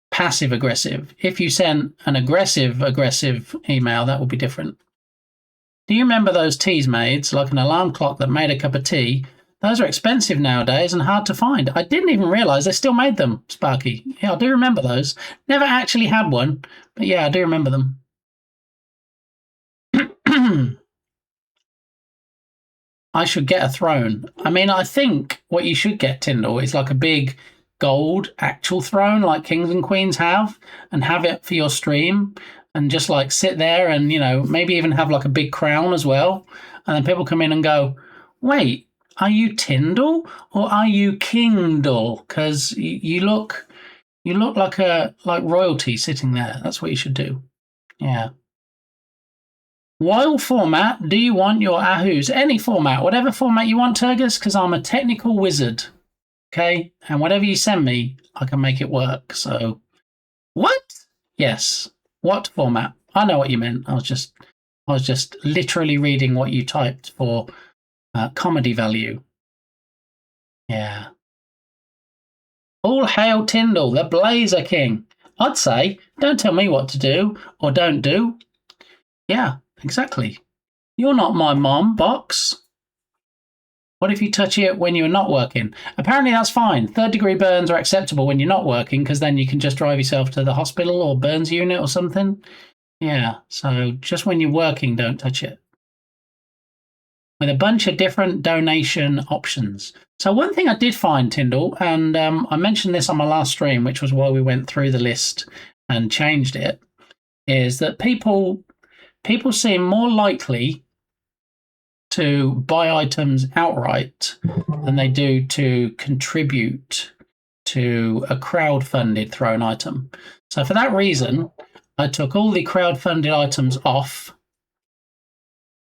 passive-aggressive. If you sent an aggressive email, that would be different. Do you remember those teas maids, like an alarm clock that made a cup of tea? Those are expensive nowadays and hard to find. I didn't even realise they still made them, Sparky. Yeah, I do remember those. Never actually had one, but yeah, I do remember them. I should get a throne. I mean, I think what you should get, Tyndall, is like a big gold actual throne like kings and queens have, and have it for your stream and just like sit there and, maybe even have like a big crown as well. And then people come in and go, wait, are you Tyndall or are you Kingdall? Because you look like royalty sitting there. That's what you should do. Yeah. What format do you want your Ahoos? Any format, whatever format you want, Turgus, because I'm a technical wizard. Okay? And whatever you send me, I can make it work. So, what? Yes. What format? I know what you meant. I was just literally reading what you typed for comedy value. Yeah. All hail Tyndall, the Blazer King. I'd say, don't tell me what to do or don't do. Yeah, exactly. You're not my mom, Box. What if you touch it when you're not working? Apparently that's fine. 3rd-degree burns are acceptable when you're not working because then you can just drive yourself to the hospital or burns unit or something. Yeah, so just when you're working, don't touch it. With a bunch of different donation options. So one thing I did find, Tyndall, and I mentioned this on my last stream, which was why we went through the list and changed it, is that people seem more likely to buy items outright than they do to contribute to a crowd-funded throne item. So for that reason, I took all the crowd-funded items off,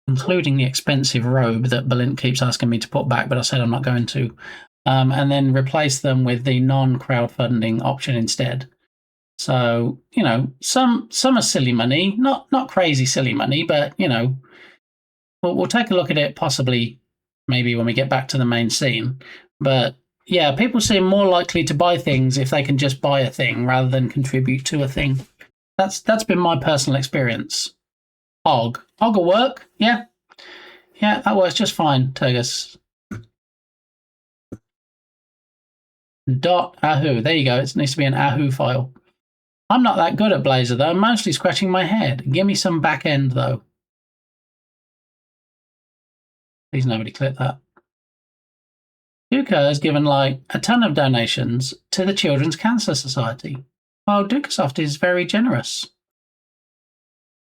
including the expensive robe that Balint keeps asking me to put back, but I said I'm not going to, and then replace them with the non-crowdfunding option instead. So, you know, some are silly money, not crazy silly money, but, you know, we'll take a look at it possibly maybe when we get back to the main scene. But yeah, people seem more likely to buy things if they can just buy a thing rather than contribute to a thing. That's been my personal experience. Hog will work, yeah. Yeah, that works just fine, Turgus. .ahu, there you go. It needs to be an ahu file. I'm not that good at Blazor though. I'm mostly scratching my head. Give me some back end though. Please nobody click that. Duca has given like a ton of donations to the Children's Cancer Society. Well, Ducasoft is very generous.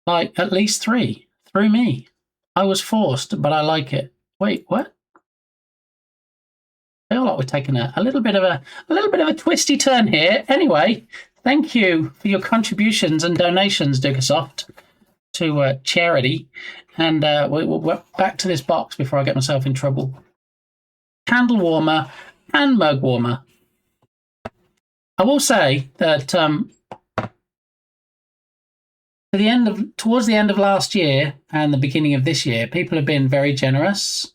Like at least 3 through me. I was forced, but I like it. Wait, what? I feel like we're taking a little bit of a twisty turn here. Anyway, thank you for your contributions and donations, Ducasoft, to charity. And we're back to this box before I get myself in trouble. Candle warmer and mug warmer. I will say that towards the end of last year and the beginning of this year, people have been very generous.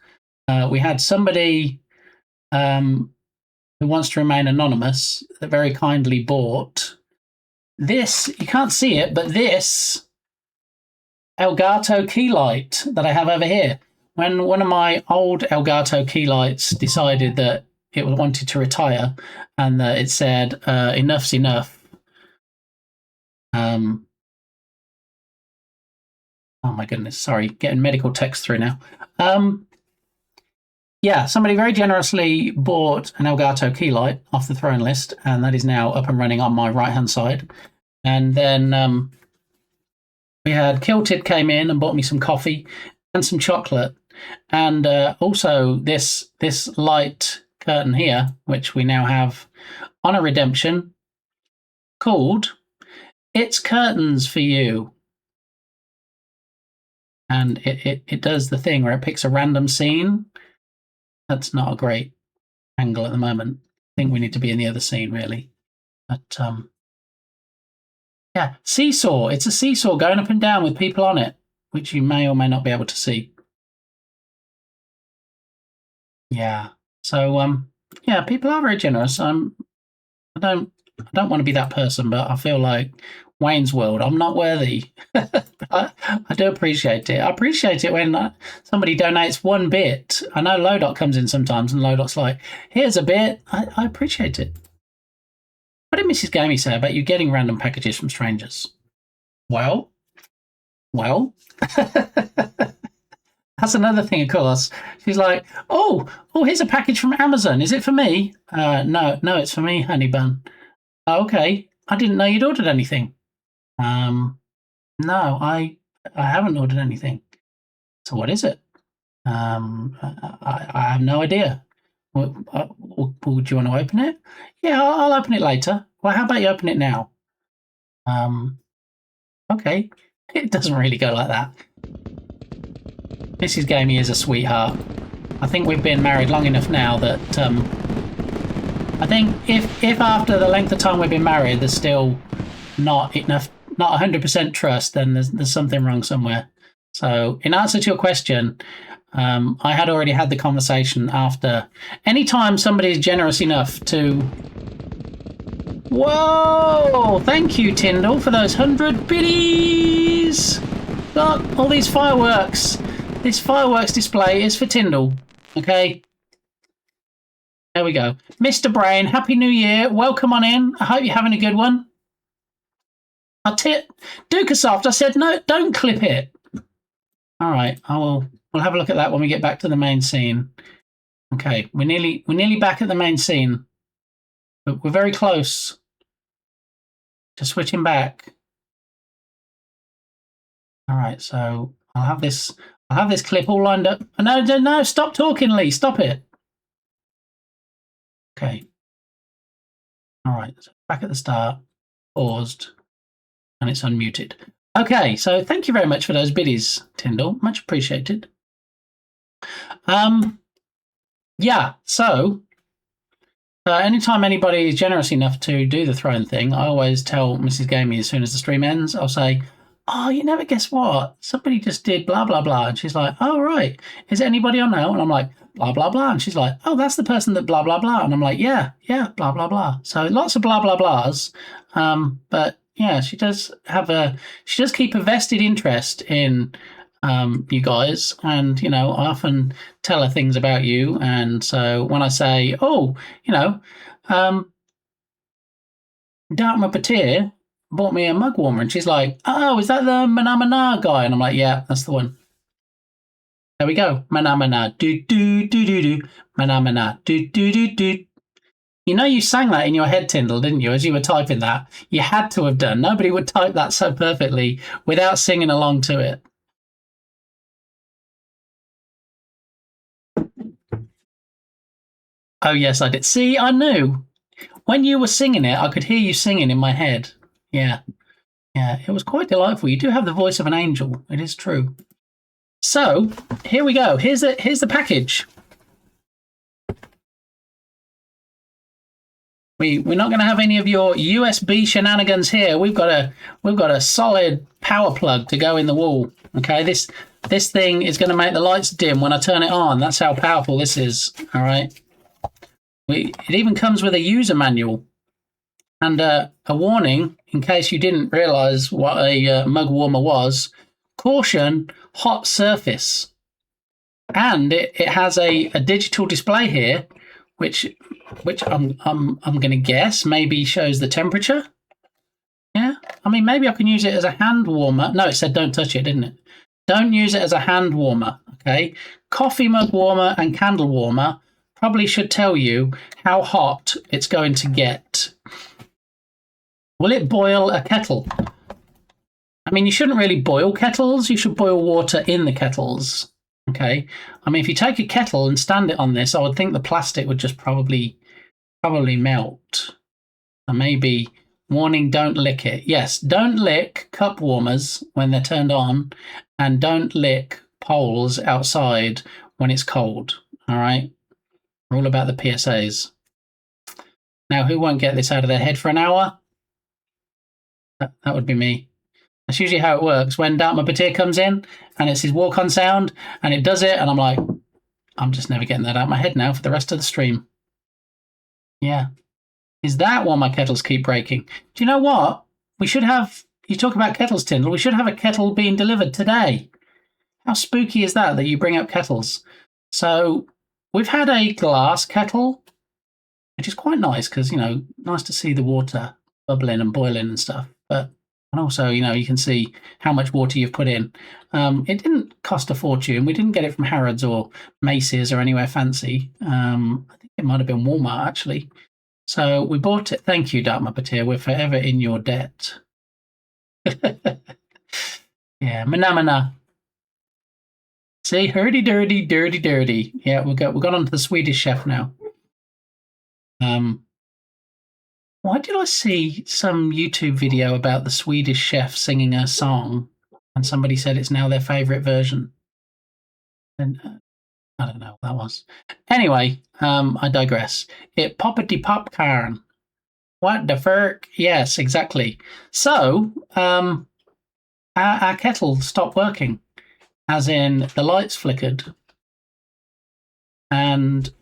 We had somebody who wants to remain anonymous that very kindly bought this. You can't see it, but this Elgato key light that I have over here. When one of my old Elgato key lights decided that it wanted to retire and that it said, enough's enough. Oh my goodness, sorry, getting medical text through now. Yeah, somebody very generously bought an Elgato key light off the throne list, and that is now up and running on my right-hand side. And then we had Kilted came in and bought me some coffee and some chocolate. And also this light curtain here, which we now have on a redemption, called It's Curtains for You. And it does the thing where it picks a random scene. That's not a great angle at the moment. I think we need to be in the other scene, really. But yeah, seesaw. It's a seesaw going up and down with people on it, which you may or may not be able to see. Yeah. So yeah, people are very generous. I don't want to be that person, but I feel like Wayne's World, I'm not worthy. I do appreciate it. I appreciate it when somebody donates 1 bit. I know Lodot comes in sometimes and Lodot's like, here's a bit. I appreciate it. What did Mrs. Gamey say about you getting random packages from strangers? Well. That's another thing, of course. She's like, oh, here's a package from Amazon. Is it for me? No, it's for me, honey bun. Oh, okay. I didn't know you'd ordered anything. No, I haven't ordered anything. So what is it? I have no idea. Would you want to open it? Yeah, I'll open it later. Well, how about you open it now? Okay. It doesn't really go like that. Mrs. Gamey is a sweetheart. I think we've been married long enough now that I think if after the length of time we've been married there's still not 100% trust, then there's something wrong somewhere. So in answer to your question, I had already had the conversation after. Anytime somebody is generous enough to... Whoa! Thank you, Tyndall, for those 100 biddies! Look, all these fireworks. This fireworks display is for Tyndall. Okay? There we go. Mr. Brain, Happy New Year. Welcome on in. I hope you're having a good one. Ducasoft, I said, no, don't clip it. All right, we'll have a look at that when we get back to the main scene. Okay, we're nearly back at the main scene. But we're very close to switching back. All right, so I'll have this clip all lined up. No, stop talking, Lee. Stop it. Okay. All right, so back at the start, paused, and it's unmuted. Okay, so thank you very much for those biddies, Tyndall. Much appreciated. Yeah, so anytime anybody is generous enough to do the throne thing, I always tell Mrs. Gamey as soon as the stream ends, I'll say, "Oh, you never guess what? Somebody just did blah blah blah," and she's like, "Oh right, is it anybody I know?" And I'm like, "Blah blah blah," and she's like, "Oh, that's the person that blah blah blah," and I'm like, "Yeah, blah blah blah." So lots of blah blah blahs, but yeah, she does keep a vested interest in you guys, and I often tell her things about you, and so when I say, "Oh, Dartmouth Patir bought me a mug warmer," and she's like, "Oh, is that the Manamana guy?" And I'm like, "Yeah, that's the one." There we go. Manamana, do do do do do. Manamana, do do do do. You sang that in your head, Tyndall, didn't you? As you were typing that, you had to have done. Nobody would type that so perfectly without singing along to it. Oh yes, I did. See, I knew. When you were singing it, I could hear you singing in my head. Yeah. It was quite delightful. You do have the voice of an angel. It is true. So here we go. Here's the package. We're not going to have any of your USB shenanigans here. We've got a solid power plug to go in the wall. Okay, this thing is going to make the lights dim when I turn it on. That's how powerful this is. All right. It even comes with a user manual and a warning in case you didn't realise what a mug warmer was. Caution: hot surface. And it has a digital display here, which I'm going to guess maybe shows the temperature. Yeah, I mean maybe I can use it as a hand warmer. No, it said don't touch it, didn't it? Don't use it as a hand warmer. Okay, coffee mug warmer and candle warmer probably should tell you how hot it's going to get. Will it boil a kettle? I mean, you shouldn't really boil kettles. You should boil water in the kettles. Okay. I mean, if you take a kettle and stand it on this, I would think the plastic would just probably melt. And maybe warning: don't lick it. Yes, don't lick cup warmers when they're turned on, and don't lick poles outside when it's cold. All right. We're all about the PSAs. Now, who won't get this out of their head for an hour? That would be me. That's usually how it works. When Dartmouth Patir comes in and it's his walk-on sound and it does it, and I'm like, I'm just never getting that out of my head now for the rest of the stream. Yeah. Is that why my kettles keep breaking? Do you know what? We should have, you talk about kettles, Tyndall, we should have a kettle being delivered today. How spooky is that you bring up kettles? So we've had a glass kettle, which is quite nice because, nice to see the water bubbling and boiling and stuff. And also, you can see how much water you've put in. It didn't cost a fortune. We didn't get it from Harrods or Macy's or anywhere fancy. I think it might have been Walmart, actually. So we bought it. Thank you, Dartmouth Patir. We're forever in your debt. Yeah, manamana. See, hurdy-dirty, dirty. Yeah, we got on to the Swedish chef now. Why did I see some YouTube video about the Swedish chef singing a song and somebody said it's now their favourite version? And I don't know what that was. Anyway, I digress. It poppity popcorn. What the fuck? Yes, exactly. So, our kettle stopped working, as in the lights flickered. And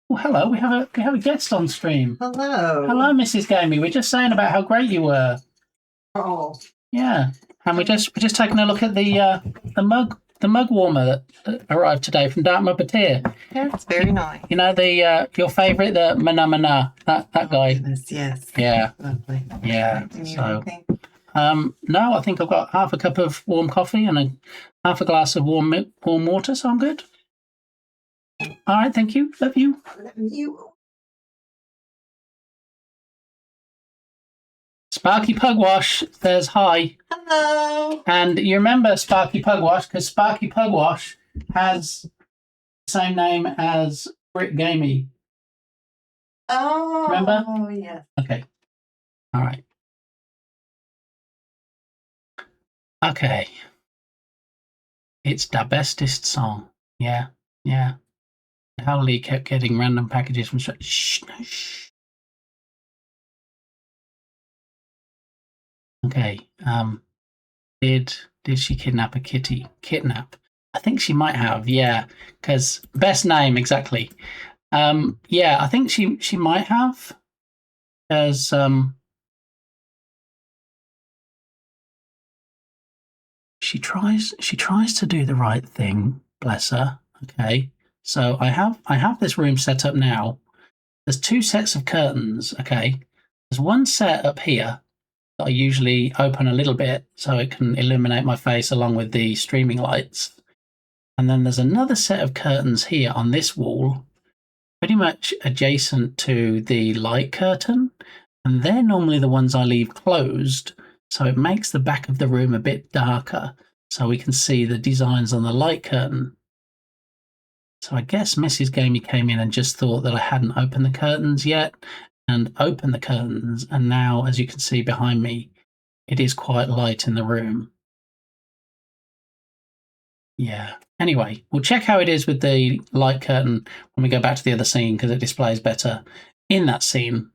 well, hello, we have a guest on stream. Hello, Mrs. Gamey. We're just saying about how great you were. Oh. Yeah, and we're just taking a look at the mug warmer that arrived today from Dartmouth Patir. That's very nice. Your favourite, the Manamana, that guy. Goodness, yes. Yeah. Lovely. Yeah. So, no, I think I've got half a cup of warm coffee and half a glass of warm water, so I'm good. All right, thank you. Love you. Love you. Sparky Pugwash says hi. Hello. And you remember Sparky Pugwash because Sparky Pugwash has the same name as Brit Gamey. Oh. Remember? Oh, yes. Okay. All right. Okay. It's the bestest song. Yeah. How Lee kept getting random packages from... Shh, no, shh. Okay. Did she kidnap a kitty? Kidnap? I think she might have, yeah. Because best name, exactly. Yeah, I think she might have. Because she tries to do the right thing, bless her. Okay. So I have this room set up now. There's 2 sets of curtains, okay? There's one set up here that I usually open a little bit so it can illuminate my face along with the streaming lights. And then there's another set of curtains here on this wall, pretty much adjacent to the light curtain. And they're normally the ones I leave closed, so it makes the back of the room a bit darker so we can see the designs on the light curtain. So I guess Mrs. Gamey came in and just thought that I hadn't opened the curtains yet, and opened the curtains, and now, as you can see behind me, it is quite light in the room. Yeah. Anyway, we'll check how it is with the light curtain when we go back to the other scene, because it displays better in that scene.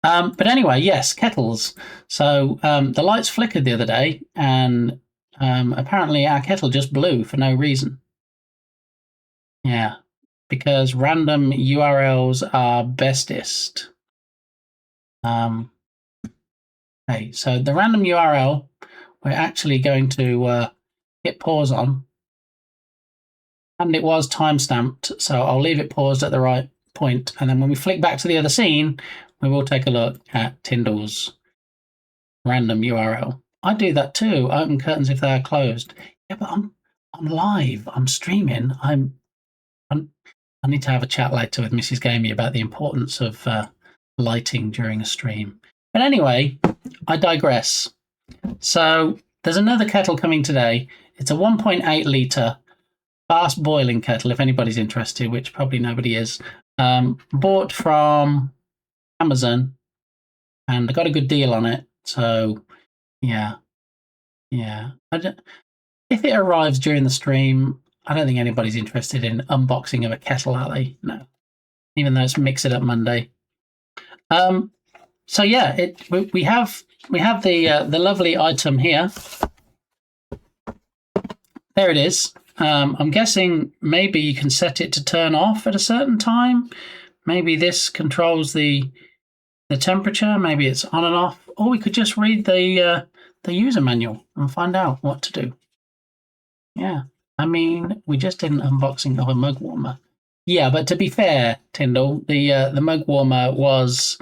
But anyway, yes, kettles. So the lights flickered the other day, and apparently our kettle just blew for no reason. Yeah, because random URLs are bestest. Okay, so the random URL we're actually going to hit pause on, and it was timestamped, so I'll leave it paused at the right point, and then when we flick back to the other scene, we will take a look at Tyndall's random URL. I do that too. Open curtains if they are closed. Yeah, but I'm live. I'm streaming. I need to have a chat later with Mrs. Gamey about the importance of lighting during a stream. But anyway, I digress. So there's another kettle coming today. It's a 1.8 litre fast boiling kettle, if anybody's interested, which probably nobody is. Bought from Amazon, and I got a good deal on it. So yeah. If it arrives during the stream, I don't think anybody's interested in unboxing of a kettle, are they? No. Even though it's Mix It Up Monday. So yeah, we have the lovely item here. There it is. I'm guessing maybe you can set it to turn off at a certain time. Maybe this controls the temperature. Maybe it's on and off. Or we could just read the user manual and find out what to do. Yeah. I mean, we just did an unboxing of a mug warmer. Yeah, but to be fair, Tyndall, the mug warmer was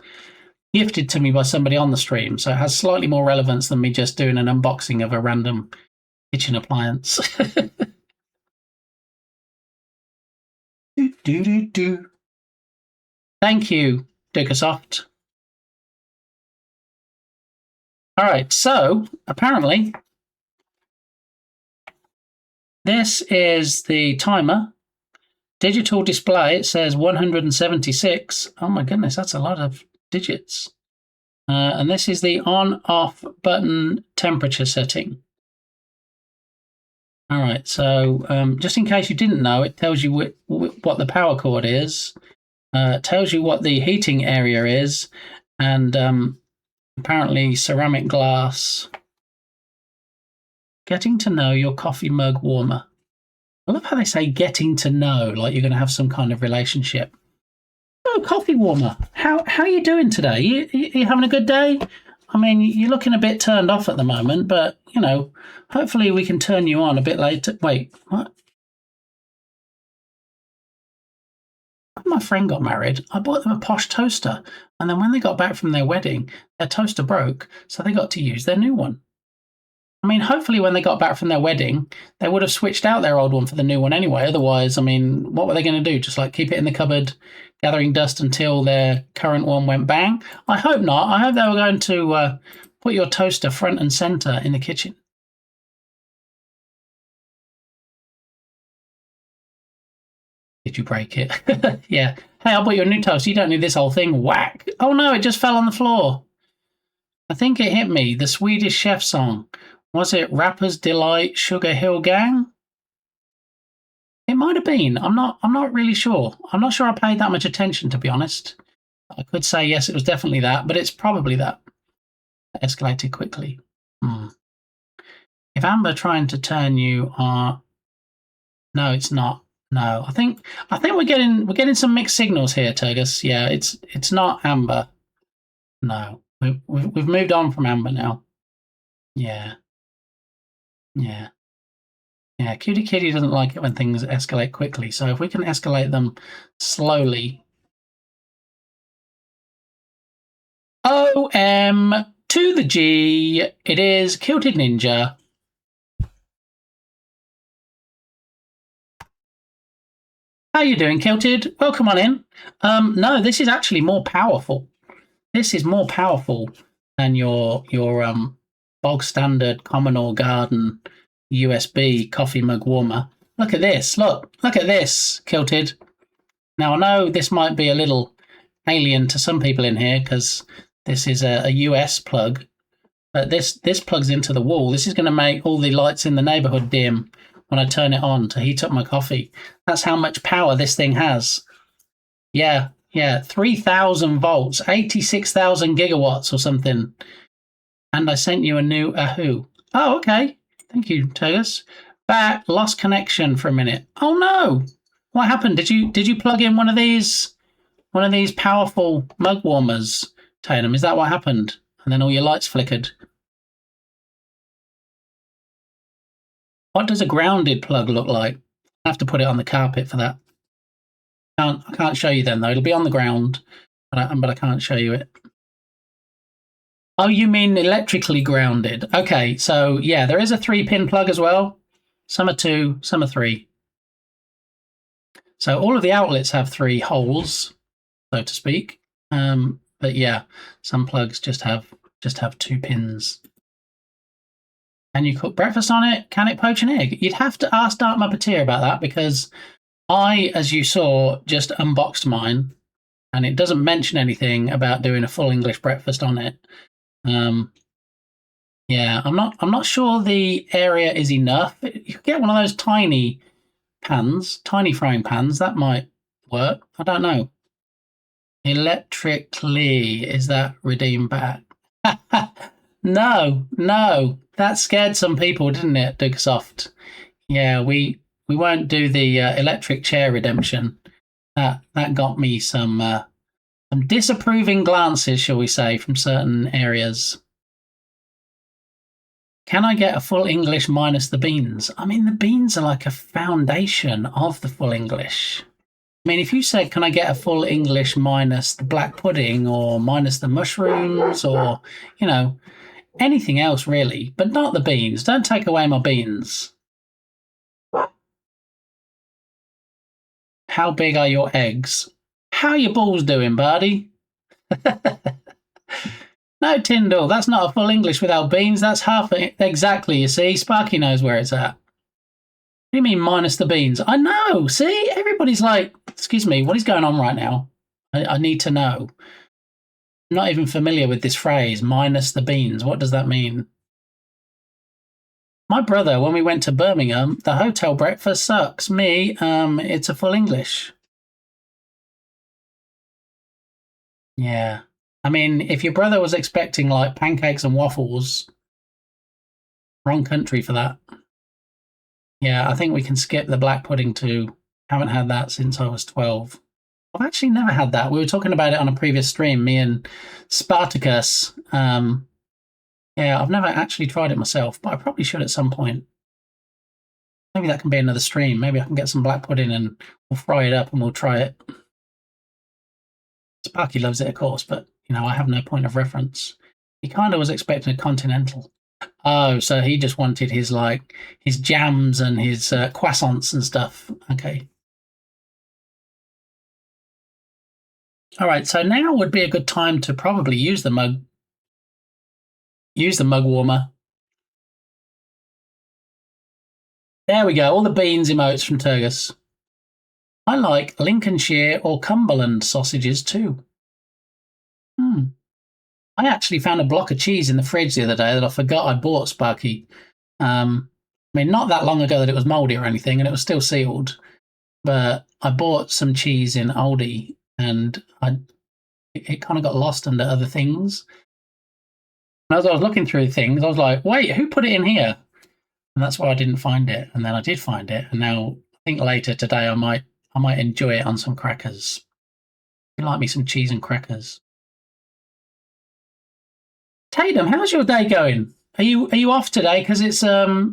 gifted to me by somebody on the stream, so it has slightly more relevance than me just doing an unboxing of a random kitchen appliance. Thank you, Dukasoft. All right, so apparently this is the timer. Digital display, it says 176. Oh my goodness, that's a lot of digits. And this is the on-off button temperature setting. All right, so just in case you didn't know, it tells you what the power cord is, tells you what the heating area is, and apparently ceramic glass. Getting to know your coffee mug warmer. I love how they say getting to know, like you're going to have some kind of relationship. Oh, coffee warmer. How are you doing today? You having a good day? I mean, you're looking a bit turned off at the moment, but, you know, hopefully we can turn you on a bit later. Wait, what? When my friend got married, I bought them a posh toaster, and then when they got back from their wedding, their toaster broke, so they got to use their new one. I mean, hopefully when they got back from their wedding, they would have switched out their old one for the new one anyway. Otherwise, I mean, what were they going to do? Just like keep it in the cupboard, gathering dust until their current one went bang? I hope not. I hope they were going to put your toaster front and center in the kitchen. Did you break it? Yeah. Hey, I bought you a new toaster. You don't need this whole thing. Whack. Oh no, it just fell on the floor. I think it hit me. The Swedish Chef song. Was it Rapper's Delight, Sugar Hill Gang? It might have been. I'm not really sure. I'm not sure I paid that much attention, to be honest. I could say yes, it was definitely that, but it's probably that. It escalated quickly. If Amber trying to turn you are, no, it's not. No, I think we're getting some mixed signals here, Turgus. Yeah, it's not Amber. No, we've moved on from Amber now. Yeah. Cutie Kitty doesn't like it when things escalate quickly. So if we can escalate them slowly. OM to the G. It is Kilted Ninja. How you doing, Kilted? Welcome on in. No, this is actually more powerful. This is more powerful than your bog standard Commodore Garden USB coffee mug warmer. Look at this. Look at this, Kilted. Now I know this might be a little alien to some people in here because this is a US plug, but this plugs into the wall. This is going to make all the lights in the neighborhood dim when I turn it on to heat up my coffee. That's how much power this thing has. Yeah, 3,000 volts, 86,000 gigawatts or something. And I sent you a new Ahoo. Oh, okay. Thank you, Turgus. Back, lost connection for a minute. Oh no! What happened? Did you plug in one of these powerful mug warmers, Tatum? Is that what happened? And then all your lights flickered. What does a grounded plug look like? I have to put it on the carpet for that. I can't show you then though. It'll be on the ground, but I can't show you it. Oh, you mean electrically grounded? Okay, so yeah, there is a 3-pin plug as well. Some are 2, some are 3. So all of the outlets have 3 holes, so to speak. But yeah, some plugs just have 2 pins. Can you cook breakfast on it? Can it poach an egg? You'd have to ask Dark Muppeteer about that because I, as you saw, just unboxed mine and it doesn't mention anything about doing a full English breakfast on it. Yeah, I'm not sure the area is enough. You could get one of those tiny pans, tiny frying pans. That might work. I don't know. Electrically, is that redeem back? No, that scared some people, didn't it, Dukesoft? Yeah, we won't do the electric chair redemption. That got me some disapproving glances, shall we say, from certain areas. Can I get a full English minus the beans? I mean, the beans are like a foundation of the full English. I mean, if you said, can I get a full English minus the black pudding or minus the mushrooms or, you know, anything else really, but not the beans. Don't take away my beans. How big are your eggs? How your balls doing, buddy? No, Tyndall, that's not a full English without beans. That's half it. Exactly, you see. Sparky knows where it's at. What do you mean minus the beans? I know. See, everybody's like, excuse me, what is going on right now? I need to know. I'm not even familiar with this phrase, minus the beans. What does that mean? My brother, when we went to Birmingham, the hotel breakfast sucks. Me, it's a full English. Yeah. I mean, if your brother was expecting like pancakes and waffles, wrong country for that. Yeah, I think we can skip the black pudding too. Haven't had that since I was 12. I've actually never had that. We were talking about it on a previous stream, me and Spartacus. Yeah, I've never actually tried it myself, but I probably should at some point. Maybe that can be another stream. Maybe I can get some black pudding and we'll fry it up and we'll try it. Sparky loves it, of course, but, you know, I have no point of reference. He kind of was expecting a continental. Oh, so he just wanted his, like, his jams and his croissants and stuff. Okay. All right, so now would be a good time to probably use the mug warmer. There we go, all the beans emotes from Turgus. I like Lincolnshire or Cumberland sausages too. I actually found a block of cheese in the fridge the other day that I forgot I bought, Sparky. I mean, not that long ago that it was mouldy or anything, and it was still sealed. but I bought some cheese in Aldi, and it kind of got lost under other things. And as I was looking through things, I was like, "Wait, who put it in here?" And that's why I didn't find it. And then I did find it, and now I think later today I might enjoy it on some crackers. You like me some cheese and crackers? Tatum, how's your day going? Are you off today? Because it's a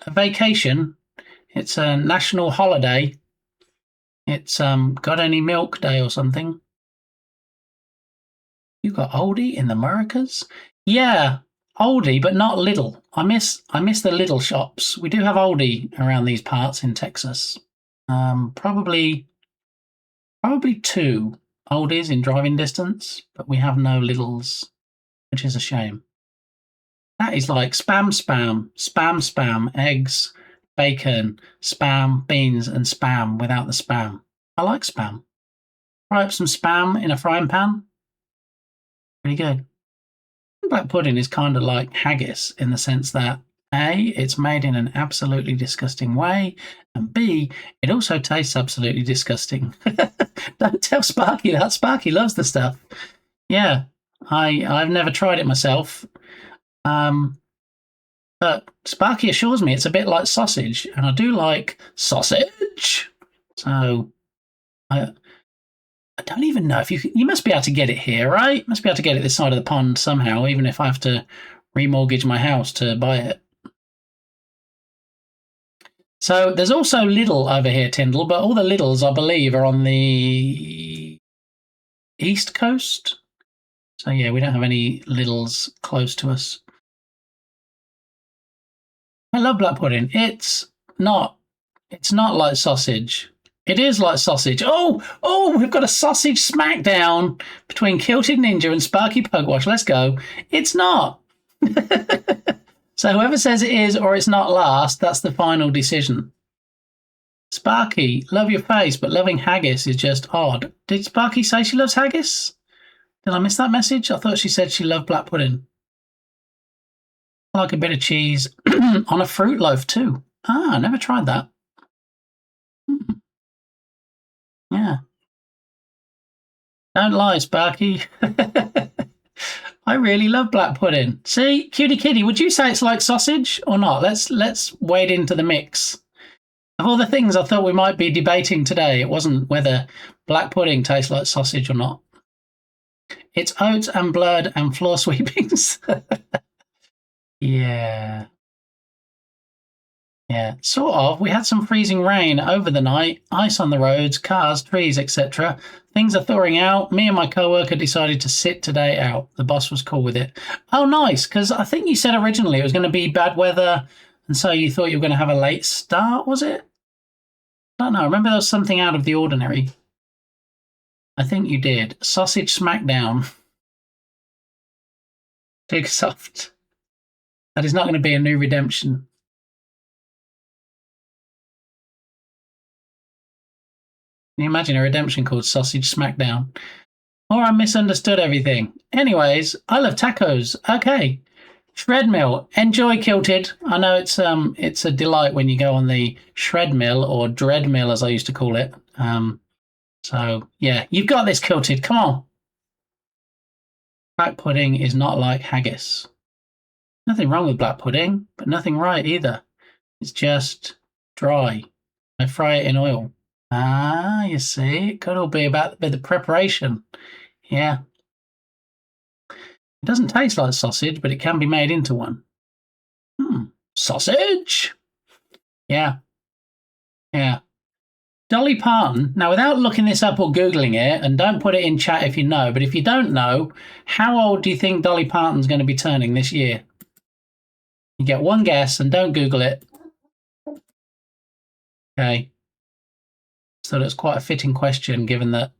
vacation. It's a national holiday. It's got any milk day or something? You got Aldi in the Americas? Yeah, Aldi, but not Lidl. I miss the Lidl shops. We do have Aldi around these parts in Texas. Probably 2 Aldis in driving distance, but we have no Lidls, which is a shame. That is like spam, eggs, bacon, spam, beans, and spam without the spam. I like spam. Fry up some spam in a frying pan. Pretty good. Black pudding is kind of like haggis in the sense that A, it's made in an absolutely disgusting way, and B, it also tastes absolutely disgusting. Don't tell Sparky that. Sparky loves the stuff. Yeah, I've never tried it myself. But Sparky assures me it's a bit like sausage, and I do like sausage. So I don't even know if you must be able to get it here, right? Must be able to get it this side of the pond somehow, even if I have to remortgage my house to buy it. So there's also Lidl over here, Tyndall, but all the Lidls, I believe, are on the East Coast. So yeah, we don't have any Lidls close to us. I love black pudding. It's not like sausage. It is like sausage. Oh, we've got a sausage smackdown between Kilted Ninja and Sparky Pugwash. Let's go. It's not. So whoever says it is or it's not last, that's the final decision. Sparky, love your face, but loving haggis is just odd. Did Sparky say she loves haggis? Did I miss that message? I thought she said she loved black pudding. I like a bit of cheese on a fruit loaf too. I never tried that. Yeah. Don't lie, Sparky. I really love black pudding. See, Cutie Kitty, would you say it's like sausage or not? Let's wade into the mix. Of all the things I thought we might be debating today, it wasn't whether black pudding tastes like sausage or not. It's oats and blood and floor sweepings. Yeah. Yeah, sort of. We had some freezing rain over the night, ice on the roads, cars, trees, etc. Things are thawing out. Me and my co-worker decided to sit today out. The boss was cool with it. Oh, nice, because I think you said originally it was going to be bad weather, and so you thought you were going to have a late start, was it? I don't know. I remember there was something out of the ordinary. I think you did. Sausage Smackdown. Big soft. That is not going to be a new redemption. Can you imagine a redemption called Sausage Smackdown? Or I misunderstood everything. Anyways, I love tacos. Okay. Shred mill. Enjoy, Kilted. I know it's a delight when you go on the shred mill, or dread mill as I used to call it. So yeah, you've got this, Kilted. Come on. Black pudding is not like haggis. Nothing wrong with black pudding, but nothing right either. It's just dry. I fry it in oil. Ah, you see, it could all be about the preparation. Yeah. It doesn't taste like sausage, but it can be made into one. Sausage? Yeah. Yeah. Dolly Parton, now without looking this up or Googling it, and don't put it in chat if you know, but if you don't know, how old do you think Dolly Parton's going to be turning this year? You get one guess and don't Google it. Okay. So that's quite a fitting question given that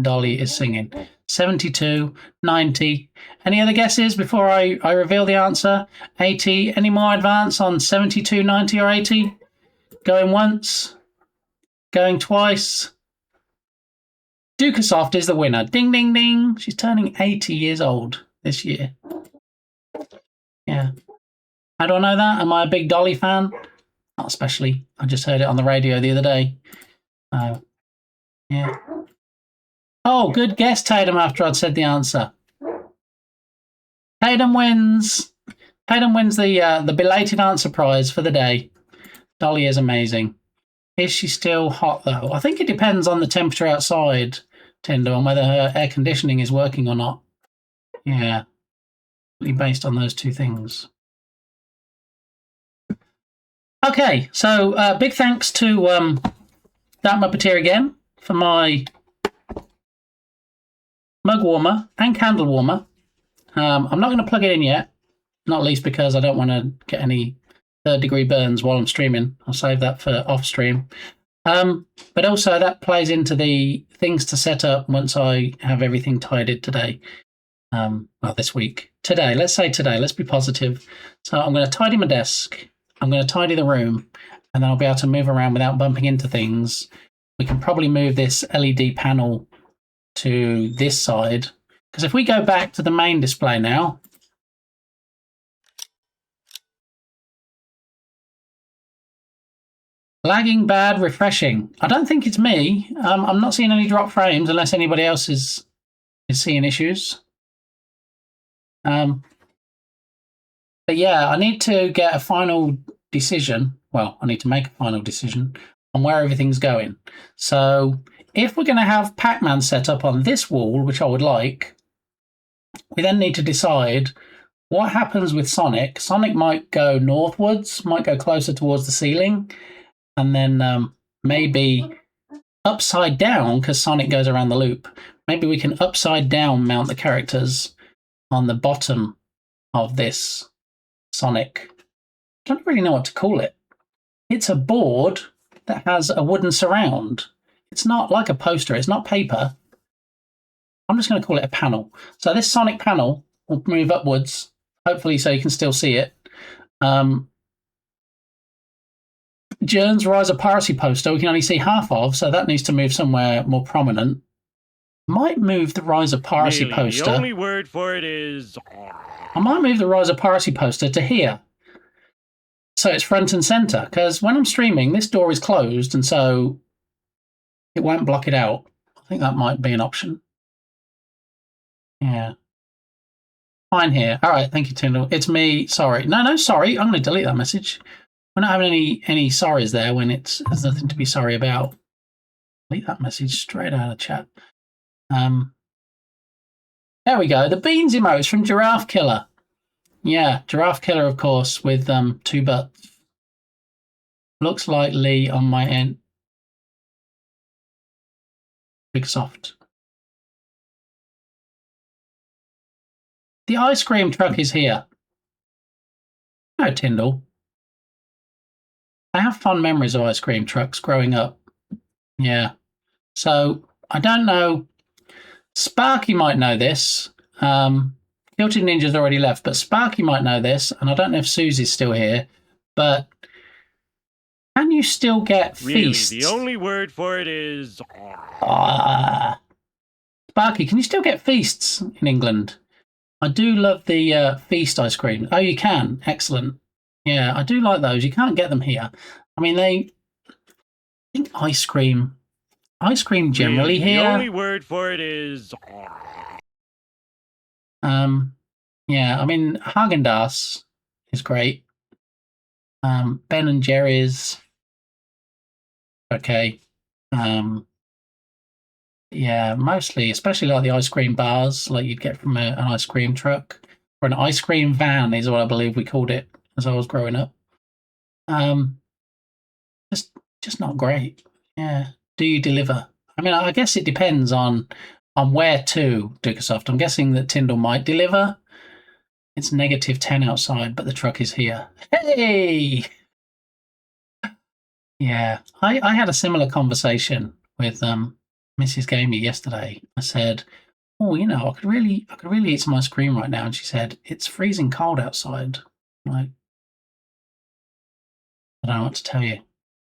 Dolly is singing. 72, 90. Any other guesses before I reveal the answer? 80. Any more advance on 72, 90 or 80? Going once? Going twice? Dukasoft is the winner. Ding, ding, ding. She's turning 80 years old this year. Yeah. How do I know that? Am I a big Dolly fan? Not especially. I just heard it on the radio the other day. Yeah. Oh, good guess, Tatum, after I'd said the answer. Tatum wins. Tatum wins the belated answer prize for the day. Dolly is amazing. Is she still hot, though? I think it depends on the temperature outside, Tinder, on whether her air conditioning is working or not. Yeah. Based on those two things. Okay, so big thanks to that Muppeteer again for my mug warmer and candle warmer. I'm not going to plug it in yet, not least because I don't want to get any third-degree burns while I'm streaming. I'll save that for off-stream. But also that plays into the things to set up once I have everything tidied today. Well, this week. Today, let's say today. Let's be positive. So I'm going to tidy my desk. I'm going to tidy the room, and then I'll be able to move around without bumping into things. We can probably move this LED panel to this side, because if we go back to the main display now, lagging, bad, refreshing. I don't think it's me. I'm not seeing any drop frames unless anybody else is seeing issues. But yeah, I need to get a final decision. Well, I need to make a final decision on where everything's going. So if we're going to have Pac-Man set up on this wall, which I would like, we then need to decide what happens with Sonic. Sonic might go northwards, might go closer towards the ceiling, and then maybe upside down, because Sonic goes around the loop. Maybe we can upside down mount the characters on the bottom of this Sonic. I don't really know what to call it. It's a board that has a wooden surround. It's not like a poster. It's not paper. I'm just going to call it a panel. So this Sonic panel will move upwards, hopefully so you can still see it. Jern's Rise of Piracy poster we can only see half of, so that needs to move somewhere more prominent. Might move the Rise of Piracy Really, poster. the only word for it is... I might move the Rise of Piracy poster to here, so it's front and center, because when I'm streaming, this door is closed, and so it won't block it out. I think that might be an option. Yeah. Fine here. All right, thank you, Tyndall. It's me. Sorry. No, sorry. I'm going to delete that message. We're not having any sorries there when there's nothing to be sorry about. Delete that message straight out of chat. There we go. The beans emotes from Giraffe Killer. Yeah, Giraffe Killer, of course, with 2 butts. Looks like Lee on my end. Big soft. The ice cream truck is here. No, Tyndall. I have fond memories of ice cream trucks growing up. Yeah. So, I don't know. Sparky might know this. Guilty Ninja's already left, but Sparky might know this, and I don't know if Susie's still here, but can you still get feasts? Really, the only word for it is... Sparky, can you still get feasts in England? I do love the feast ice cream. Oh, you can. Excellent. Yeah, I do like those. You can't get them here. I mean, I think ice cream generally really, here. The only word for it is... Yeah, I mean, Haagen-Dazs is great. Ben and Jerry's, okay. Yeah, mostly, especially like the ice cream bars, like you'd get from an ice cream truck, or an ice cream van is what I believe we called it as I was growing up. Just not great. Yeah. Do you deliver? I mean, I guess it depends on where to, Dukasoft. I'm guessing that Tyndall might deliver. It's -10 outside, but the truck is here. Hey! Yeah, I had a similar conversation with Mrs. Gamey yesterday. I said, "Oh, you know, I could really eat some ice cream right now," and she said, "It's freezing cold outside." I'm like, I don't know what to tell you.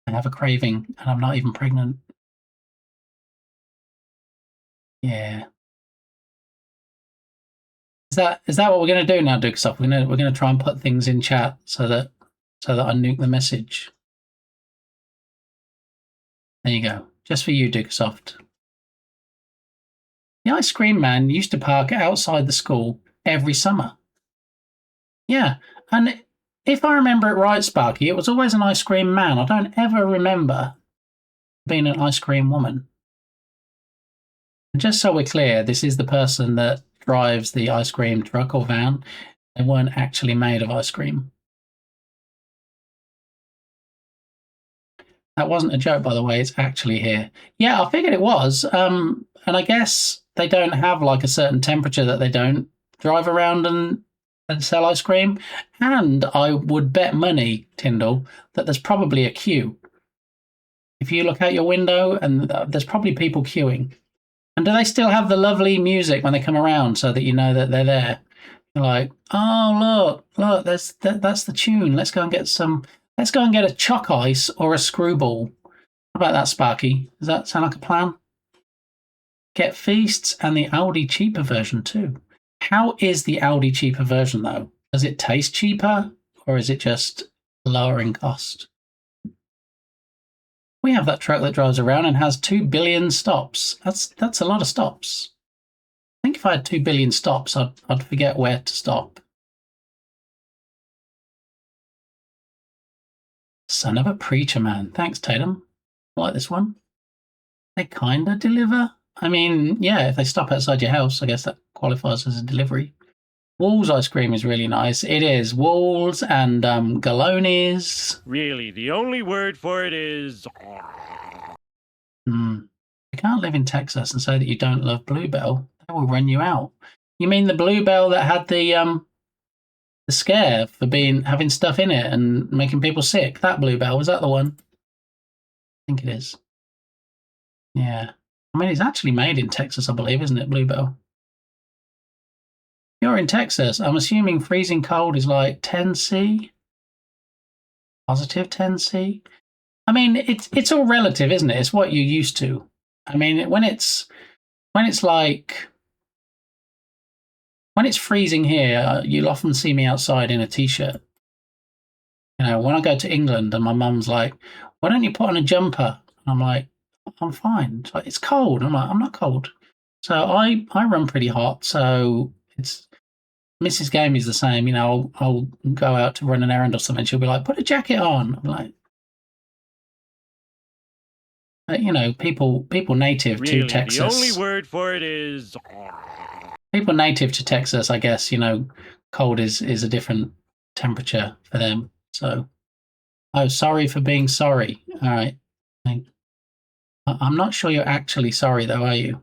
I have a craving, and I'm not even pregnant. Yeah. Is that what we're going to do now, Dukesoft? We're going to try and put things in chat so that I nuke the message. There you go. Just for you, Dukesoft. The ice cream man used to park outside the school every summer. Yeah, and if I remember it right, Sparky, it was always an ice cream man. I don't ever remember being an ice cream woman. And just so we're clear, this is the person that drives the ice cream truck or van. They weren't actually made of ice cream. That wasn't a joke, by the way. It's actually here. Yeah, I figured it was. And I guess they don't have like a certain temperature that they don't drive around and sell ice cream. And I would bet money, Tyndall, that there's probably a queue. If you look out your window, and there's probably people queuing. And do they still have the lovely music when they come around so that you know that they're there? You're like, oh, look, that's the tune. Let's go and get a choc ice or a screwball. What about that, Sparky? Does that sound like a plan? Get Feasts and the Aldi cheaper version too. How is the Aldi cheaper version though? Does it taste cheaper or is it just lower in cost? We have that truck that drives around and has 2 billion stops. That's a lot of stops. I think if I had 2 billion stops, I'd forget where to stop. Son of a preacher man. Thanks, Tatum. I like this one. They kinda deliver. I mean, yeah, if they stop outside your house, I guess that qualifies as a delivery. Wool's ice cream is really nice. It is. Wool's and Galoni's. Really, the only word for it is... You can't live in Texas and say that you don't love Bluebell. They will run you out. You mean the Bluebell that had the scare for having stuff in it and making people sick? That Bluebell, was that the one? I think it is. Yeah. I mean, it's actually made in Texas, I believe, isn't it, Bluebell? You're in Texas. I'm assuming freezing cold is like 10°C? Positive 10°C? I mean, it's all relative, isn't it? It's what you're used to. I mean, when it's freezing here, you'll often see me outside in a t-shirt. You know, when I go to England and my mum's like, why don't you put on a jumper? And I'm like, I'm fine. It's like, it's cold. I'm like, I'm not cold. So I run pretty hot. So it's Mrs. Gamey's the same. You know, I'll go out to run an errand or something. She'll be like, put a jacket on. I'm like, you know, people native Really, to Texas. the only word for it is... People native to Texas, I guess, you know, cold is a different temperature for them. So, oh, sorry for being sorry. All right. I'm not sure you're actually sorry, though, are you?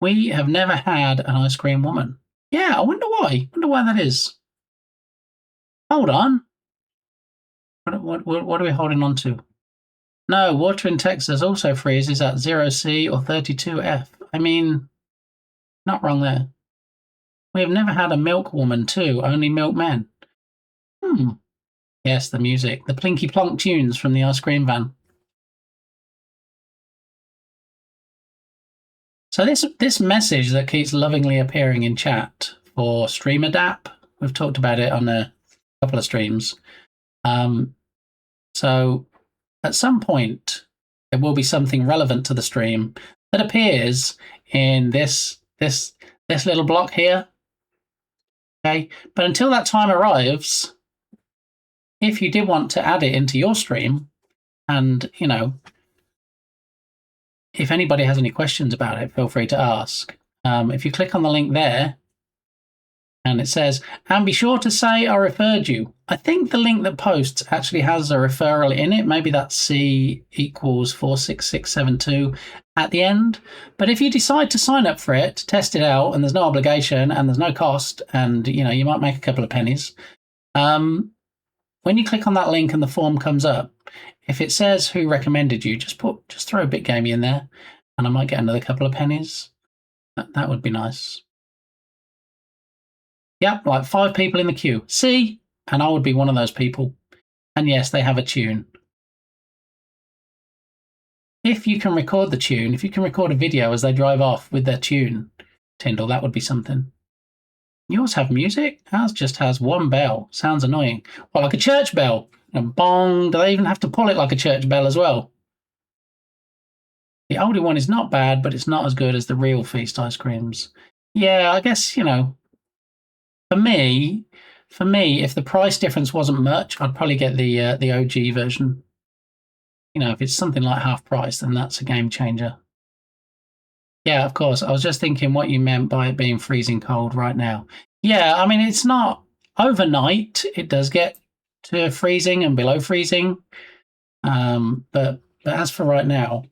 We have never had an ice cream woman. Yeah, I wonder why. I wonder why that is. Hold on. What are we holding on to? No, water in Texas also freezes at 0°C or 32°F. I mean, not wrong there. We have never had a milk woman too, only milkmen. Yes, the music. The plinky plonk tunes from the ice cream van. So this message that keeps lovingly appearing in chat for StreamerDAP, we've talked about it on a couple of streams. So at some point, there will be something relevant to the stream that appears in this little block here. Okay, but until that time arrives, if you did want to add it into your stream, and you know, if anybody has any questions about it, feel free to ask. If you click on the link there, and it says, and be sure to say I referred you. I think the link that posts actually has a referral in it. Maybe that's C equals 46672 at the end. But if you decide to sign up for it, test it out, and there's no obligation and there's no cost, and you know, you might make a couple of pennies. When you click on that link and the form comes up, if it says who recommended you, just throw a bit gamey in there, and I might get another couple of pennies. That would be nice. Yep, like 5 people in the queue. See? And I would be one of those people. And yes, they have a tune. If you can record the tune, if you can record a video as they drive off with their tune, Tyndall, that would be something. Yours have music? Ours just has one bell. Sounds annoying. Well, like a church bell. And bong. Do they even have to pull it like a church bell as well? The Aldi one is not bad, but it's not as good as the real Feast ice creams. Yeah, I guess, you know, for me, if the price difference wasn't much, I'd probably get the OG version. You know, if it's something like half price, then that's a game changer. Yeah, of course. I was just thinking what you meant by it being freezing cold right now. Yeah, I mean, it's not overnight. It does get to freezing and below freezing. But as for right now,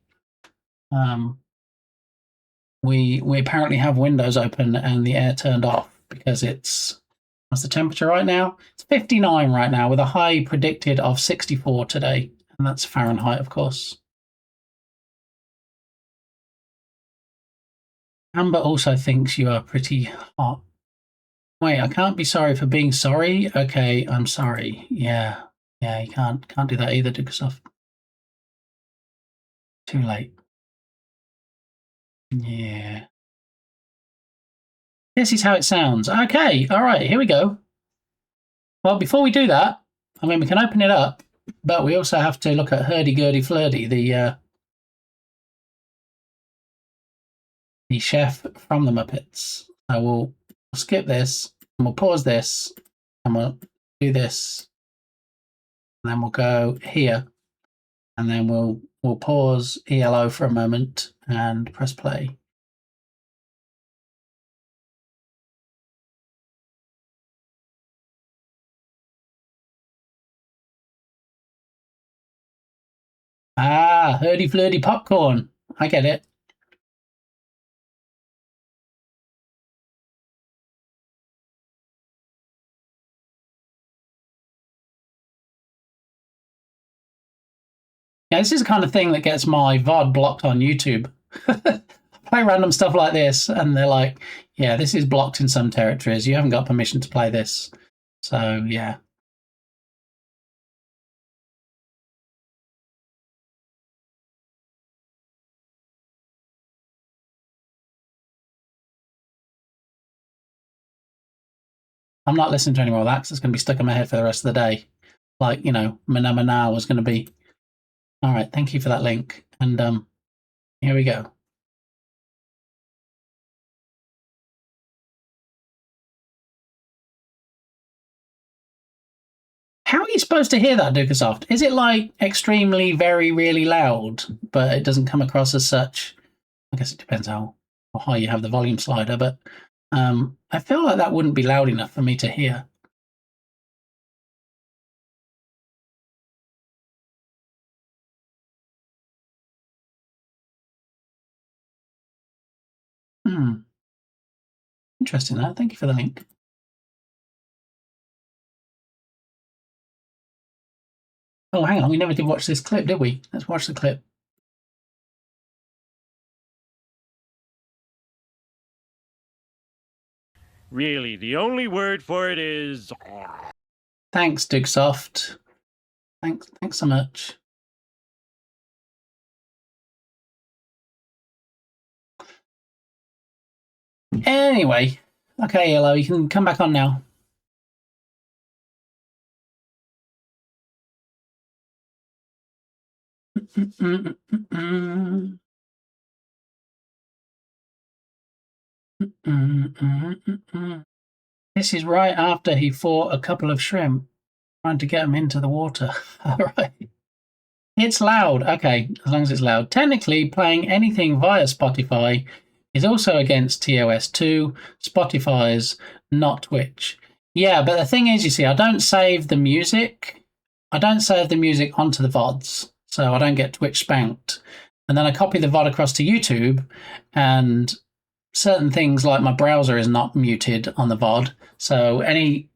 we apparently have windows open and the air turned off because what's the temperature right now? It's 59 right now with a high predicted of 64 today. And that's Fahrenheit, of course. Amber also thinks you are pretty hot. Wait, I can't be sorry for being sorry. Okay, I'm sorry. Yeah, you can't do that either, Dukasoft. Too late. Yeah. This is how it sounds. Okay, all right, here we go. Well, before we do that, I mean, we can open it up, but we also have to look at Hurdy-Gurdy Flirty, the chef from the Muppets. So we'll skip this, and we'll pause this, and we'll do this, and then we'll go here, and then we'll pause ELO for a moment and press play. Ah, Hurdy-Flirty popcorn. I get it. Yeah, this is the kind of thing that gets my VOD blocked on YouTube. I play random stuff like this, and they're like, yeah, this is blocked in some territories. You haven't got permission to play this. So, yeah. I'm not listening to any more of that because it's going to be stuck in my head for the rest of the day. Like, you know, Mana Mana was going to be. All right, thank you for that link. And here we go. How are you supposed to hear that, Dukasoft? Is it like extremely, very, really loud, but it doesn't come across as such? I guess it depends how high you have the volume slider, but I feel like that wouldn't be loud enough for me to hear. Interesting, that. Thank you for the link. Oh, hang on. We never did watch this clip, did we? Let's watch the clip. Really, the only word for it is... Thanks, Dukesoft. Thanks so much. Anyway, okay, Yellow, you can come back on now. This is right after he fought a couple of shrimp, trying to get them into the water. All right. It's loud. Okay, as long as it's loud. Technically, playing anything via Spotify is also against TOS2. Spotify's, not Twitch. Yeah, but the thing is, you see, I don't save the music. I don't save the music onto the VODs, so I don't get Twitch spanked. And then I copy the VOD across to YouTube, and certain things like my browser is not muted on the VOD. So any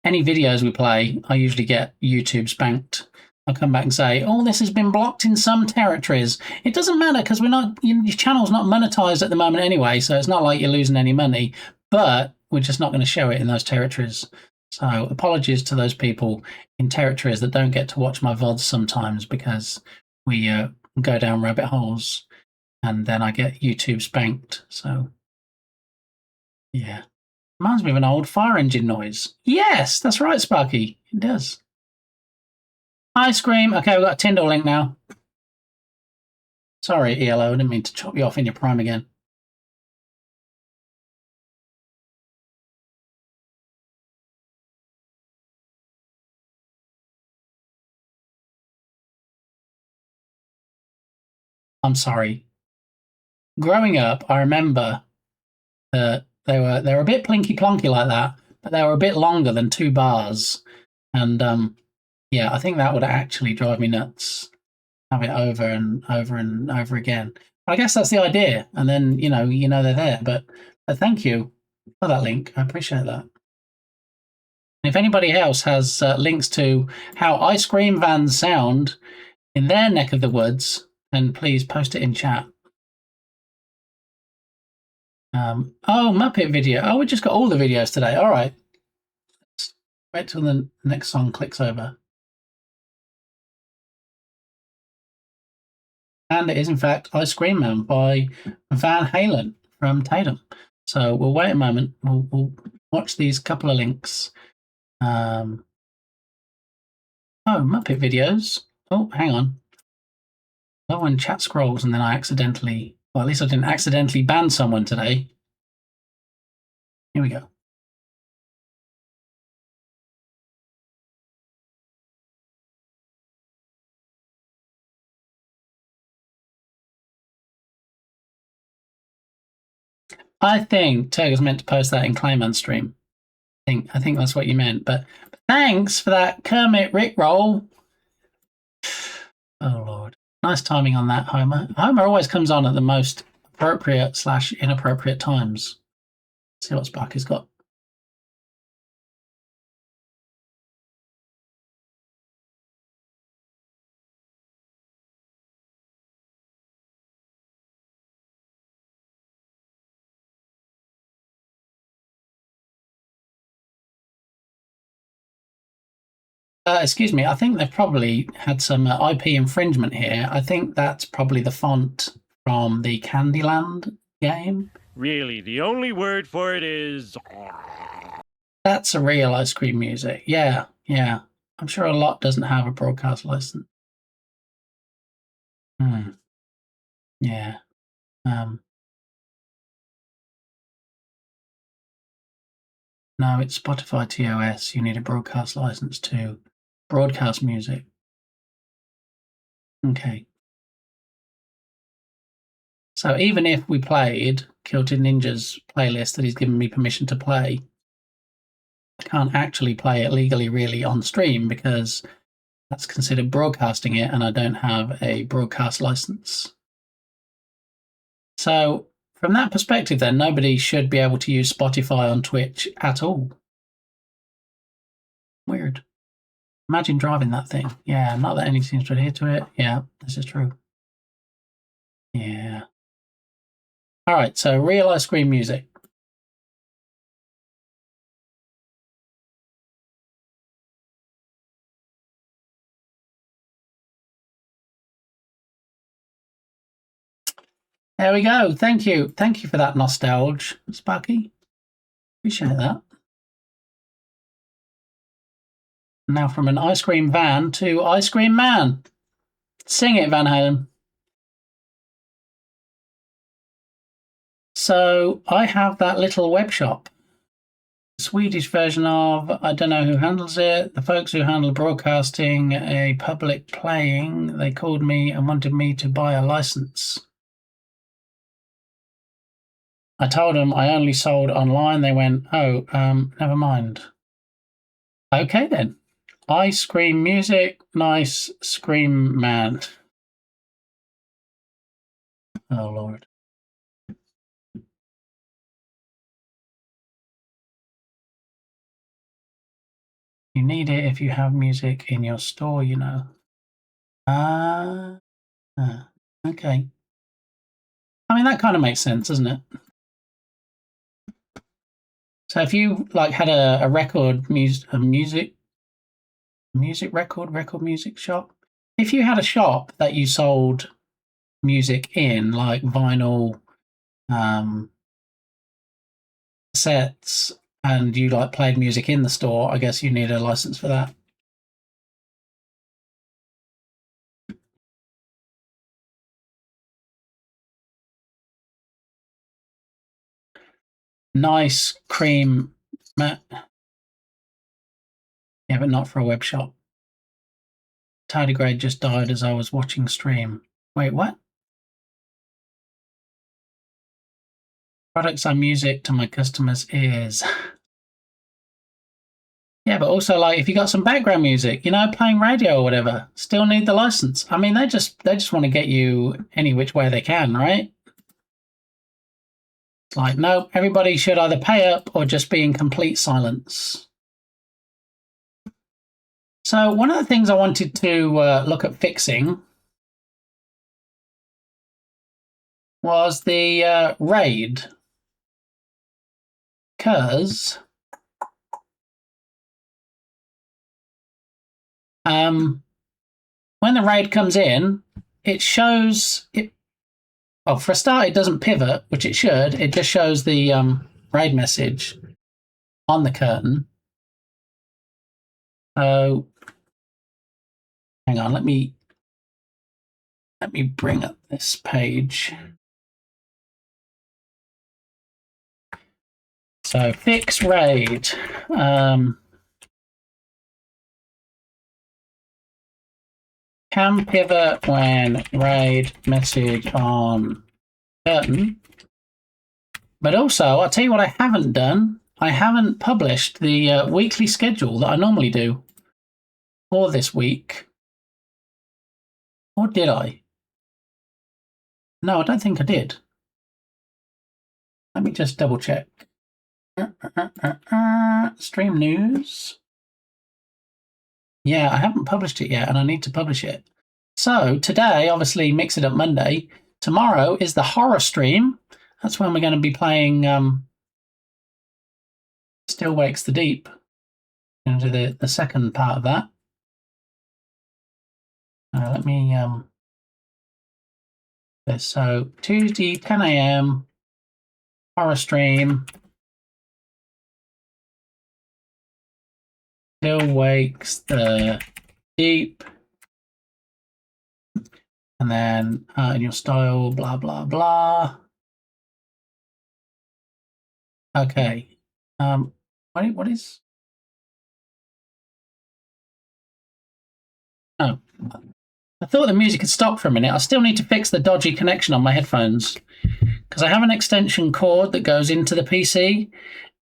videos we play, I usually get YouTube spanked. I'll come back and say, oh, this has been blocked in some territories. It doesn't matter because your channel's not monetized at the moment anyway, so it's not like you're losing any money, but we're just not going to show it in those territories. So apologies to those people in territories that don't get to watch my VODs sometimes because we go down rabbit holes and then I get YouTube spanked. So, yeah. Reminds me of an old fire engine noise. Yes, that's right, Sparky. It does. Ice cream. Okay, we've got a Tyndall link now. Sorry, ELO, I didn't mean to chop you off in your prime again. I'm sorry. Growing up, I remember that they were a bit plinky plonky like that, but they were a bit longer than 2 bars. And yeah, I think that would actually drive me nuts. Have it over and over and over again. I guess that's the idea. And then you know they're there. But thank you for that link. I appreciate that. If anybody else has links to how ice cream vans sound in their neck of the woods, then please post it in chat. Oh, Muppet video. Oh, we just got all the videos today. All right. Let's wait till the next song clicks over. And it is, in fact, Ice Cream Man by Van Halen from Tatum. So we'll wait a moment. We'll watch these couple of links. Oh, Muppet videos. Oh, hang on. I love when chat scrolls and then I accidentally, well, at least I didn't accidentally ban someone today. Here we go. I think Turger's meant to post that in Clayman's stream. I think that's what you meant. But thanks for that Kermit Rickroll. Oh Lord, nice timing on that, Homer. Homer always comes on at the most appropriate / inappropriate times. Let's see what Sparky's got. Excuse me, I think they've probably had some IP infringement here. I think that's probably the font from the Candyland game. Really, the only word for it is... That's a real ice cream music. Yeah. I'm sure a lot doesn't have a broadcast license. Yeah. No, it's Spotify TOS. You need a broadcast license to broadcast music. Okay. So even if we played Kilted Ninja's playlist that he's given me permission to play, I can't actually play it legally really on stream because that's considered broadcasting it and I don't have a broadcast license. So from that perspective then, nobody should be able to use Spotify on Twitch at all. Weird. Imagine driving that thing. Yeah, not that anything seems to adhere to it. Yeah, this is true. Yeah. All right, so real ice cream music. There we go. Thank you. Thank you for that nostalgia, Sparky. Appreciate that. Now from an ice cream van to ice cream man. Sing it, Van Halen. So I have that little web shop. Swedish version of, I don't know who handles it, the folks who handle broadcasting a public playing, they called me and wanted me to buy a license. I told them I only sold online. They went, oh, never mind. Okay then. Ice cream music, nice scream man. Oh Lord. You need it if you have music in your store, you know. Okay. I mean, that kind of makes sense, doesn't it? So if you like had a record music shop, if you had a shop that you sold music in, like vinyl, cassettes, and you like played music in the store, I guess you need a license for that. nice cream mat. Yeah, but not for a web shop. Tardigrade just died as I was watching stream. Wait, what? Products are music to my customers' ears. Yeah, but also, like, if you got some background music, you know, playing radio or whatever, still need the license. I mean, they just want to get you any which way they can, right? It's like, no, everybody should either pay up or just be in complete silence. So one of the things I wanted to look at fixing was the raid, because when the raid comes in, it shows it. Well, for a start, it doesn't pivot, which it should. It just shows the raid message on the curtain. So, hang on, let me bring up this page. So, fix raid. Can pivot when raid message on curtain. But also, I'll tell you what I haven't done. I haven't published the weekly schedule that I normally do for this week. Or did I? No, I don't think I did. Let me just double check. Stream news. Yeah, I haven't published it yet, and I need to publish it. So today, obviously, Mix It Up Monday. Tomorrow is the horror stream. That's when we're going to be playing Still Wakes the Deep. Going to do the second part of that. Let me so Tuesday 10 a.m. horror stream. Still Wakes the Deep. And then in your style, blah blah blah. Okay. What is? Oh, I thought the music had stopped for a minute. I still need to fix the dodgy connection on my headphones because I have an extension cord that goes into the PC,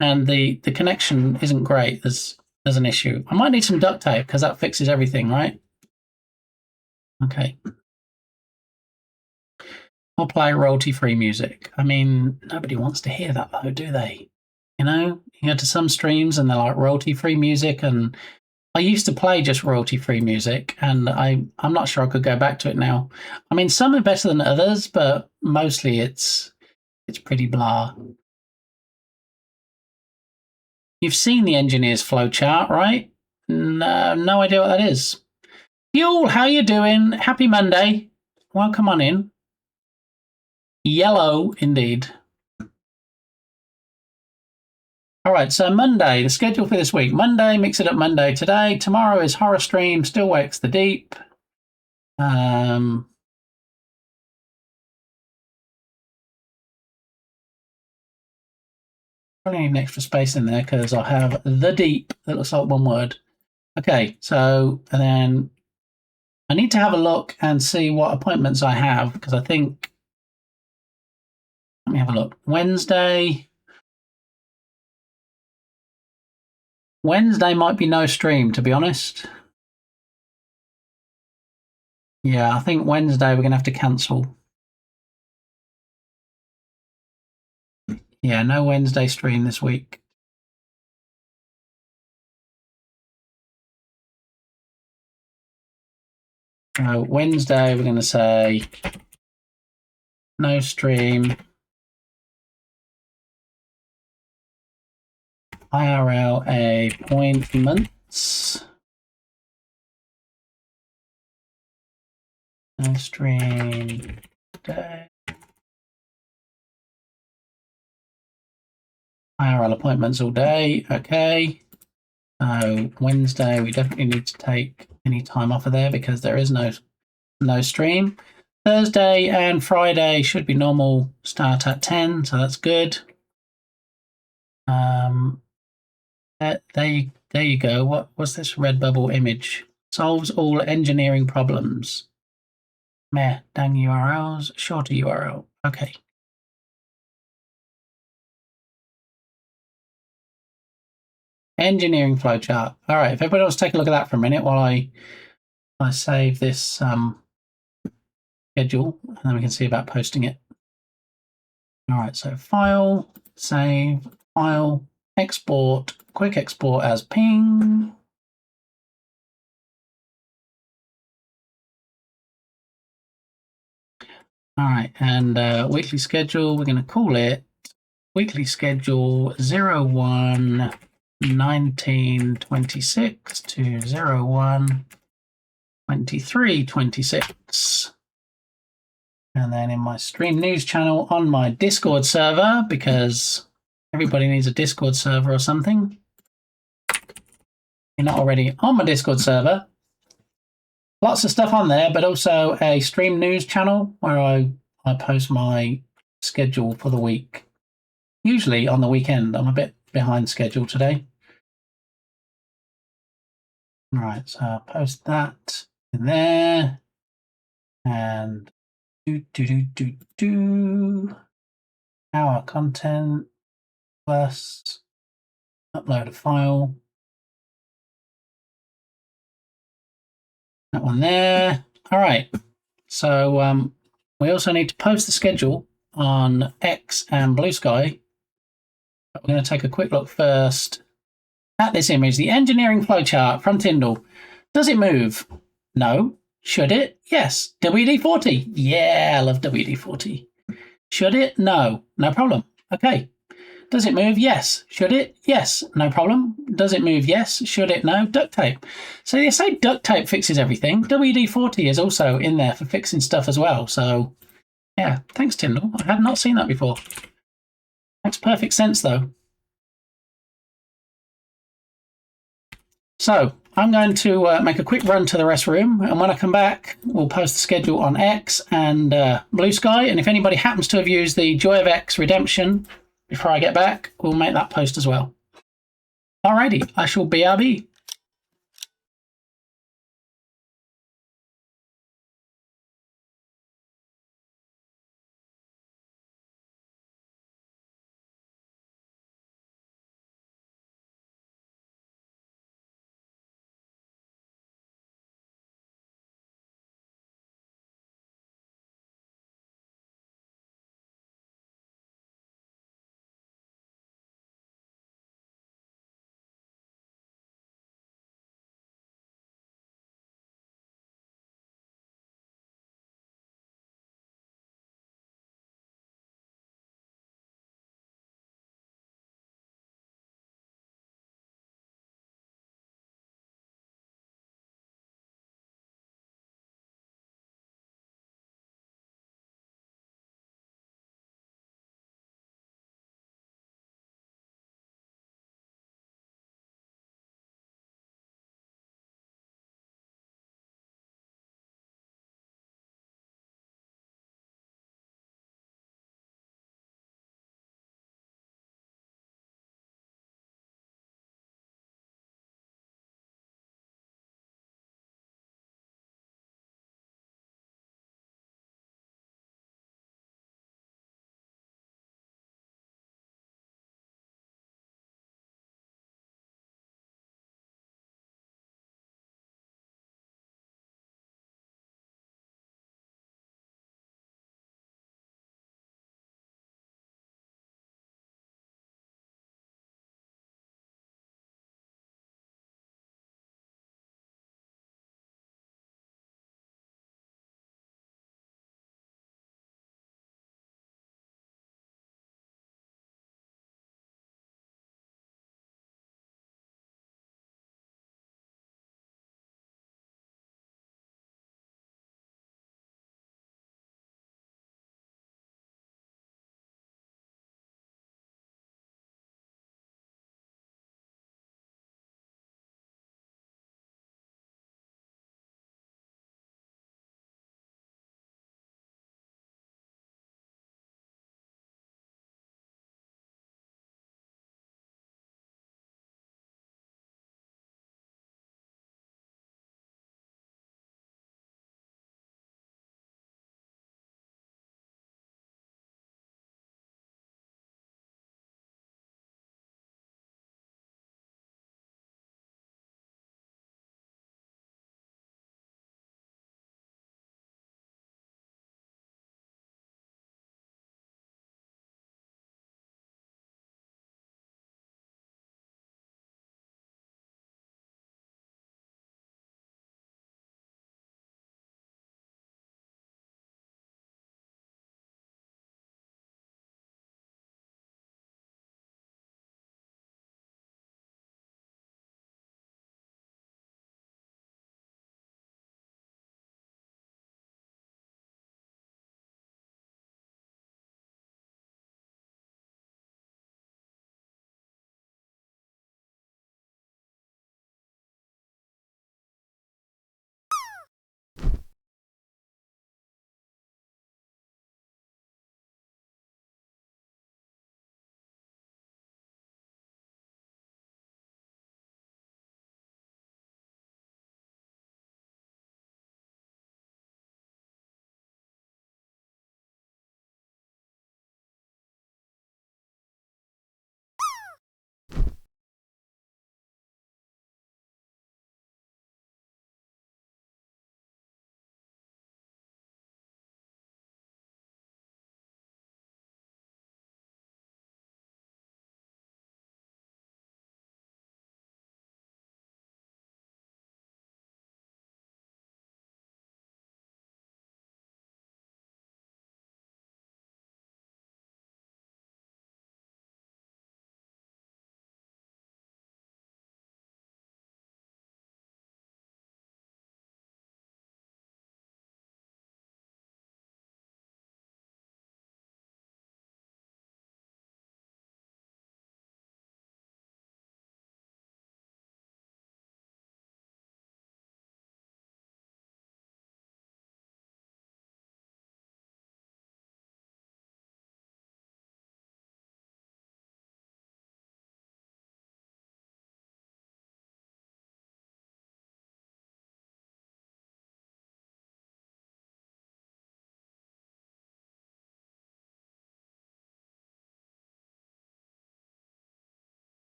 and the connection isn't great. There's an issue. I might need some duct tape because that fixes everything, right? Okay. I'll play royalty-free music. I mean, nobody wants to hear that though, do they? You know, you go to some streams and they're like royalty-free music, and I used to play just royalty-free music, and I'm not sure I could go back to it now. I mean, some are better than others, but mostly it's pretty blah. You've seen the engineer's flowchart, right? No idea what that is. Fuel, how you doing? Happy Monday. Welcome on in. Yellow, indeed. All right, so Monday, the schedule for this week. Monday, Mix It Up Monday today. Tomorrow is Horror Stream, Still Wakes the Deep. Probably need an extra space in there because I have the Deep. That looks like one word. Okay, so and then I need to have a look and see what appointments I have because I think, let me have a look. Wednesday might be no stream, to be honest. Yeah, I think Wednesday we're going to have to cancel. Yeah, no Wednesday stream this week. So Wednesday we're going to say no stream. IRL appointments. No stream day. IRL appointments all day. Okay. So Wednesday we definitely need to take any time off of there because there is no stream. Thursday and Friday should be normal start at 10, so that's good. There you go. What's this red bubble image? Solves all engineering problems. Meh, dang URLs, shorter URL. Okay. Engineering flowchart. All right, if everybody wants to take a look at that for a minute while I save this schedule, and then we can see about posting it. All right, so file, save, file, export, quick export as ping. All right, and weekly schedule, we're going to call it weekly schedule 01 1926 to 01 2326. And then in my stream news channel on my Discord server, because everybody needs a Discord server or something. You're not already on my Discord server. Lots of stuff on there, but also a stream news channel where I post my schedule for the week. Usually on the weekend. I'm a bit behind schedule today. All right, so I'll post that in there. And our content plus upload a file. That one there. All right. So we also need to post the schedule on X and Blue Sky. But we're going to take a quick look first at this image. The engineering flowchart from Tyndall. Does it move? No. Should it? Yes. WD-40? Yeah, I love WD-40. Should it? No. No problem. Okay. Does it move? Yes. Should it? Yes. No problem. Does it move? Yes. Should it? No. Duct tape. So you say duct tape fixes everything. WD-40 is also in there for fixing stuff as well. So yeah, thanks, Tyndall. I had not seen that before. Makes perfect sense, though. So I'm going to make a quick run to the rest room, and when I come back, we'll post the schedule on X and Blue Sky. And if anybody happens to have used the Joy of X redemption before I get back, we'll make that post as well. Alrighty, I shall BRB.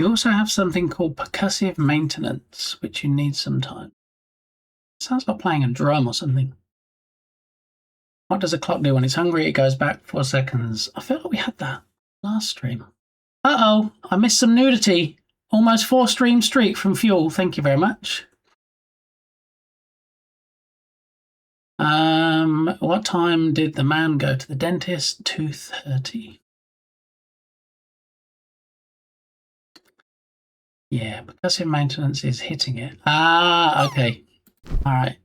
You also have something called percussive maintenance, which you need sometime. Sounds like playing a drum or something. What does a clock do when it's hungry? It goes back 4 seconds. I feel like we had that last stream. Uh-oh, I missed some nudity. Almost 4 stream streak from Fuel. Thank you very much. What time did the man go to the dentist? 2:30. Yeah, percussive maintenance is hitting it. Ah, okay. All right.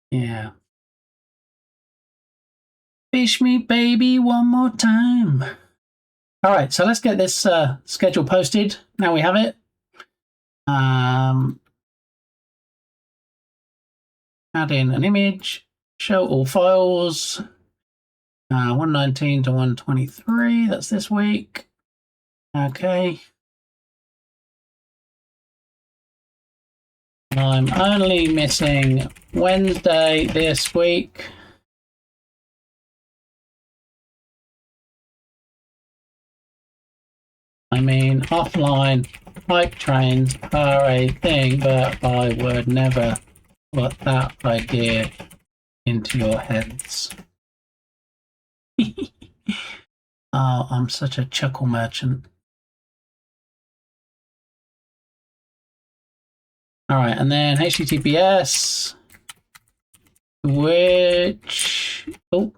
Yeah. Fish me, baby, one more time. All right, so let's get this schedule posted. Now we have it. Add in an image. Show all files. 119 to 123. That's this week. Okay. I'm only missing Wednesday this week. I mean, offline bike trains are a thing, but I would never put that idea into your heads. Oh, I'm such a chuckle merchant. All right, and then HTTPS, Twitch, oh,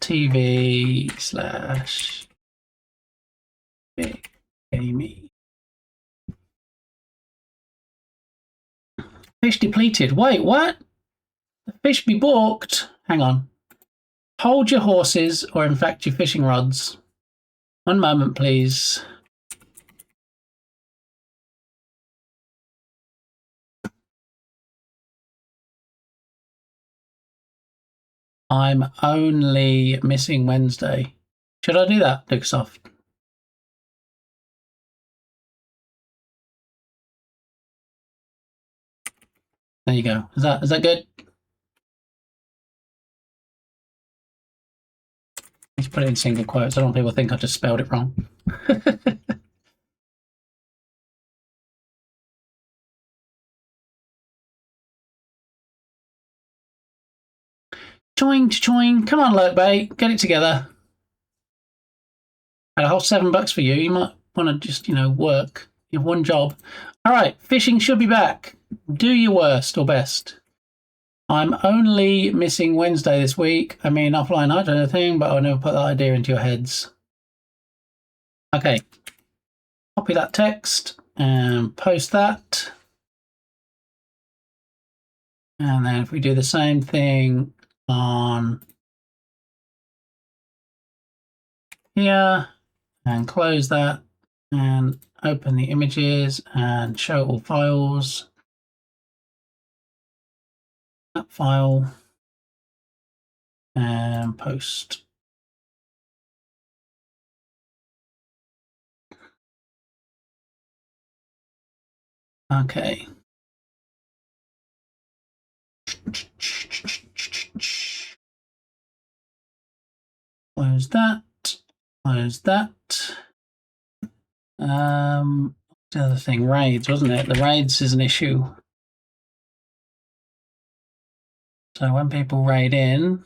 TV / Big Amy. Fish depleted. Wait, what? The fish be balked. Hang on. Hold your horses, or in fact your fishing rods. One moment, please. I'm only missing Wednesday. Should I do that, Lukesoft? There you go. Is that good? Let's put it in single quotes. I don't want people to think I just spelled it wrong. Choing, choing. Come on, Lurkbait. Get it together. Had a whole $7 for you. You might want to just, work. You have one job. All right. Fishing should be back. Do your worst or best. I'm only missing Wednesday this week. I mean, offline, I don't know anything, but I'll never put that idea into your heads. Okay. Copy that text and post that. And then if we do the same thing on here and close that and open the images and show all files. That file and post. Okay. Close that. Close that. The other thing, raids, wasn't it? The raids is an issue. So when people raid in,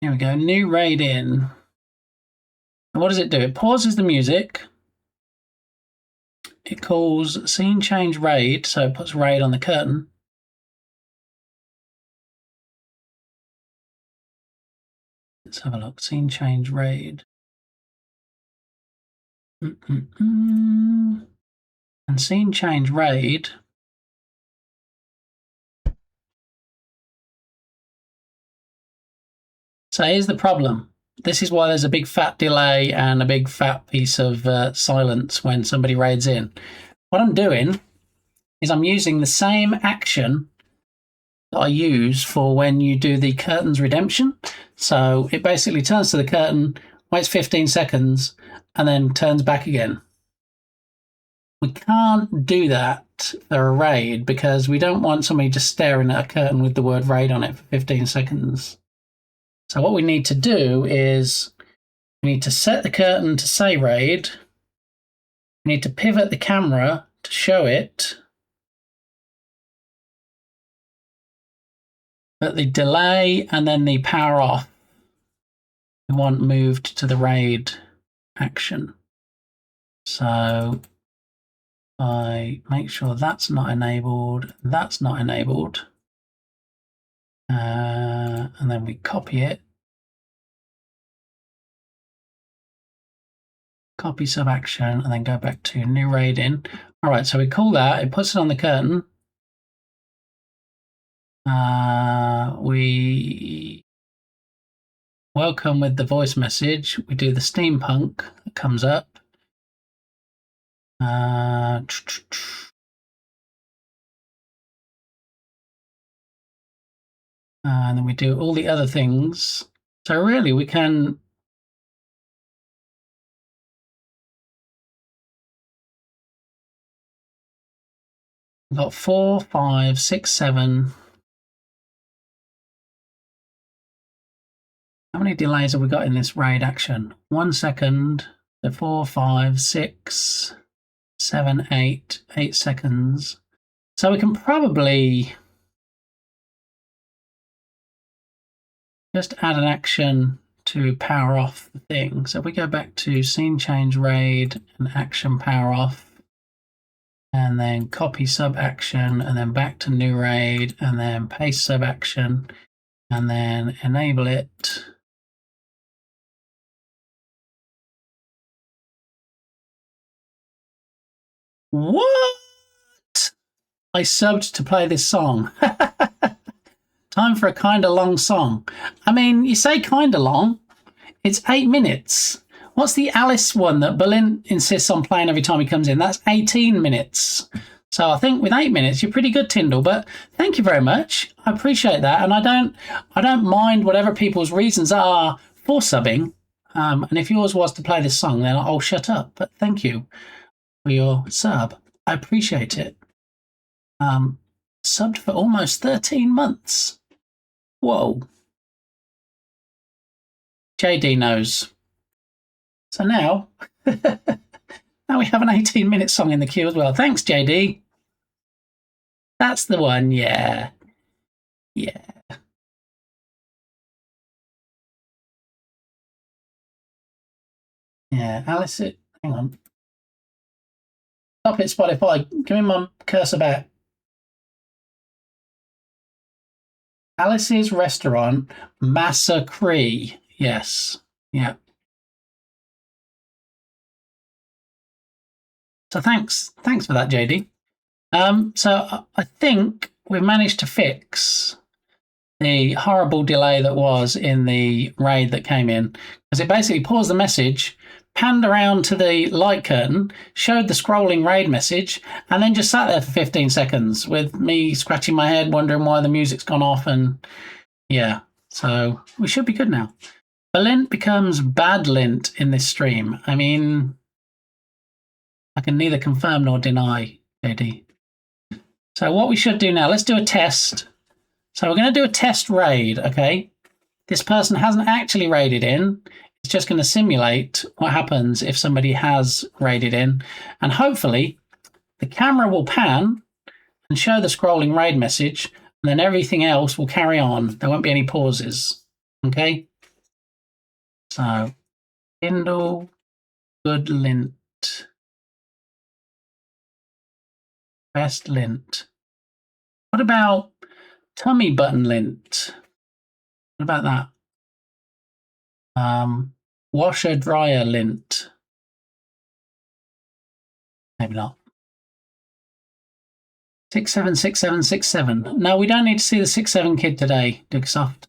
here we go, new raid in. And what does it do? It pauses the music. It calls scene change raid, so it puts raid on the curtain. Let's have a look. Scene change raid. And scene change raid. So here's the problem. This is why there's a big fat delay and a big fat piece of silence when somebody raids in. What I'm doing is I'm using the same action that I use for when you do the curtains redemption. So it basically turns to the curtain, waits 15 seconds, and then turns back again. We can't do that set for a raid because we don't want somebody just staring at a curtain with the word raid on it for 15 seconds. So what we need to do is we need to set the curtain to say raid. We need to pivot the camera to show it. But the delay and then the power off, we want moved to the raid action. So I make sure that's not enabled, that's not enabled. And then we copy it. Copy sub action and then go back to new raid in. All right, so we call that, it puts it on the curtain. We welcome with the voice message. We do the steampunk that comes up. And then we do all the other things. So really we can we've got 4, 5, 6, 7. How many delays have we got in this raid action? 1 second, so 4, 5, 6, 7, 8, 8 seconds. So we can probably just add an action to power off the thing. So if we go back to scene change raid and action power off, and then copy sub action, and then back to new raid, and then paste sub action, and then enable it. What? I subbed to play this song. Time for a kinda long song. I mean, you say kinda long. It's 8 minutes. What's the Alice one that Berlin insists on playing every time he comes in? That's 18 minutes. So I think with 8 minutes, you're pretty good, Tyndall. But thank you very much. I appreciate that, and I don't mind whatever people's reasons are for subbing. And if yours was to play this song, then I'll shut up. But thank you for your sub. I appreciate it. Subbed for almost 13 months. Whoa. JD knows. So now, now we have an 18-minute song in the queue as well. Thanks, JD. That's the one, yeah. Yeah. Yeah, Alice, hang on. Stop it, Spotify. Give me my cursor back. Alice's Restaurant Massacre. Yes. Yeah. So thanks for that, JD. So I think we've managed to fix the horrible delay that was in the raid that came in, because it basically paused the message, panned around to the light curtain, showed the scrolling raid message, and then just sat there for 15 seconds with me scratching my head, wondering why the music's gone off. And yeah, so we should be good now. Balint becomes bad lint in this stream. I mean, I can neither confirm nor deny, JD. So what we should do now, let's do a test. So we're going to do a test raid, okay? This person hasn't actually raided in. It's just going to simulate what happens if somebody has raided in. And hopefully the camera will pan and show the scrolling raid message, and then everything else will carry on. There won't be any pauses, okay? So, Kindle, good lint. Best lint. What about tummy button lint? What about that? Washer dryer lint. Maybe not. 676767. No, we don't need to see the 6-7 kid today, Dugsoft.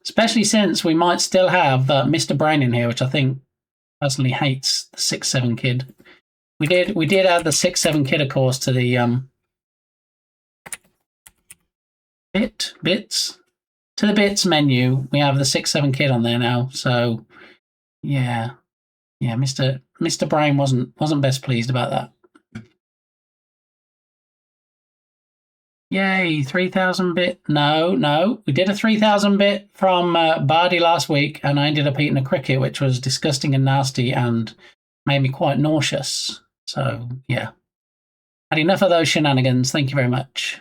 Especially since we might still have Mr. Brain in here, which I think personally hates the 6-7 kid. We did add the 6-7 kid, of course, to the bits menu. We have the 6-7 kid on there now. So yeah, Mr. Brain wasn't best pleased about that. Yay, 3,000 bit. No. We did a 3,000 bit from Bardi last week, and I ended up eating a cricket, which was disgusting and nasty and made me quite nauseous. So, yeah. Had enough of those shenanigans. Thank you very much.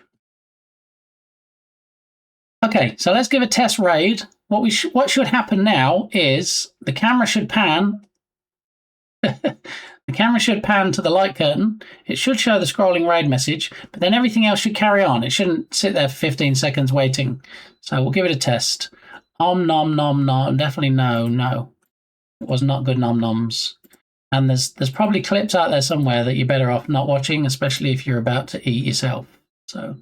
Okay, so let's give a test raid. What should happen now is the camera should pan. The camera should pan to the light curtain. It should show the scrolling raid message, but then everything else should carry on. It shouldn't sit there for 15 seconds waiting. So we'll give it a test. Nom nom. Definitely no. It was not good nom noms. And there's probably clips out there somewhere that you're better off not watching, especially if you're about to eat yourself. So,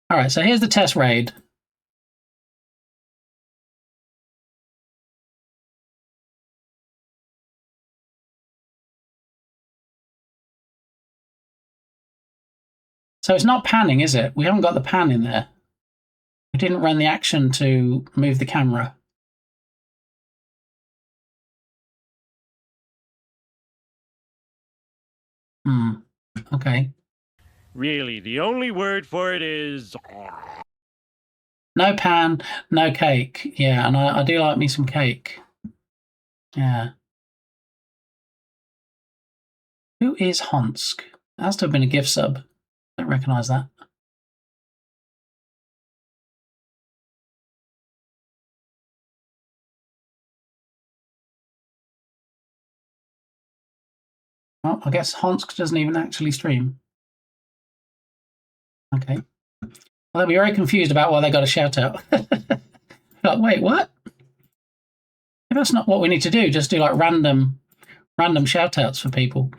all right. So here's the test raid. So it's not panning, is it? We haven't got the pan in there. We didn't run the action to move the camera. Okay. Really, the only word for it is... No pan, no cake. Yeah, and I do like me some cake. Yeah. Who is Honsk? It has to have been a gift sub. Don't recognise that. Well, I guess Honsk doesn't even actually stream. Okay. Well, they'll be very confused about why they got a shout out. Like, wait, what? Maybe that's not what we need to do. Just do like random shout outs for people.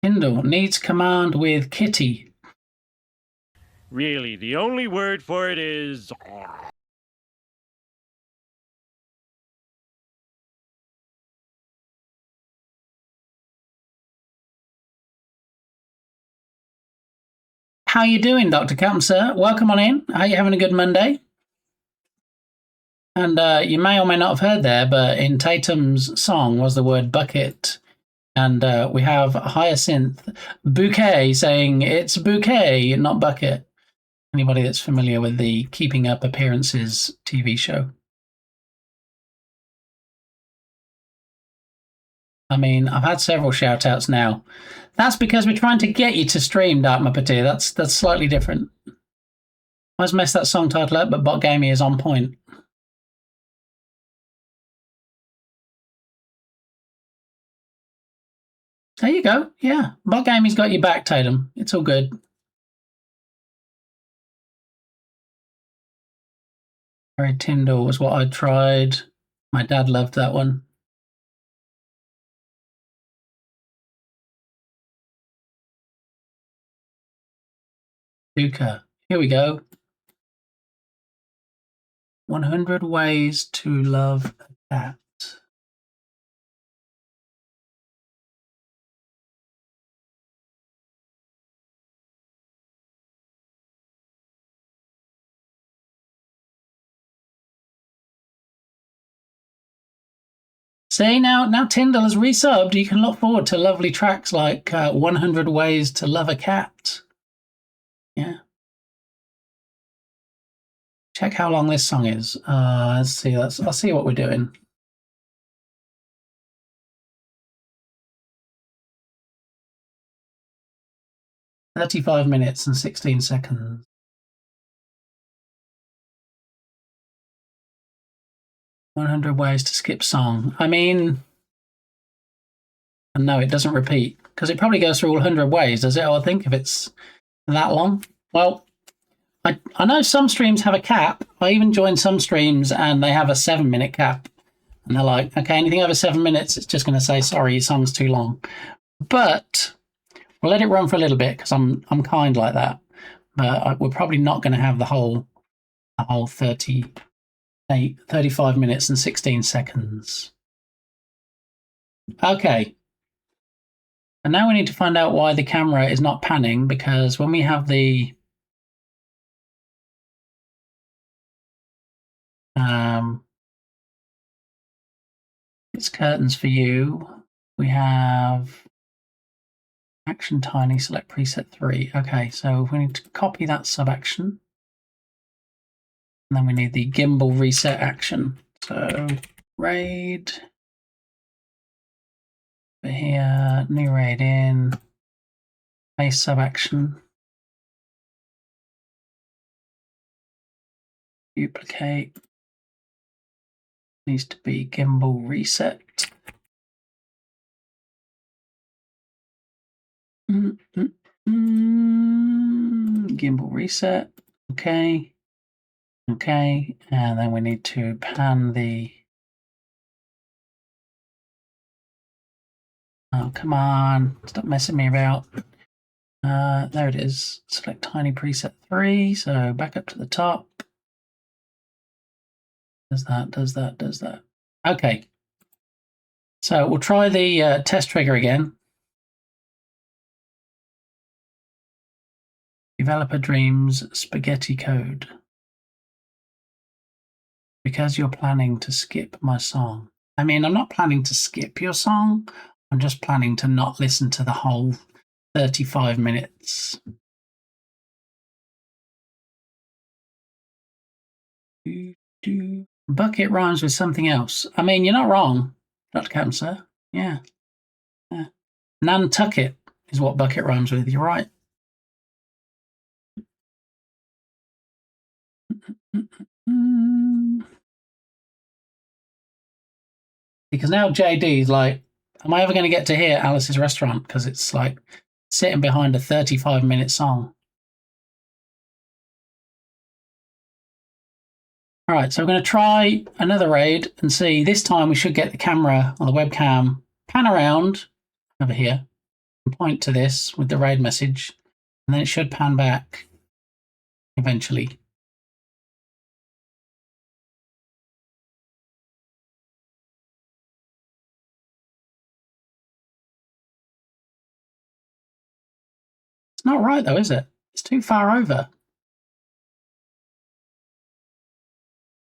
Kindle needs command with Kitty. Really, the only word for it is... How you doing, Dr. Captain, sir? Welcome on in. Are you having a good Monday? And you may or may not have heard there, but in Tatum's song was the word bucket. And we have Hyacinth Bouquet saying it's bouquet, not bucket. Anybody that's familiar with the Keeping Up Appearances TV show. I mean, I've had several shout outs now. That's because we're trying to get you to stream, Dark Muppeteer. That's slightly different. I always mess that song title up, but Bot Gamey is on point. There you go. Yeah. Bot Gamey's got your back, Tatum. It's all good. Very Tyndall was what I tried. My dad loved that one. Duca. Here we go. 100 Ways to Love a Cat. See, now Tyndall has resubbed. You can look forward to lovely tracks like 100 Ways to Love a Cat. Yeah. Check how long this song is. Let's see. I'll see what we're doing. "35 minutes and 16 seconds. "100 Ways to Skip Song." I mean, no, it doesn't repeat because it probably goes through all 100 ways, does it? I would think if it's that long. Well, I know some streams have a cap. I even joined some streams and they have a 7-minute cap. And they're like, okay, anything over 7 minutes, it's just going to say, sorry, your song's too long. But we'll let it run for a little bit because I'm kind like that. But we're probably not going to have the whole 35 minutes and 16 seconds. Okay. And now we need to find out why the camera is not panning, because when we have the it's curtains for you. We have Action tiny, select preset 3. Okay, so we need to copy that sub action. And then we need the gimbal reset action. So raid. Over here, new raid in. Base sub action. Duplicate. Needs to be gimbal reset. Gimbal reset. Okay. Okay. And then we need to pan the. Oh, come on. Stop messing me about. There it is. Select tiny preset 3. So back up to the top. Does that. Okay. So we'll try the test trigger again. Developer Dreams spaghetti code. Because you're planning to skip my song. I mean, I'm not planning to skip your song. I'm just planning to not listen to the whole 35 minutes. Bucket rhymes with something else. I mean, you're not wrong, Dr. Camser. Yeah. Nantucket is what bucket rhymes with. You're right. Because now JD's like, am I ever going to get to hear Alice's Restaurant? Because it's like sitting behind a 35-minute song. All right, so we're going to try another raid and see. This time we should get the camera or the webcam pan around over here and point to this with the raid message, and then it should pan back eventually. It's not right though, is it? It's too far over.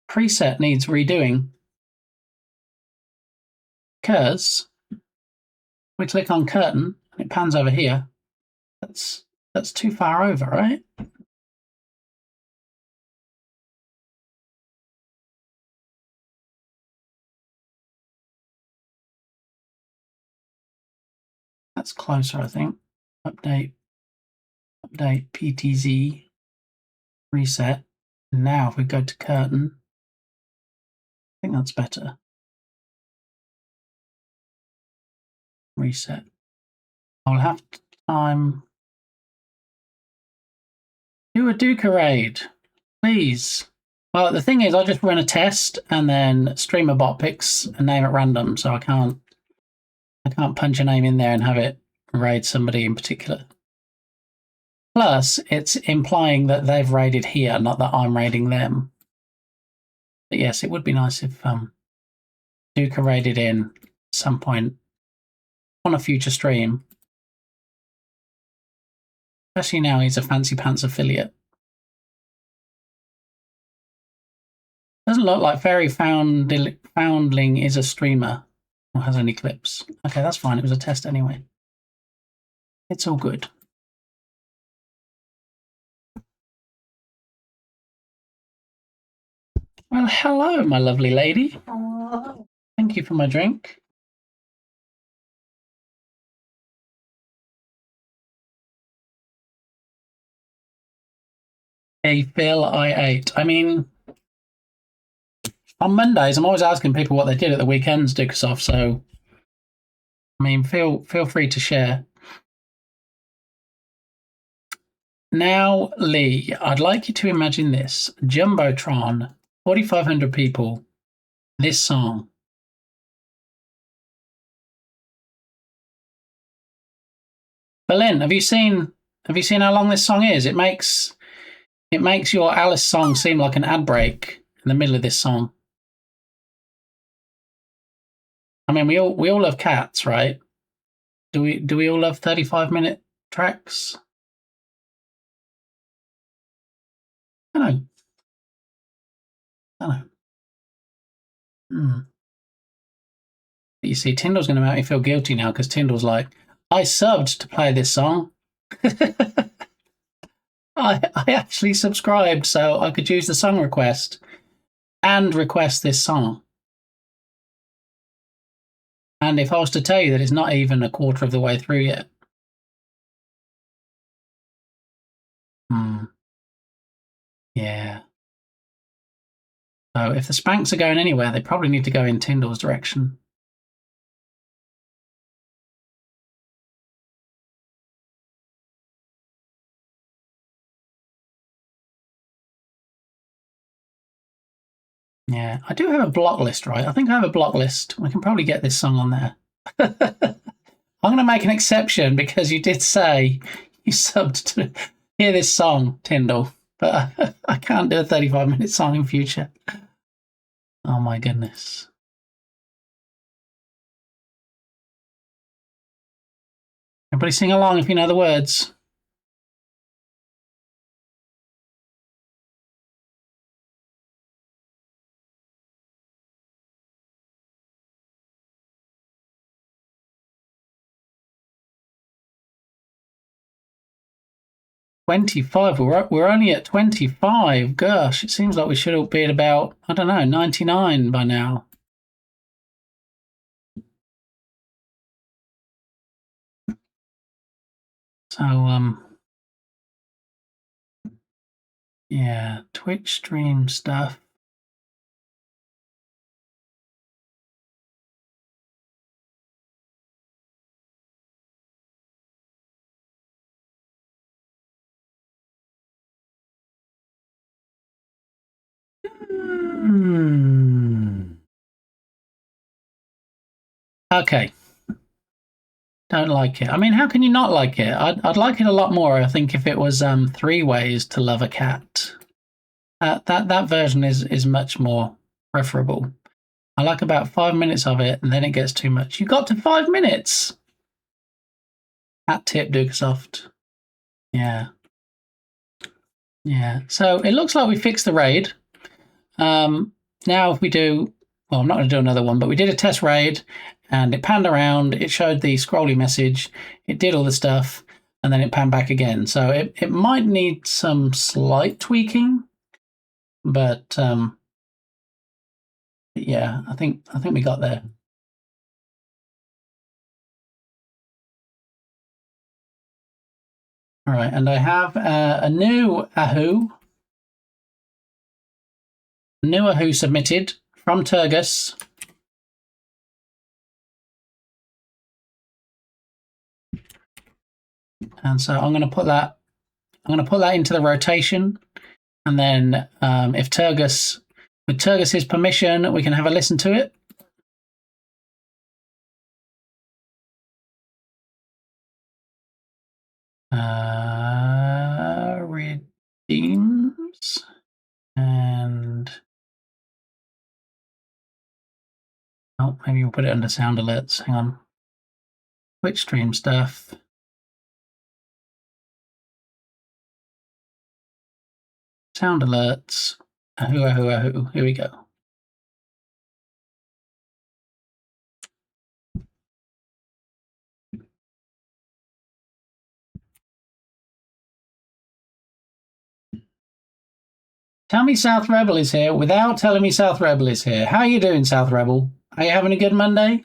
Preset needs redoing because we click on curtain and it pans over here. That's too far over, right? That's closer, I think. Update PTZ, reset. Now if we go to curtain, I think that's better. Reset. I'll have time. Do a Duca raid, please. Well, the thing is, I just run a test and then StreamerBot picks a name at random, so I can't punch a name in there and have it raid somebody in particular. Plus, it's implying that they've raided here, not that I'm raiding them. But yes, it would be nice if Duca raided in at some point on a future stream. Especially now he's a Fancy Pants affiliate. Doesn't look like Fairy Foundling is a streamer or has any clips. Okay, that's fine. It was a test anyway. It's all good. Well, hello, my lovely lady. Oh. Thank you for my drink. Hey, Phil, I ate. I mean, on Mondays, I'm always asking people what they did at the weekends, Dukasoft, so I mean, feel free to share. Now, Lee, I'd like you to imagine this. Jumbotron, 4,500 people, this song. Berlin, have you seen how long this song is? It makes your Alice song seem like an ad break in the middle of this song. I mean, we all love cats, right? Do we all love 35-minute tracks? I know. But you see, Tyndall's going to make me feel guilty now because Tyndall's like, I subbed to play this song. I actually subscribed so I could use the song request and request this song. And if I was to tell you that it's not even a quarter of the way through yet. Yeah. So if the Spanks are going anywhere, they probably need to go in Tyndall's direction. Yeah, I do have a block list, right? I think I have a block list. We can probably get this song on there. I'm going to make an exception because you did say you subbed to hear this song, Tyndall, but I can't do a 35-minute song in future. Oh my goodness. Everybody sing along if you know the words. $25. We're only at 25. Gosh, it seems like we should be at about, I don't know, 99 by now. So, yeah, Twitch stream stuff. Okay. Don't like it. I mean, how can you not like it? I'd like it a lot more, I think, if it was 3 ways to love a cat. That version is much more preferable. I like about 5 minutes of it, and then it gets too much. You got to 5 minutes! Hat tip, Dukesoft. Yeah. Yeah. So it looks like we fixed the raid. Now if we do... Well, I'm not going to do another one, but we did a test raid, and it panned around, it showed the scrolly message, it did all the stuff, and then it panned back again. So it might need some slight tweaking, but yeah, I think we got there. All right, and I have a new Ahoo submitted from Turgus. And so I'm going to put that into the rotation, and then if Turgus, with Turgus's permission, we can have a listen to it. Redeems and oh, maybe we'll put it under sound alerts. Hang on. Twitch stream stuff. Sound alerts. Ahoo, ahoo, ahoo. Here we go. Tell me South Rebel is here without telling me South Rebel is here. How are you doing, South Rebel? Are you having a good Monday?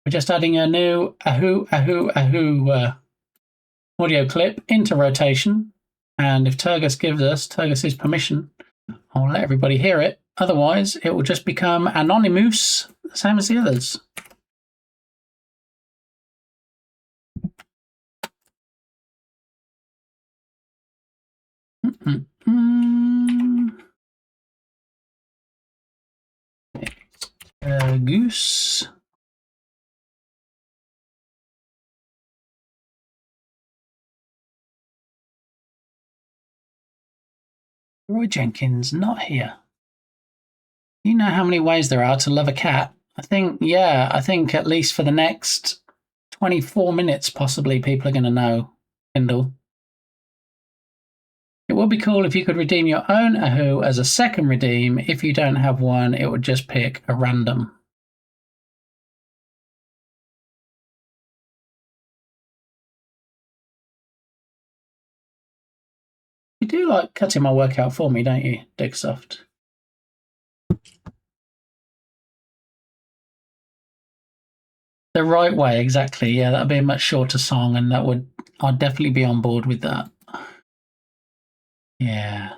We're just adding a new Ahoo, ahoo, ahoo audio clip into rotation. And if Turgus gives us Turgus's permission, I'll let everybody hear it. Otherwise, it will just become anonymous, the same as the others. Goose. Roy Jenkins, not here. You know how many ways there are to love a cat? I think at least for the next 24 minutes, possibly, people are going to know, Kindle. It would be cool if you could redeem your own Ahoo as a second redeem. If you don't have one, it would just pick a random. You do like cutting my work out for me, don't you, Digsoft? The right way, exactly. Yeah, that'd be a much shorter song, and I'd definitely be on board with that. Yeah.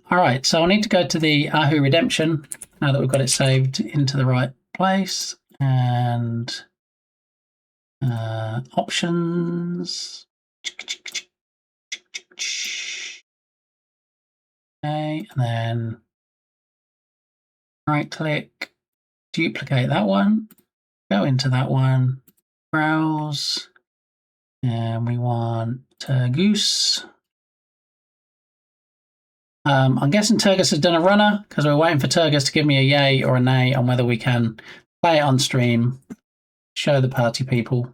All right, so I need to go to the Ahu Redemption now that we've got it saved into the right place, and options. Okay, and then right click, duplicate that one, go into that one, browse, and we want Goose. I'm guessing Turgus has done a runner because we're waiting for Turgus to give me a yay or a nay on whether we can play it on stream, show the party people.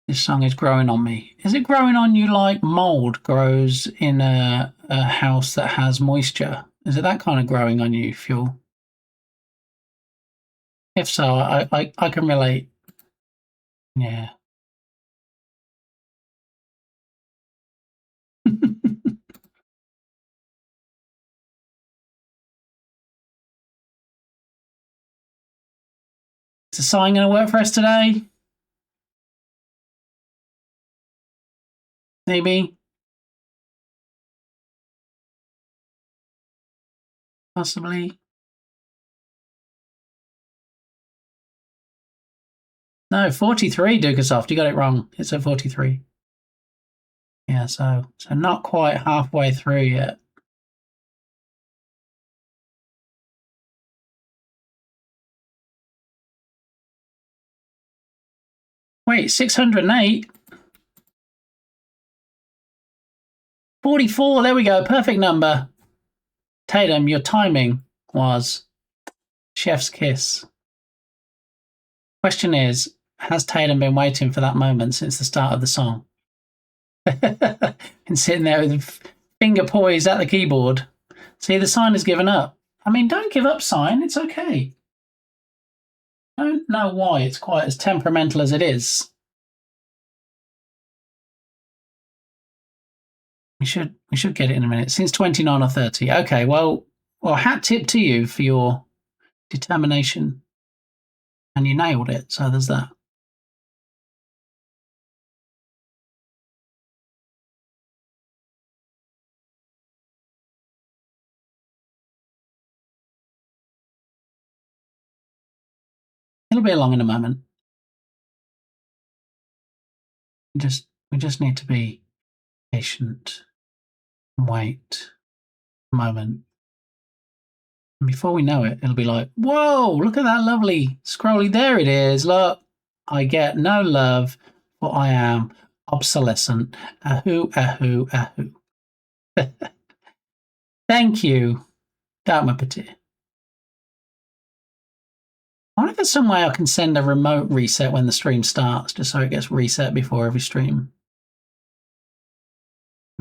This song is growing on me. Is it growing on you like mold grows in a house that has moisture? Is it that kind of growing on you, Fuel? If so, I can relate. Yeah. Is the sign going to work for us today? Maybe. Possibly. No, 43, Dukasoft. You got it wrong. It's at 43. Yeah, so not quite halfway through yet. Wait, 608? 44, there we go. Perfect number. Tatum, your timing was chef's kiss. Question is, has Tatum been waiting for that moment since the start of the song? And sitting there with finger poised at the keyboard. See, the sign has given up. I mean, don't give up, sign. It's okay. I don't know why it's quite as temperamental as it is. We should get it in a minute. Since 29 or 30. Okay, well, hat tip to you for your determination. And you nailed it, so there's that. It'll be along in a moment. We just need to be patient and wait a moment. And before we know it, it'll be like, whoa, look at that lovely scrolly. There it is. Look, I get no love, for I am obsolescent. Ahoo, ahoo, ahoo. Thank you, Dark Petit. I wonder if there's some way I can send a remote reset when the stream starts, just so it gets reset before every stream.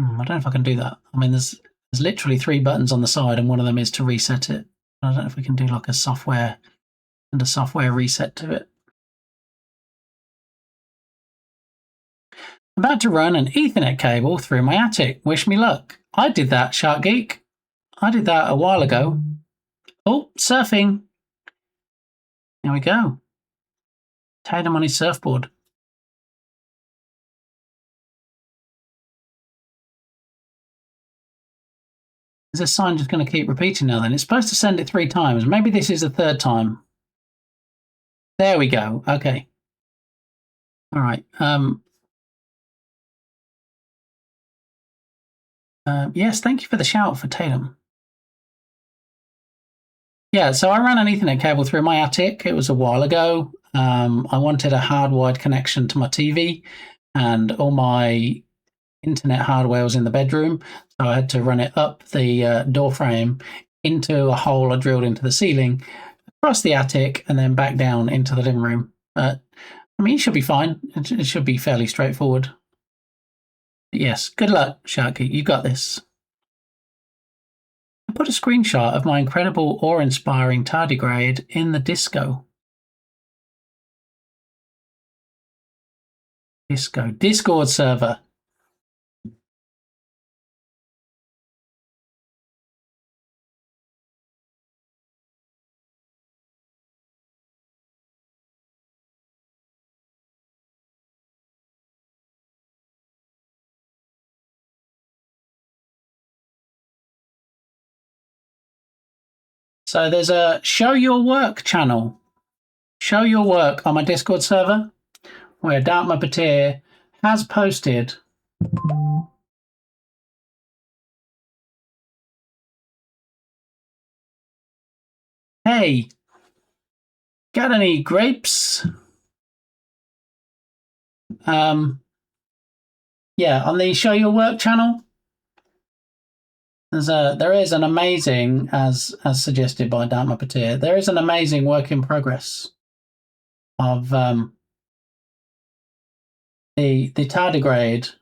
I don't know if I can do that. I mean, there's literally 3 buttons on the side, and one of them is to reset it. I don't know if we can do like a software reset to it. About to run an Ethernet cable through my attic. Wish me luck. I did that, Shark Geek. I did that a while ago. Oh, surfing. There we go. Tatum on his surfboard. Is this sign just going to keep repeating now then? It's supposed to send it 3 times. Maybe this is the 3rd time. There we go. Okay. All right. Yes, thank you for the shout for Tatum. Yeah, so I ran an Ethernet cable through my attic. It was a while ago. I wanted a hardwired connection to my TV, and all my internet hardware was in the bedroom. So I had to run it up the door frame into a hole I drilled into the ceiling, across the attic, and then back down into the living room. But I mean, it should be fine. It should be fairly straightforward. Yes, good luck, Sharky. You got this. I put a screenshot of my incredible awe-inspiring tardigrade in the Discord server. So there's a show your work channel. Show your work on my Discord server where Dartma Patir has posted hey, got any grapes? Yeah, on the Show Your Work channel, there is an amazing, as suggested by Dartma Patir, there is an amazing work in progress of the tardigrade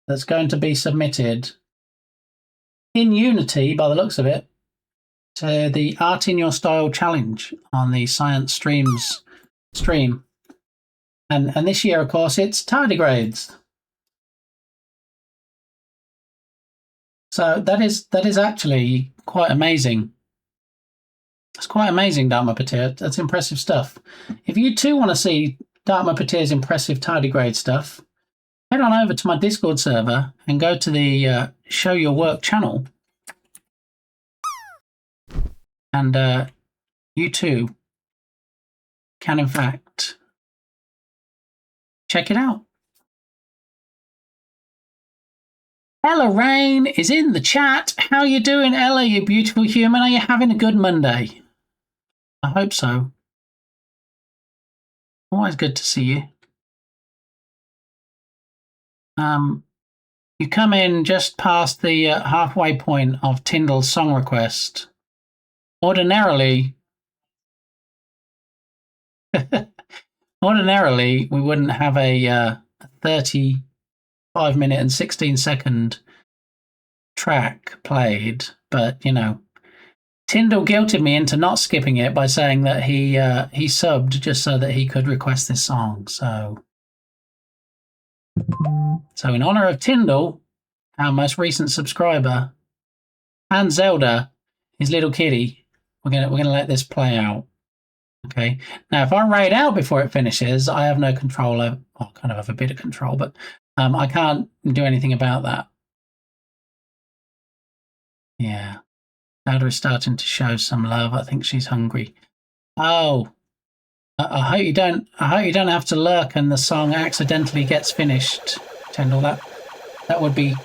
that's going to be submitted in Unity, by the looks of it, to the Art in Your Style challenge on the Science Streams stream. And this year, of course, it's tardigrades. So that is actually quite amazing. It's quite amazing, Dartma Patir. That's impressive stuff. If you too want to see Dartma Patir's impressive tardigrade stuff, head on over to my Discord server and go to the Show Your Work channel. And you too can, in fact, check it out. Ella Rain is in the chat. How you doing, Ella, you beautiful human? Are you having a good Monday? I hope so. Always good to see you. You come in just past the halfway point of Tyndall's song request. Ordinarily, we wouldn't have a 35-minute and 16-second track played, but you know, Tyndall guilted me into not skipping it by saying that he subbed just so that he could request this song. So in honor of Tyndall, our most recent subscriber, and Zelda, his little kitty, we're gonna let this play out. Okay. Now, if I raid out before it finishes, I have no control over. Well, I kind of have a bit of control, but I can't do anything about that. Yeah. Zelda is starting to show some love. I think she's hungry. Oh, I hope you don't. I hope you don't have to lurk and the song accidentally gets finished, Tyndall. That would be.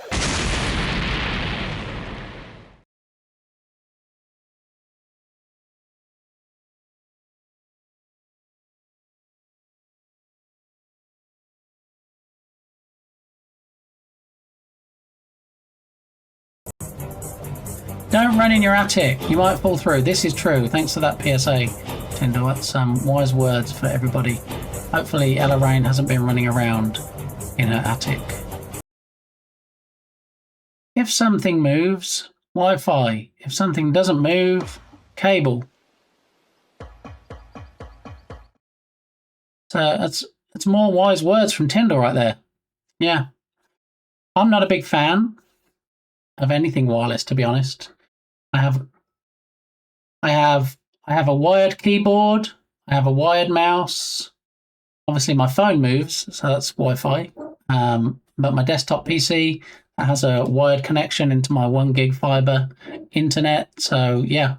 Don't run in your attic. You might fall through. This is true. Thanks for that PSA, Tyndall. That's some wise words for everybody. Hopefully Ella Rain hasn't been running around in her attic. If something moves, Wi-Fi. If something doesn't move, cable. So that's more wise words from Tyndall right there. Yeah. I'm not a big fan of anything wireless, to be honest. I have a wired keyboard. I have a wired mouse. Obviously, my phone moves, so that's Wi-Fi. But my desktop PC has a wired connection into my 1 gig fiber internet. So yeah.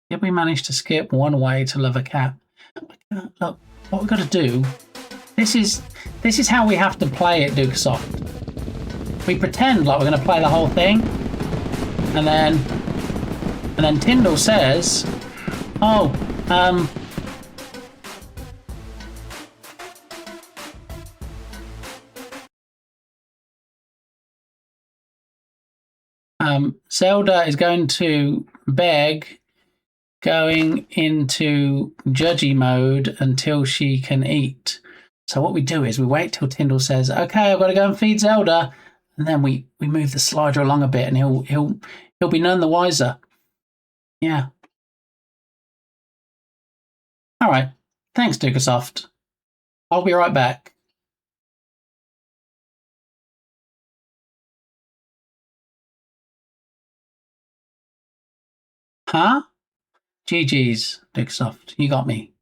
Did we manage to skip one way to love a cat? Look, what we've got to do. This is how we have to play it, Dukesoft. We pretend like we're going to play the whole thing, and then Tyndall says, "Oh, Zelda is going to beg going into judgy mode until she can eat. So what we do is we wait till Tyndall says, "Okay, I've got to go and feed Zelda," and then we move the slider along a bit, and he'll be none the wiser. Yeah. All right. Thanks, Dukasoft. I'll be right back. Huh? GG's, Dukasoft. You got me.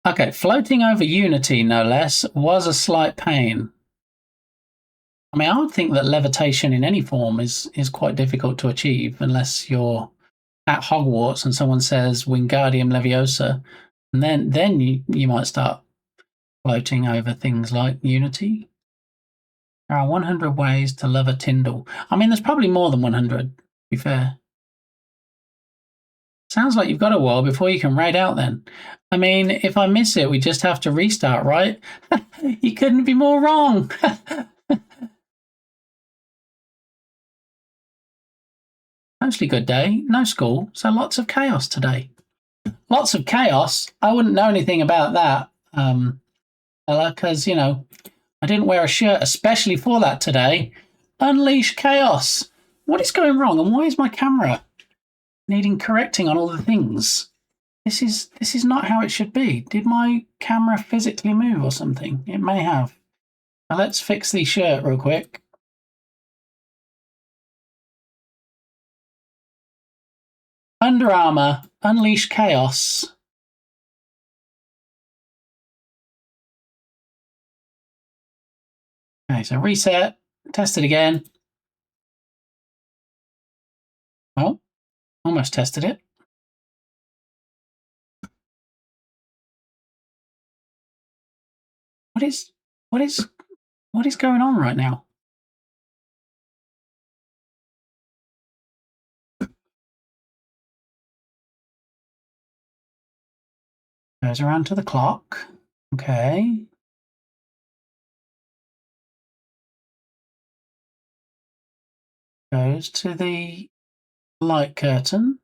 Okay, floating over Unity, no less, was a slight pain. I mean, I would think that levitation in any form is quite difficult to achieve unless you're at Hogwarts and someone says Wingardium Leviosa, and then you might start floating over things like Unity. There are 100 ways to love a Tyndall. I mean, there's probably more than 100, to be fair. Sounds like you've got a while before you can raid out then. I mean, if I miss it, we just have to restart, right? You couldn't be more wrong. Mostly good day, no school, so lots of chaos today. Lots of chaos? I wouldn't know anything about that, because, you know, I didn't wear a shirt especially for that today. Unleash chaos. What is going wrong, and why is my camera needing correcting on all the things? This is not how it should be. Did my camera physically move or something? It may have. Now let's fix the shirt real quick. Under Armour, Unleash Chaos. Okay, so reset, test it again. Oh, almost tested it. What is going on right now? Goes around to the clock. Okay. Goes to the light curtain.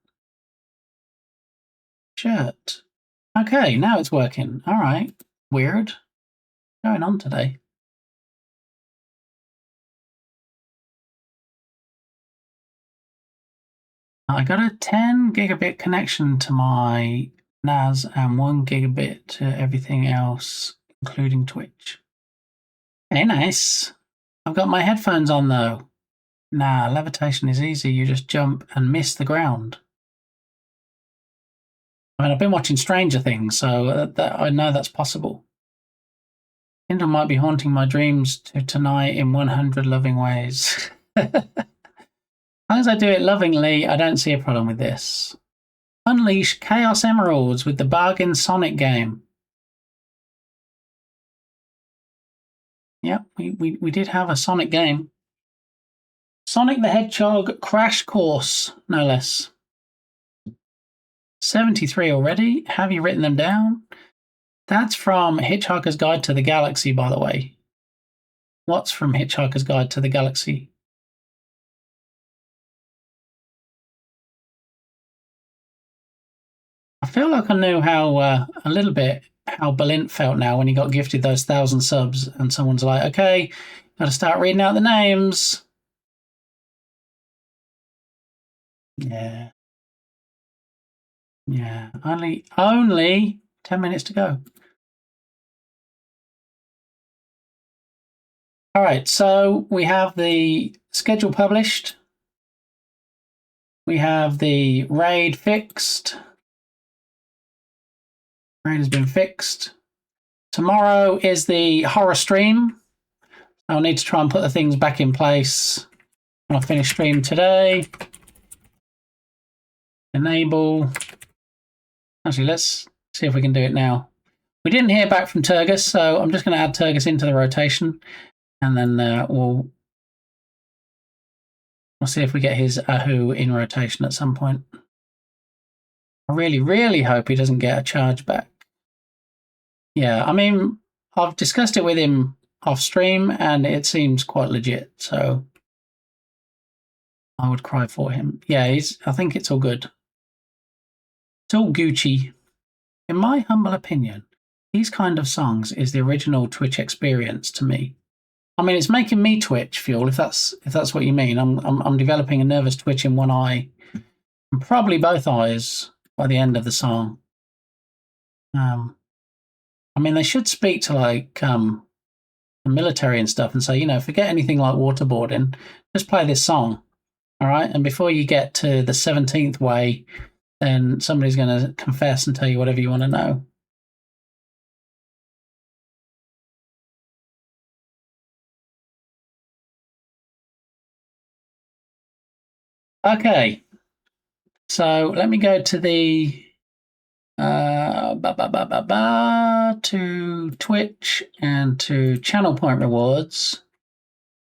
Shirt. Okay, now it's working. All right. Weird. What's going on today? I got a 10 gigabit connection to my NAS and 1 gigabit to everything else, including Twitch. Hey, nice. I've got my headphones on though. Nah, levitation is easy. You just jump and miss the ground. I mean, I've been watching Stranger Things, so I know that's possible. Kindle might be haunting my dreams tonight in 100 loving ways. As long as I do it lovingly, I don't see a problem with this. Unleash Chaos Emeralds with the bargain Sonic game. Yep, we did have a Sonic game. Sonic the Hedgehog Crash Course, no less. 73 already. Have you written them down? That's from Hitchhiker's Guide to the Galaxy, by the way. What's from Hitchhiker's Guide to the Galaxy? I feel like I knew how, a little bit, how Balint felt now when he got gifted those 1,000 subs and someone's like, okay, gotta start reading out the names. Yeah. Yeah, only 10 minutes to go. All right, so we have the schedule published. We have the raid fixed. Raid has been fixed. Tomorrow is the horror stream. I'll need to try and put the things back in place when I finish stream today. Enable. Actually, let's see if we can do it now. We didn't hear back from Turgus, so I'm just going to add Turgus into the rotation, and then we'll see if we get his Ahu in rotation at some point. I really, really hope he doesn't get a charge back. Yeah, I mean, I've discussed it with him off stream, and it seems quite legit, so I would cry for him. Yeah, I think it's all good. It's all Gucci. In my humble opinion, these kind of songs is the original Twitch experience to me. I mean, it's making me twitch, Fuel, if that's what you mean. I'm developing a nervous twitch in one eye, and probably both eyes by the end of the song. I mean, they should speak to like the military and stuff and say, you know, forget anything like waterboarding, just play this song, all right? And before you get to the 17th way, then somebody's going to confess and tell you whatever you want to know. Okay, so let me go to the to Twitch and to channel point rewards,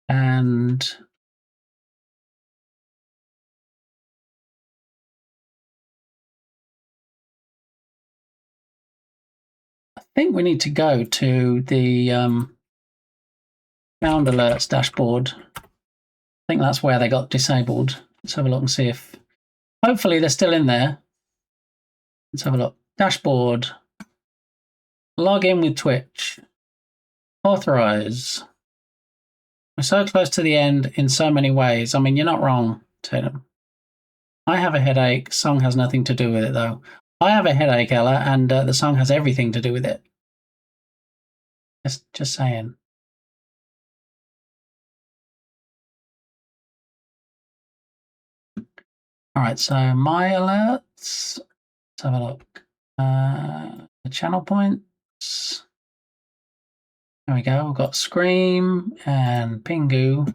and I think we need to go to the sound alerts dashboard. I think that's where they got disabled. Let's have a look and see if, hopefully they're still in there. Let's have a look. Dashboard. Log in with Twitch. Authorize. We're so close to the end in so many ways. I mean, you're not wrong, Tatum. I have a headache. Song has nothing to do with it, though. I have a headache, Ella, and the song has everything to do with it. Just saying. All right, so my alerts. Let's have a look. The channel points. There we go. We've got Scream and Pingu.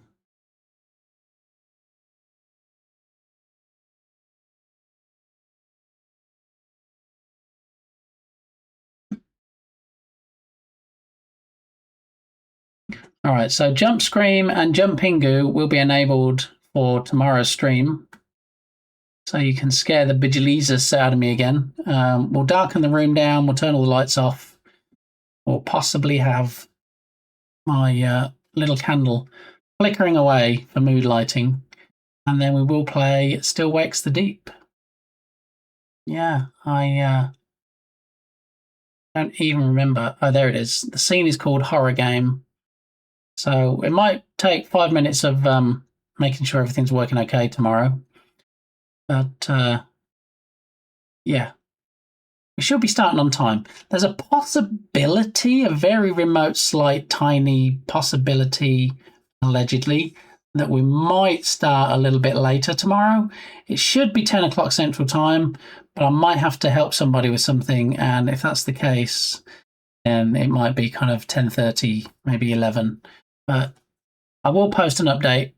All right, so Jump Scream and Jump Pingu will be enabled for tomorrow's stream. So you can scare the bejesus out of me again. We'll darken the room down. We'll turn all the lights off. We'll possibly have my little candle flickering away for mood lighting. And then we will play Still Wakes the Deep. Yeah, I don't even remember. Oh, there it is. The scene is called Horror Game. So it might take 5 minutes of making sure everything's working okay tomorrow. But yeah, we should be starting on time. There's a possibility, a very remote, slight, tiny possibility, allegedly, that we might start a little bit later tomorrow. It should be 10 o'clock Central Time, but I might have to help somebody with something, and if that's the case, then it might be kind of 10:30, maybe 11. But I will post an update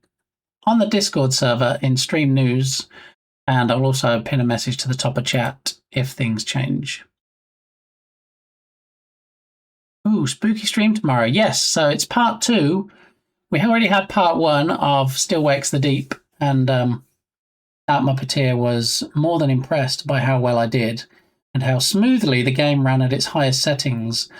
on the Discord server in Stream News, and I'll also pin a message to the top of chat if things change. Ooh, spooky stream tomorrow. Yes, so it's part 2. We already had part 1 of Still Wakes the Deep, and Art Muppeteer was more than impressed by how well I did and how smoothly the game ran at its highest settings.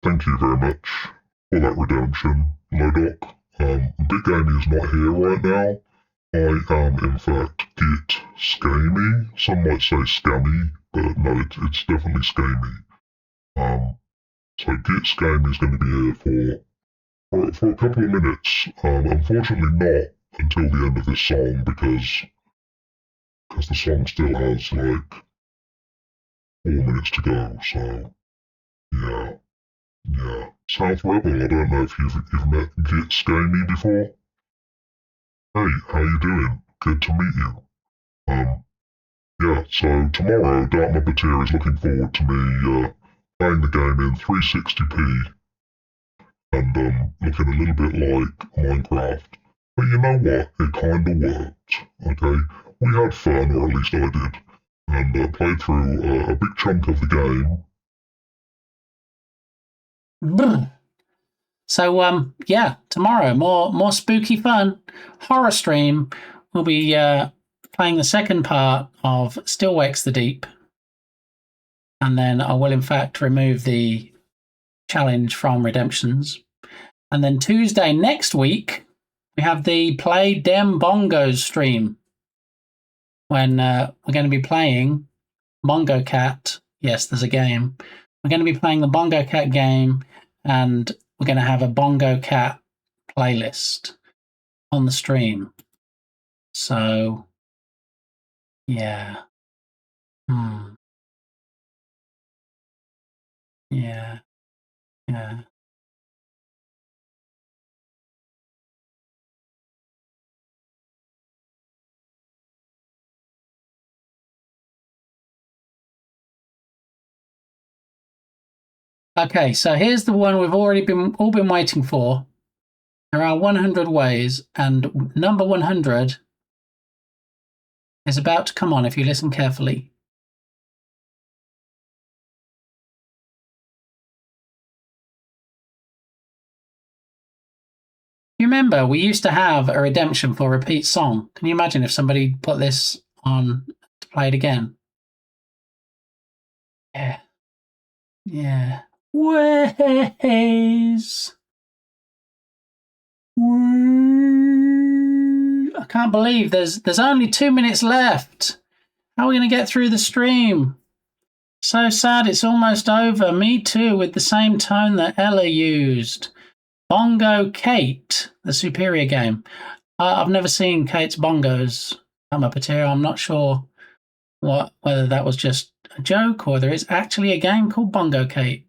Thank you very much for that redemption, Lodoc. Big Gamey is not here right now. I am, in fact, Git Scamey. Some might say Scammy, but no, it's definitely Scamey. So Git Scamey is going to be here for a couple of minutes. Unfortunately not until the end of this song, because the song still has, like, 4 minutes to go, so, yeah. Yeah, South Rebel, I don't know if you've met Git Scamey before. Hey, how you doing? Good to meet you. Yeah, so tomorrow, Dark Muppeteer is looking forward to me playing the game in 360p and looking a little bit like Minecraft. But you know what? It kinda worked, okay? we had fun, or at least I did, and played through a big chunk of the game. So, yeah, tomorrow, more spooky fun. Horror stream. We'll be playing the second part of Still Wakes the Deep. And then I will, in fact, remove the challenge from Redemptions. And then Tuesday next week, we have the Play Dem Bongos stream, when we're going to be playing Bongo Cat. Yes, there's a game. We're going to be playing the Bongo Cat game, and we're going to have a Bongo Cat playlist on the stream. So, yeah. Yeah. Yeah. Okay, so here's the one we've already all been waiting for. There are 100 ways, and number 100 is about to come on if you listen carefully. You remember we used to have a redemption for repeat song. Can you imagine if somebody put this on to play it again? Yeah. Yeah. Ways. I can't believe there's only 2 minutes left. How are we going to get through the stream? So sad it's almost over. Me too, with the same tone that Ella used. Bongo Kate, the superior game. I've never seen Kate's Bongos come up here. I'm not sure whether that was just a joke or there is actually a game called Bongo Kate.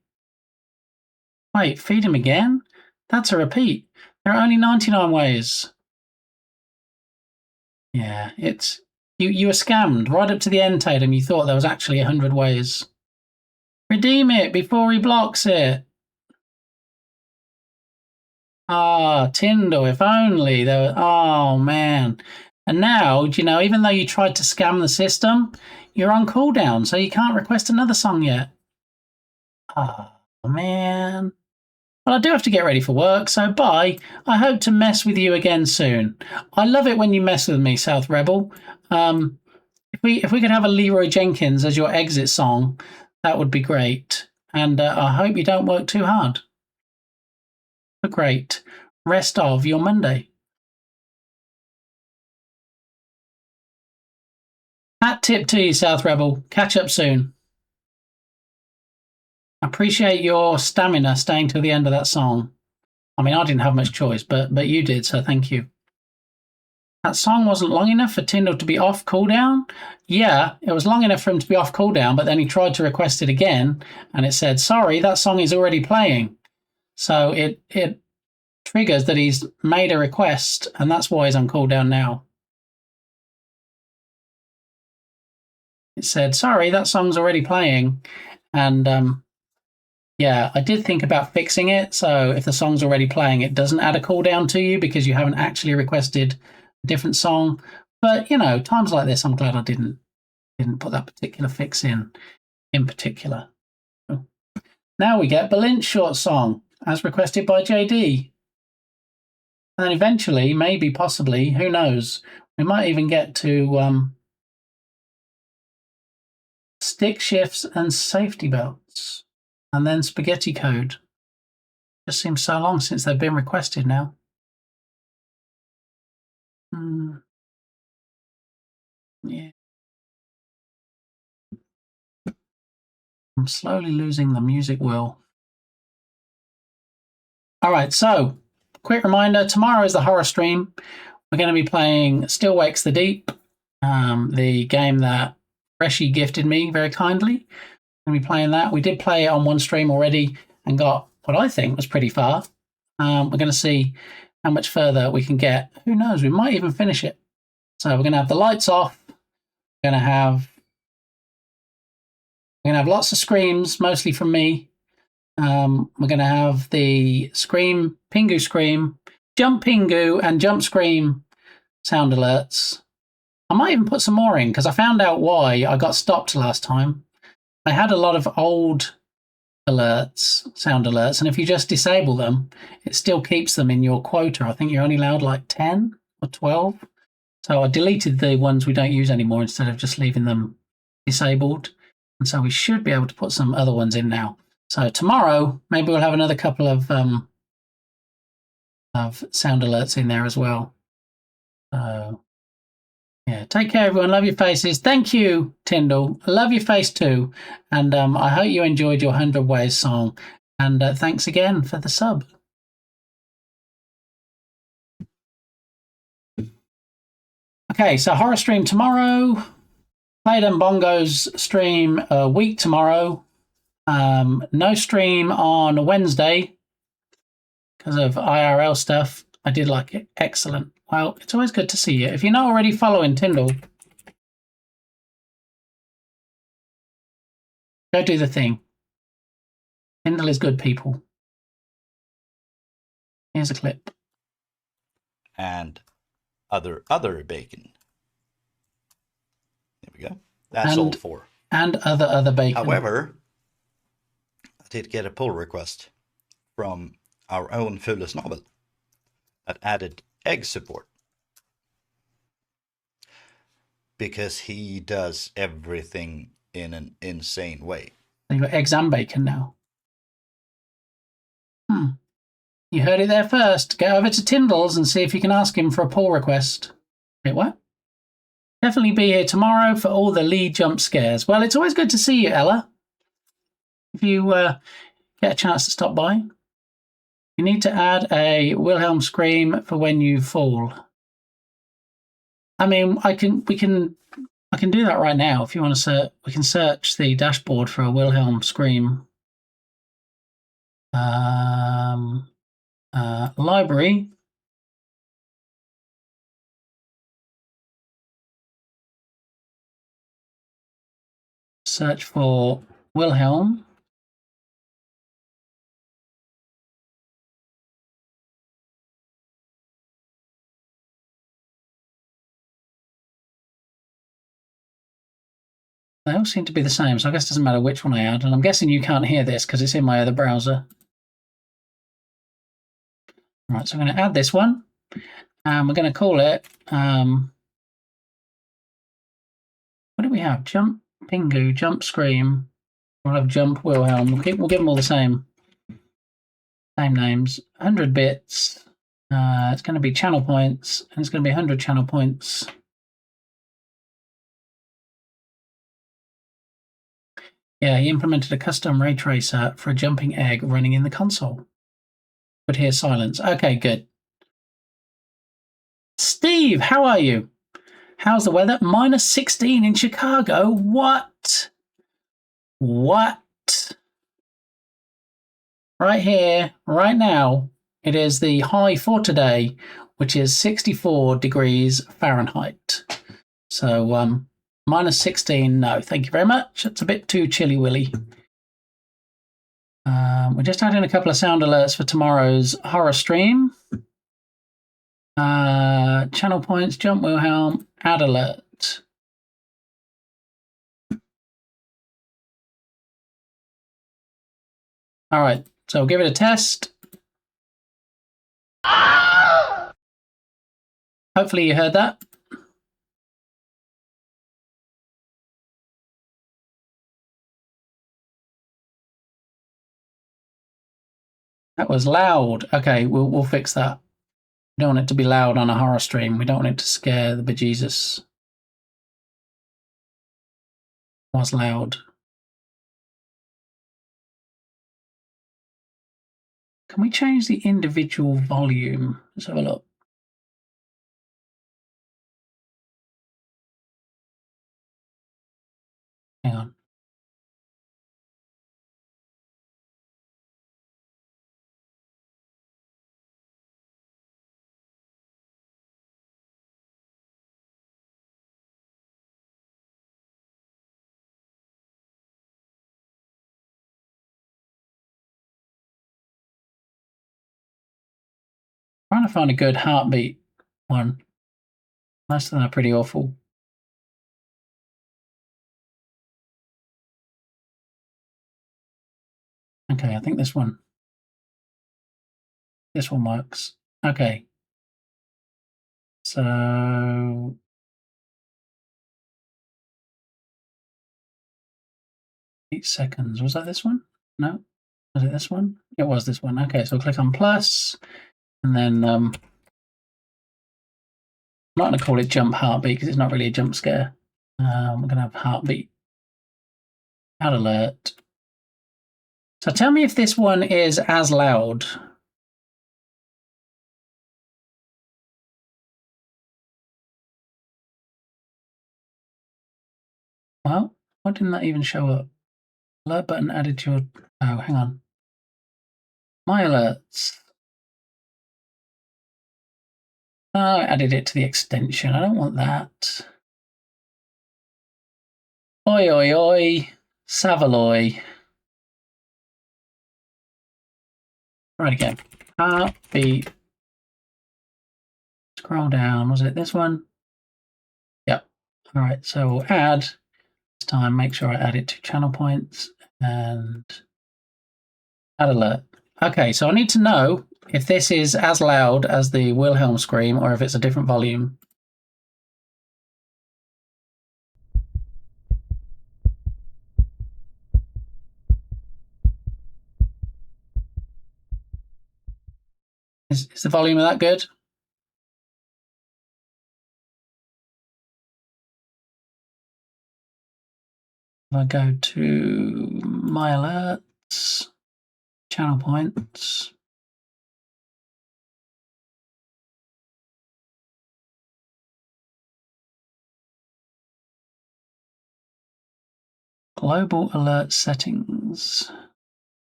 Wait, feed him again? That's a repeat. There are only 99 ways. Yeah, it's you were scammed right up to the end, Tatum. You thought there was actually 100 ways. Redeem it before he blocks it. Ah, Tyndall, if only there were. Oh, man. And now, even though you tried to scam the system, you're on cooldown, so you can't request another song yet. Oh, man. Well, I do have to get ready for work, so bye. I hope to mess with you again soon. I love it when you mess with me, South Rebel. If we could have a Leroy Jenkins as your exit song, that would be great. And I hope you don't work too hard. A great rest of your Monday. Hat tip to you, South Rebel. Catch up soon. Appreciate your stamina staying till the end of that song. I mean, I didn't have much choice, but you did, so thank you. That song wasn't long enough for Tyndall to be off cooldown? Yeah, it was long enough for him to be off cooldown, but then he tried to request it again, and it said, sorry, that song is already playing. So it triggers that he's made a request, and that's why he's on cooldown now. It said, sorry, that song's already playing, and yeah, I did think about fixing it, so if the song's already playing, it doesn't add a cooldown to you because you haven't actually requested a different song. But, times like this, I'm glad I didn't put that particular fix in particular. Now we get Berlin's short song, as requested by JD. And then eventually, maybe, possibly, who knows, we might even get to stick shifts and safety belts. And then spaghetti code. Just seems so long since they've been requested now. Yeah. I'm slowly losing the music will. All right, so quick reminder, tomorrow is the horror stream. We're going to be playing Still Wakes the Deep, the game that Reshi gifted me very kindly. We're going to be playing that. We did play it on one stream already and got what I think was pretty far. We're going to see how much further we can get. Who knows? We might even finish it. So we're going to have the lights off. We're going to have lots of screams, mostly from me. We're going to have the scream, Pingu scream, jump Pingu, and jump scream sound alerts. I might even put some more in because I found out why I got stopped last time. I had a lot of old alerts, sound alerts, and if you just disable them, it still keeps them in your quota. I think you're only allowed like 10 or 12. So I deleted the ones we don't use anymore instead of just leaving them disabled. And so we should be able to put some other ones in now. So tomorrow, maybe we'll have another couple of sound alerts in there as well. So yeah, take care, everyone. Love your faces. Thank you, Tyndall. I love your face too. And I hope you enjoyed your 100 Ways song. And thanks again for the sub. Okay, so horror stream tomorrow. Play Them Bongos stream a week tomorrow. No stream on Wednesday because of IRL stuff. I did like it. Excellent. Well, it's always good to see you. If you're not already following Tyndall, go do the thing. Tyndall is good, people. Here's a clip. And other bacon. There we go. That's all 4. And other bacon. However, I did get a pull request from our own Fule Snabel that added egg support. Because he does everything in an insane way. You've got eggs and bacon now. You heard it there first. Get over to Tyndall's and see if you can ask him for a pull request. Wait, what? Definitely be here tomorrow for all the Lee jump scares. Well, it's always good to see you, Ella. If you get a chance to stop by. You need to add a Wilhelm scream for when you fall. I mean, we can do that right now. If you want to we can search the dashboard for a Wilhelm scream. Library. Search for Wilhelm. They all seem to be the same, so I guess it doesn't matter which one I add. And I'm guessing you can't hear this because it's in my other browser. All right, so I'm going to add this one. And we're going to call it, what do we have? Jump Pingu, Jump Scream. We'll have Jump Wilhelm. We'll give them all the same names. 100 bits. It's going to be channel points, and it's going to be 100 channel points. Yeah, he implemented a custom ray tracer for a jumping egg running in the console. Could hear silence. Okay, good. Steve, how are you? How's the weather? Minus 16 in Chicago. What? What? Right here, right now, it is the high for today, which is 64 degrees Fahrenheit. So, minus 16, no, thank you very much. It's a bit too chilly willy. We're just adding a couple of sound alerts for tomorrow's horror stream. Channel points, Jump Wilhelm, add alert. All right, so we'll give it a test. Hopefully you heard that. That was loud. Okay, we'll fix that. We don't want it to be loud on a horror stream. We don't want it to scare the bejesus. It was loud. Can we change the individual volume? Let's have a look. Hang on. Trying to find a good heartbeat one. Most of them are pretty awful. Okay, I think this one works. Okay. So 8 seconds. Was that this one? No. Was it this one? It was this one. Okay, so click on plus, and then I'm not going to call it jump heartbeat because it's not really a jump scare. We're going to have heartbeat. Add alert. So tell me if this one is as loud. Well, why didn't that even show up? Alert button added to your... Oh, hang on. My alerts. Oh, I added it to the extension. I don't want that. Oi, oi, oi. Savaloy. Right again. Heartbeat. Scroll down. Was it this one? Yep. All right, so we'll add. This time, make sure I add it to channel points and add alert. Okay, so I need to know if this is as loud as the Wilhelm scream or if it's a different volume. Is the volume of that good? If I go to my alerts, channel points. Global alert settings.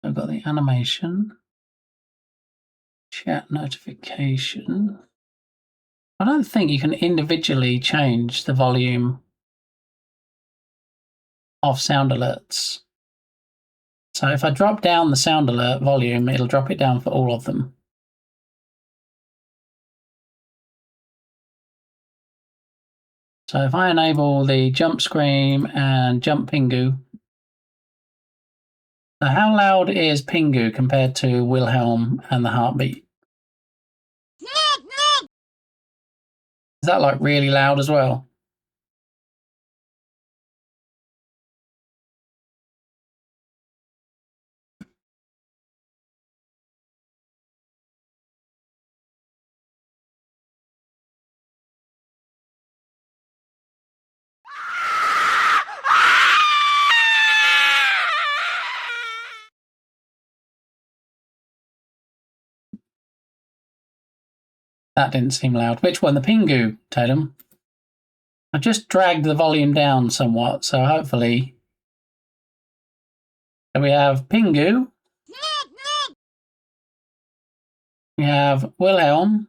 I've got the animation. Chat notification. I don't think you can individually change the volume of sound alerts. So if I drop down the sound alert volume, it'll drop it down for all of them. So if I enable the jump scream and jump pingu, so how loud is pingu compared to Wilhelm and the heartbeat? Is that like really loud as well? That didn't seem loud. Which one? The pingu, Tatum? I just dragged the volume down somewhat, so hopefully... So we have pingu. We have Wilhelm.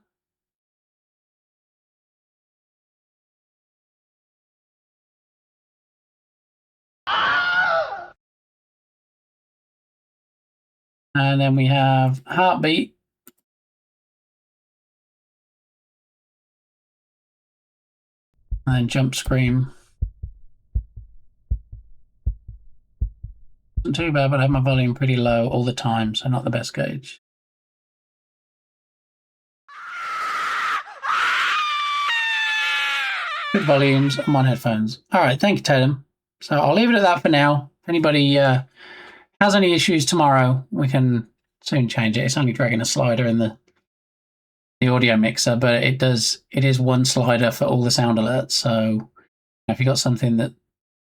And then we have heartbeat. And then jump scream. Not too bad, but I have my volume pretty low all the time, so not the best gauge. Good volumes on my headphones. All right, thank you, Tatum. So I'll leave it at that for now. If anybody has any issues tomorrow, we can soon change it. It's only dragging a slider in the audio mixer, but it is one slider for all the sound alerts. So if you've got something that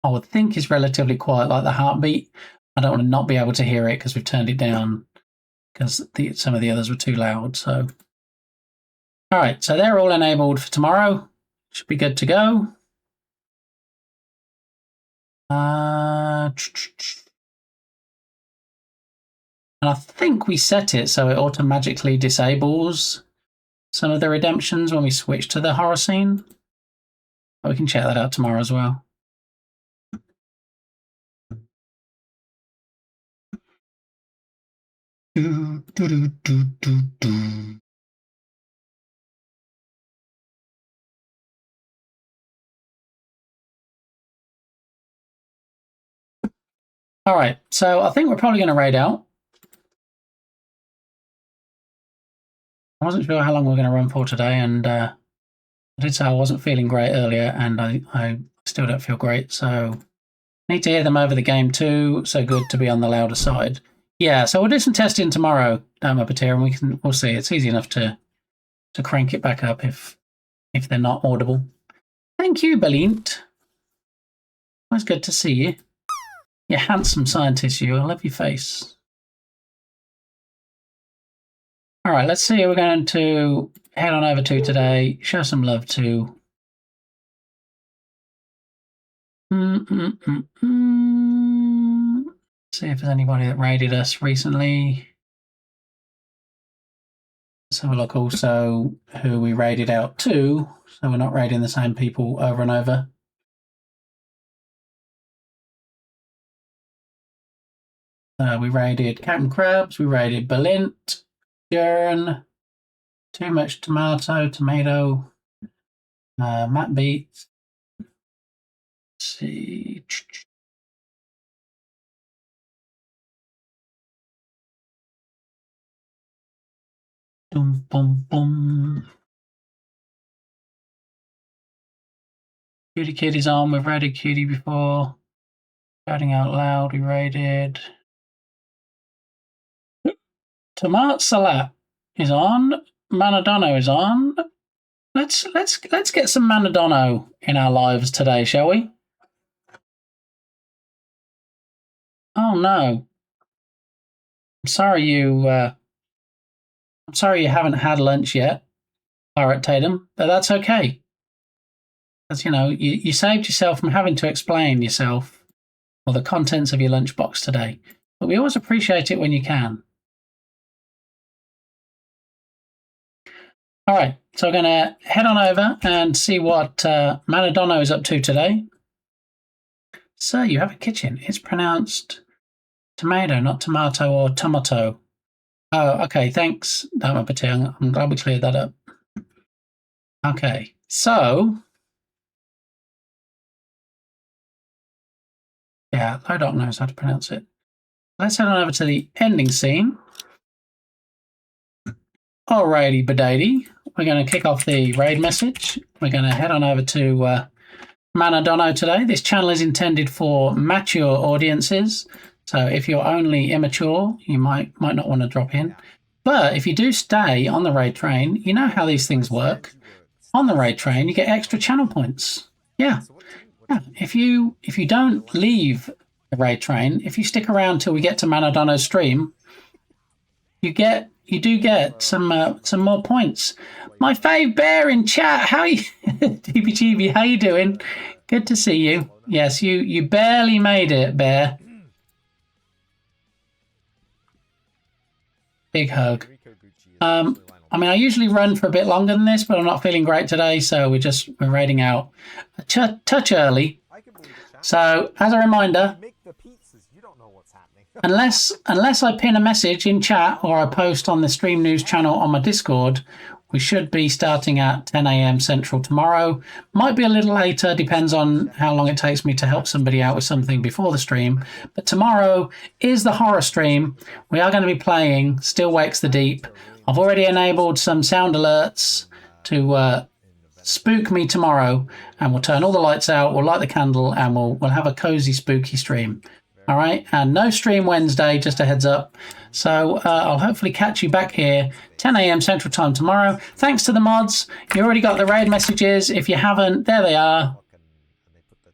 I would think is relatively quiet, like the heartbeat, I don't want to not be able to hear it because we've turned it down because some of the others were too loud. So, all right, so they're all enabled for tomorrow. Should be good to go. And I think we set it so it automatically disables some of the redemptions when we switch to the horror scene. But we can check that out tomorrow as well. All right, so I think we're probably going to raid out. I wasn't sure how long we were going to run for today, and I did say I wasn't feeling great earlier, and I still don't feel great, so need to hear them over the game too, so good to be on the louder side. Yeah, so we'll do some testing tomorrow, Damapatir, and we'll see. It's easy enough to crank it back up if they're not audible. Thank you, Belint. Always good to see you. You're handsome scientist, you. I love your face. All right, let's see who we're going to head on over to today. Show some love to. See if there's anybody that raided us recently. Let's have a look also who we raided out to, so we're not raiding the same people over and over. We raided Captain Krabs, we raided Belint, Jern, Too Much Tomato, Matt Beats. Let's see. Boom, boom, boom. Cutie Kitty's on. We've raided Cutie before. Shouting Out Loud, we raided. Tomat Salat is on. Manadono is on. Let's get some Manadono in our lives today, shall we? Oh no. I'm sorry you haven't had lunch yet, Pirate Tatum, but that's okay. Because, you know, you saved yourself from having to explain yourself or the contents of your lunchbox today. But we always appreciate it when you can. All right, so we're going to head on over and see what Manadono is up to today. Sir, you have a kitchen. It's pronounced tomato, not tomato or tomato. Oh, okay, thanks, Damapatir. I'm glad we cleared that up. Okay, so... yeah, Lodoc knows how to pronounce it. Let's head on over to the ending scene. Alrighty, badady. We're going to kick off the raid message. We're going to head on over to Manadono today. This channel is intended for mature audiences. So if you're only immature, you might not want to drop in. But if you do stay on the raid train, you know how these things work. On the raid train, you get extra channel points. Yeah. If you don't leave the raid train, if you stick around till we get to Manadono's stream, you do get some more points. My fave bear in chat. How you, DBGB? How you doing? Good to see you. Yes, you barely made it, bear. Big hug. I mean, I usually run for a bit longer than this, but I'm not feeling great today, so we're raiding out a touch early. So, as a reminder, unless I pin a message in chat or I post on the Stream News channel on my Discord, we should be starting at 10 a.m. Central tomorrow. Might be a little later, depends on how long it takes me to help somebody out with something before the stream. But tomorrow is the horror stream. We are going to be playing Still Wakes the Deep. I've already enabled some sound alerts to spook me tomorrow, and we'll turn all the lights out, we'll light the candle, and we'll have a cozy, spooky stream. All right, and no stream Wednesday, just a heads up. So I'll hopefully catch you back here 10 a.m. Central Time tomorrow. Thanks to the mods. You already got the raid messages. If you haven't, there they are.